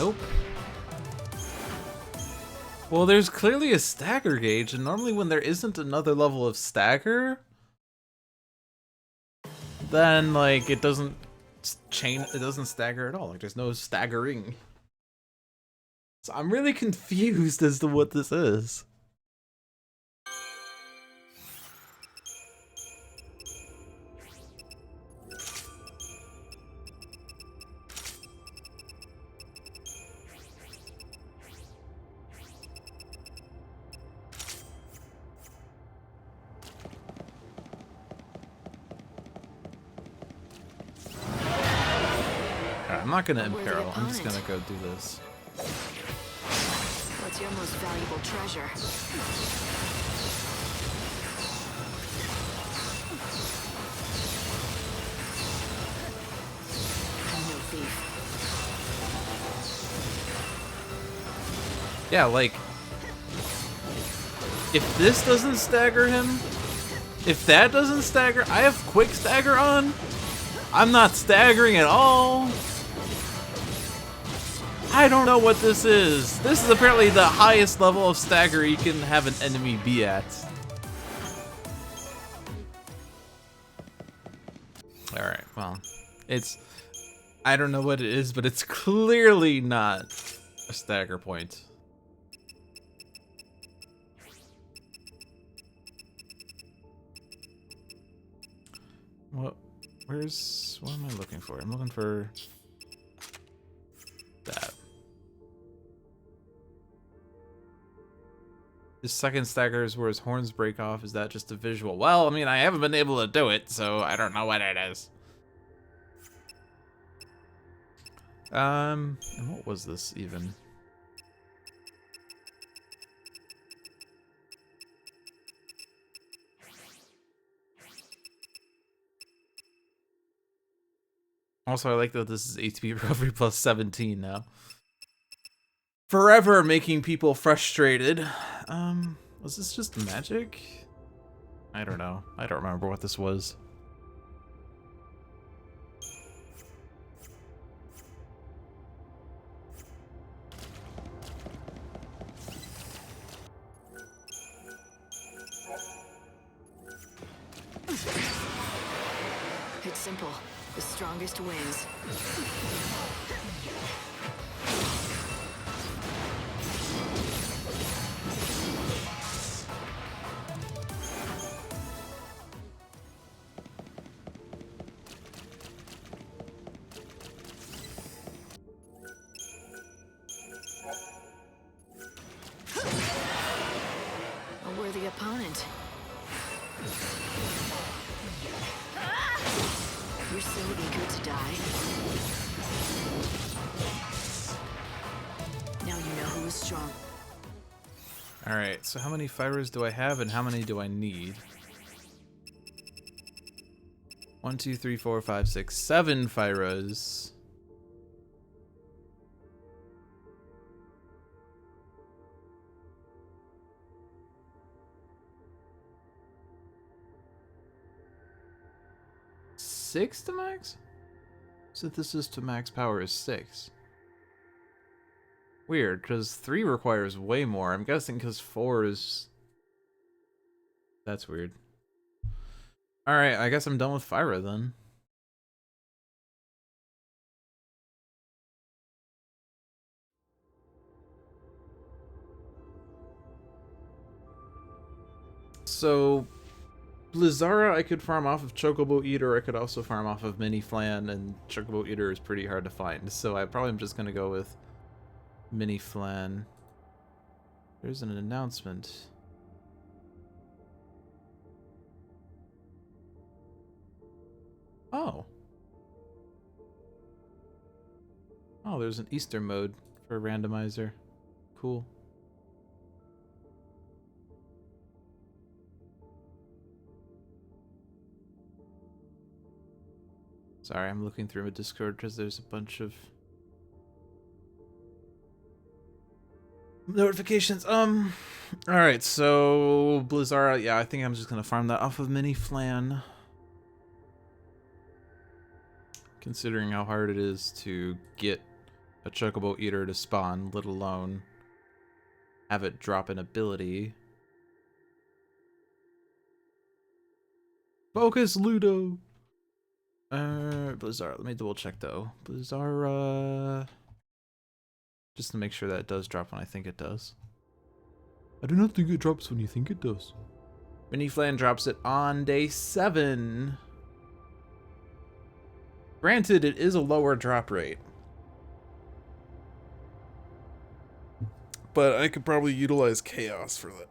nope. Well, there's clearly a stagger gauge, and normally when there isn't another level of stagger, then like it doesn't stagger at all. Like there's no staggering. So I'm really confused as to what this is. I'm not gonna imperil. I'm just gonna go do this. What's your most valuable treasure? I'm no thief. Yeah, like if this doesn't stagger him, if that doesn't stagger, I have quick stagger on. I'm not staggering at all. I don't know what this is. This is apparently the highest level of stagger you can have an enemy be at. Alright, well, I don't know what it is, but it's clearly not a stagger point. What am I looking for? I'm looking for that. His second stagger is where his horns break off. Is that just a visual? Well, I mean, I haven't been able to do it, so I don't know what it is. And what was this even? Also, I like that this is HP recovery plus 17 now. Forever making people frustrated. Was this just magic? I don't know. I don't remember what this was. It's simple. The strongest wins. A worthy opponent. You're so eager to die. Now you know who is strong. Alright, so how many fibers do I have and how many do I need? 1, 2, 3, 4, 5, 6, 7 Fyras. Six to max? Synthesis to max power is 6. Weird, because 3 requires way more. I'm guessing because 4 is... That's weird. Alright, I guess I'm done with Fyra then. So, Blizzara I could farm off of Chocobo Eater, I could also farm off of Mini Flan, and Chocobo Eater is pretty hard to find, so I probably am just gonna go with Mini Flan. There's an announcement. Oh. Oh, there's an Easter mode for randomizer. Cool. Sorry, I'm looking through my Discord because there's a bunch of notifications. Alright, so Blizzara, yeah, I think I'm just gonna farm that off of Mini Flan. Considering how hard it is to get a Chocobo Eater to spawn, let alone have it drop an ability. Focus, Ludo! Blizzara, let me double check though. Blizzara... Just to make sure that it does drop when I think it does. I do not think it drops when you think it does. Mini Flan drops it on day 7. Granted, it is a lower drop rate. But I could probably utilize Chaos for that.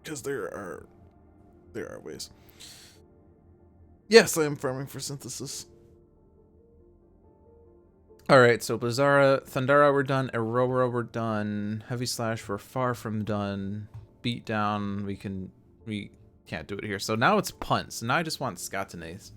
Because there are ways. Yes, I am farming for Synthesis. Alright, so Blizzara, Thundara we're done, Aurora we're done, Heavy Slash we're far from done, Beatdown we can't do it here. So now it's Punt, so now I just want Scatinace.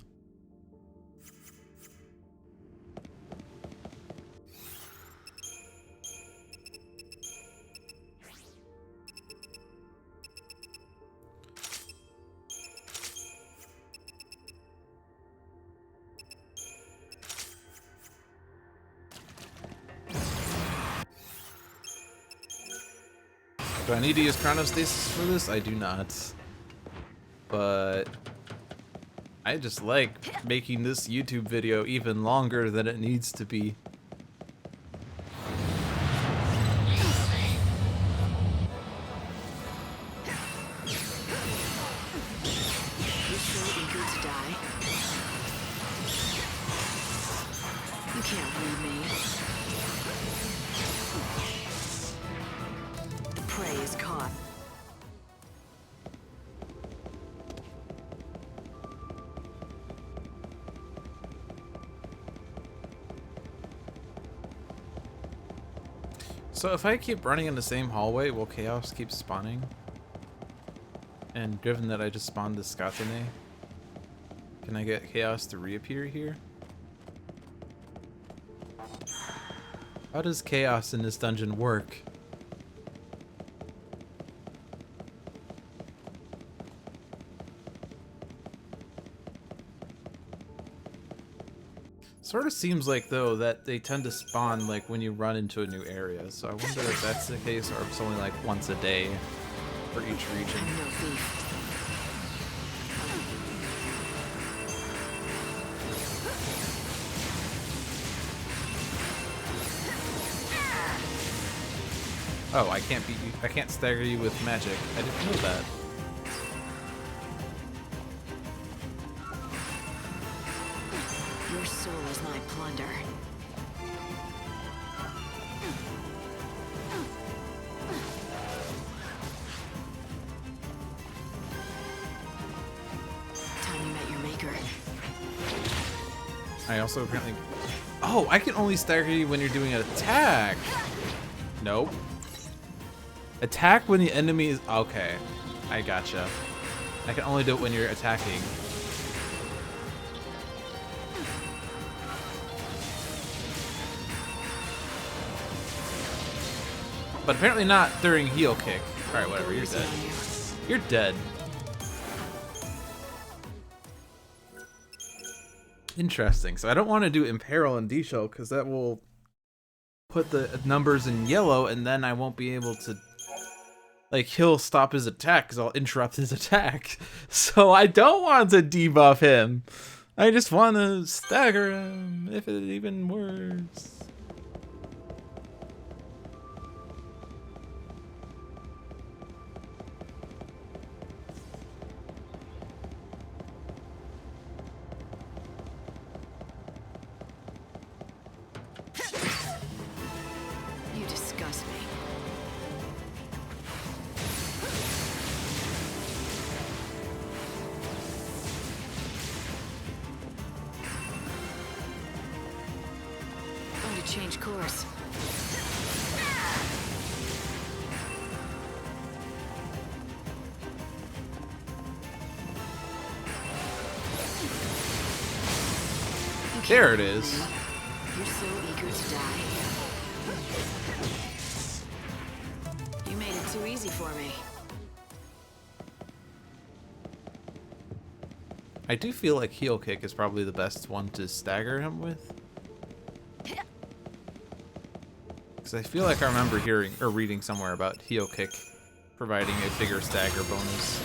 Do I need to use Chronostasis for this? I do not. But I just like making this YouTube video even longer than it needs to be. You sure eager to die? You can't leave me. The prey is caught. So if I keep running in the same hallway, will Chaos keep spawning? And given that I just spawned the Scatine, can I get Chaos to reappear here? How does Chaos in this dungeon work? Sort of seems like, though, that they tend to spawn like when you run into a new area, so I wonder if that's the case or if it's only like once a day for each region. I'm no thief. Oh, I can't beat you. I can't stagger you with magic. I didn't know that. Your soul is my plunder. Time you met your maker. I also apparently... Oh, I can only stagger you when you're doing an attack. Nope. Attack when the enemy is... Okay. I gotcha. I can only do it when you're attacking. But apparently not during heel kick. Alright, whatever, you're Easy dead. on you. You're dead. Interesting. So I don't want to do Imperil and D-Shell because that will put the numbers in yellow and then I won't be able to... Like, he'll stop his attack because I'll interrupt his attack. So I don't want to debuff him. I just want to stagger him, if it even works. You disgust me. Going to change course. There it is. You're so eager to die. You made it too easy for me. I do feel like heel kick is probably the best one to stagger him with. Because I feel like I remember hearing or reading somewhere about heel kick providing a bigger stagger bonus.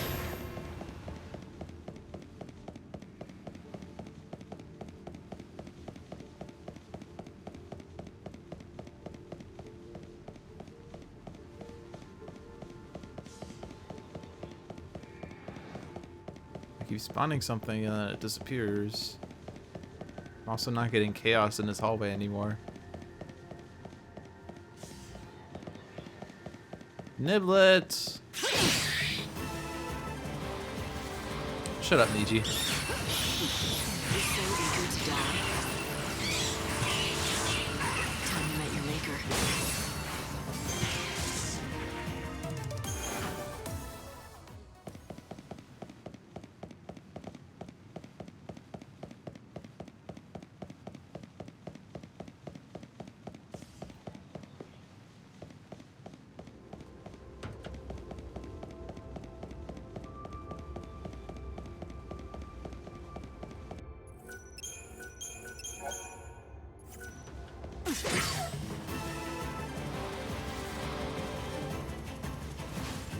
I keep spawning something and then it disappears. I'm also not getting chaos in this hallway anymore. Niblet! Shut up, Niji. You're so eager to die. Time you met your maker.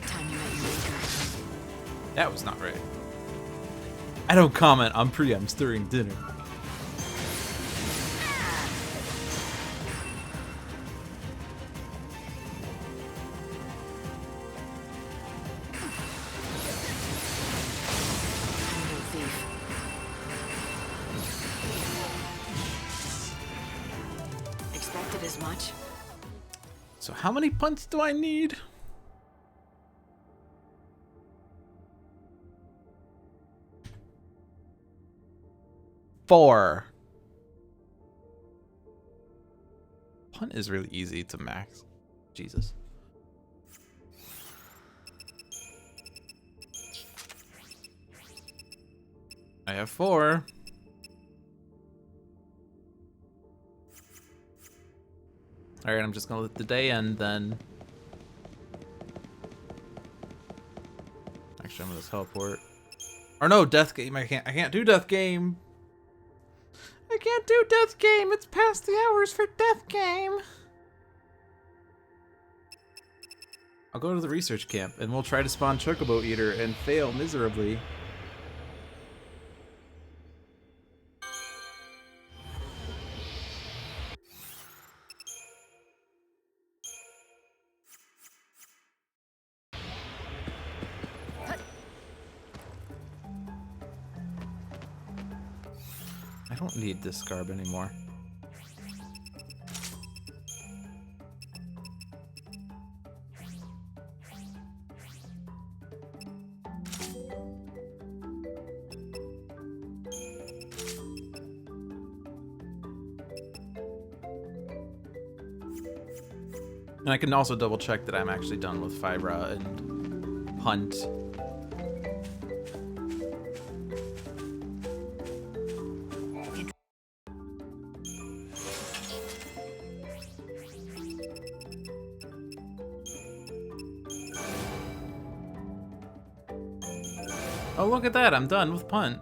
Time you met your maker. That was not right. I don't comment on preempts during dinner. I'm no thief. Expected as much. So how many punts do I need? Four. Punt is really easy to max. Jesus. I have 4. Alright, I'm just gonna let the day end then. Actually, I'm gonna teleport. Or no, death game. I can't do death game. I can't do death game. It's past the hours for death game. I'll go to the research camp and we'll try to spawn Chocobo Eater and fail miserably. I don't need this scarb anymore. And I can also double check that I'm actually done with Fibra and Hunt. Oh, look at that. I'm done with punt.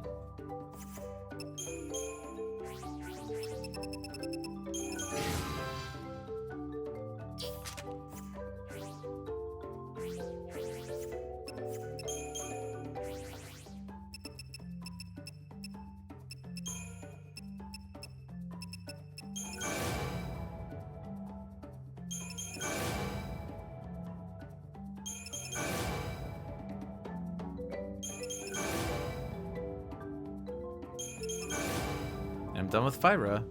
I'm done with Fyra.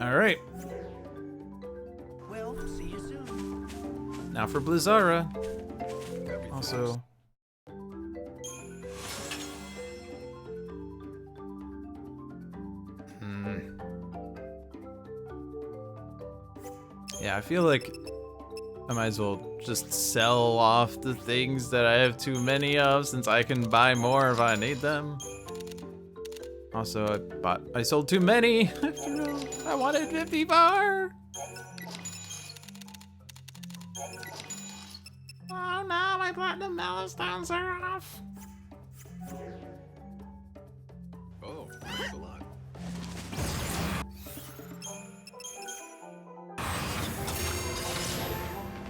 Alright. Well, see you soon. Now for Blizzara. Also. Yeah, I feel like I might as well just sell off the things that I have too many of, since I can buy more if I need them. Also, I sold too many. After all, I wanted 50 bar. Oh no, my platinum milestones are off. Oh, thanks a lot.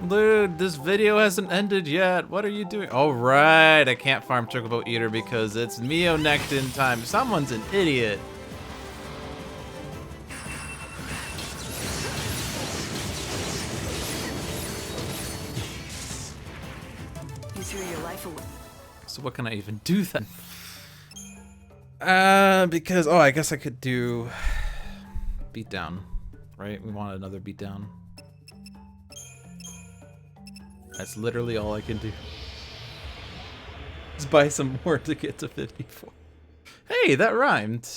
Dude, this video hasn't ended yet. What are you doing? Oh, right. I can't farm Chocobo Eater because it's Meonectin time. Someone's an idiot. You threw your life away. So what can I even do then? Because, oh, I guess I could do beatdown, right? We want another beatdown. That's literally all I can do. Just buy some more to get to 54. Hey, that rhymed.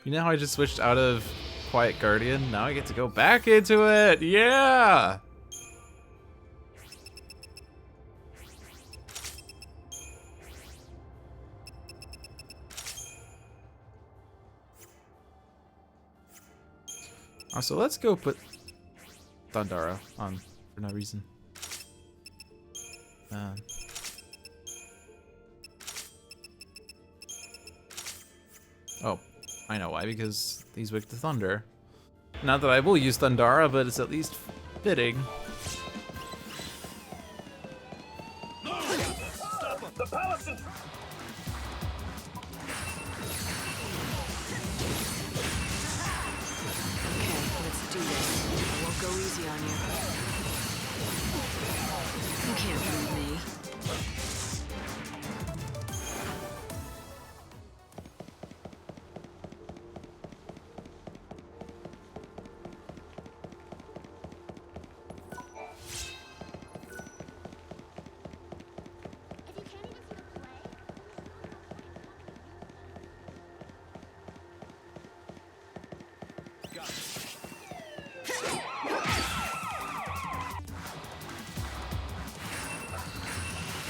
You know how I just switched out of Quiet Guardian? Now I get to go back into it. Yeah! So let's go put Thundara on for no reason. Oh, I know why, because he's weak to thunder. Not that I will use Thundara, but it's at least fitting. The palace is... Okay, let's do this. I won't go easy on you. You can't beat me.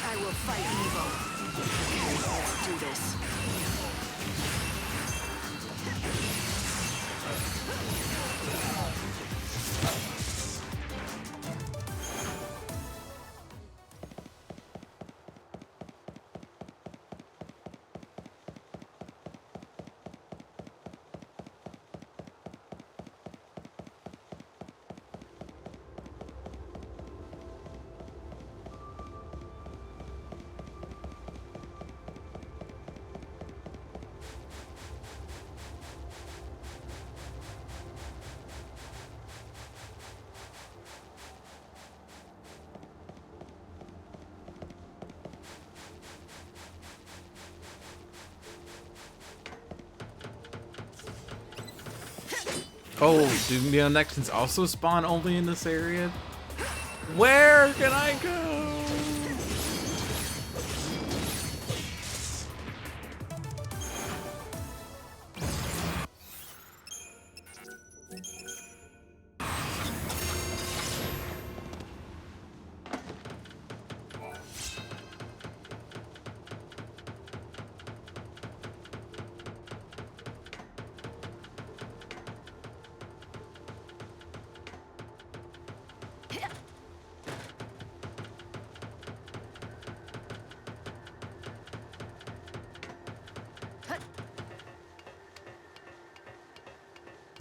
I will fight evil. Okay, let's do this. Oh, do Meonectins also spawn only in this area? Where can I go?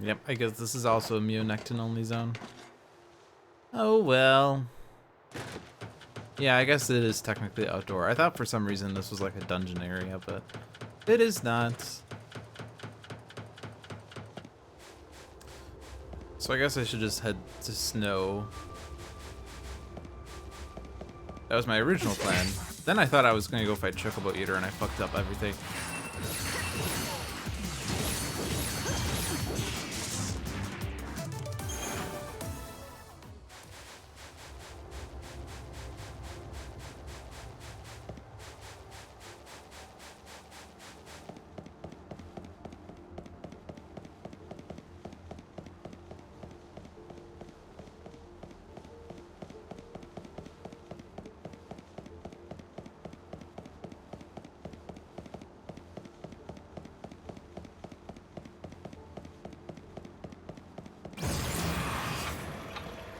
Yep, I guess this is also a Munectin only zone. Oh well. Yeah, I guess it is technically outdoor. I thought for some reason this was like a dungeon area, but it is not. So I guess I should just head to snow. That was my original plan. Then I thought I was going to go fight Chocobo Eater and I fucked up everything.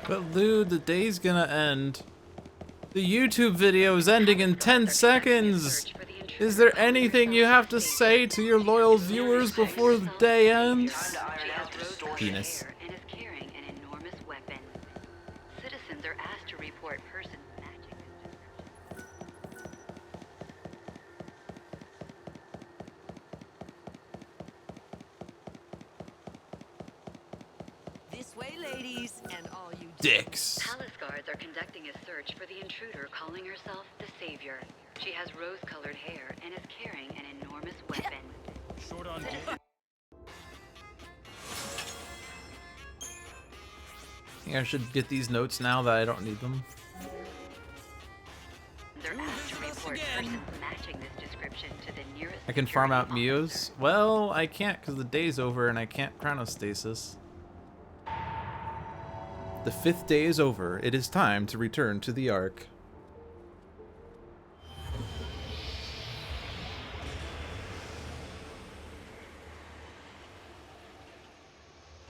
But dude, the day's gonna end. The YouTube video is ending in 10 seconds! Is there anything you have to say to your loyal viewers before the day ends? Time to iron She out has the rose storage Penis. hair and is carrying an enormous weapon. Citizens are asked to report persons matching this description. This way, ladies, and all you Dicks. Palace guards are conducting a search for the intruder calling herself the Savior. She has rose-colored hair and is carrying an enormous weapon. Short on I think I should get these notes now that I don't need them. They're asked to report persons matching this description to the nearest I can farm out security Mios. officer. Well, I can't because the day's over and I can't chronostasis. The 5th day is over. It is time to return to the Ark.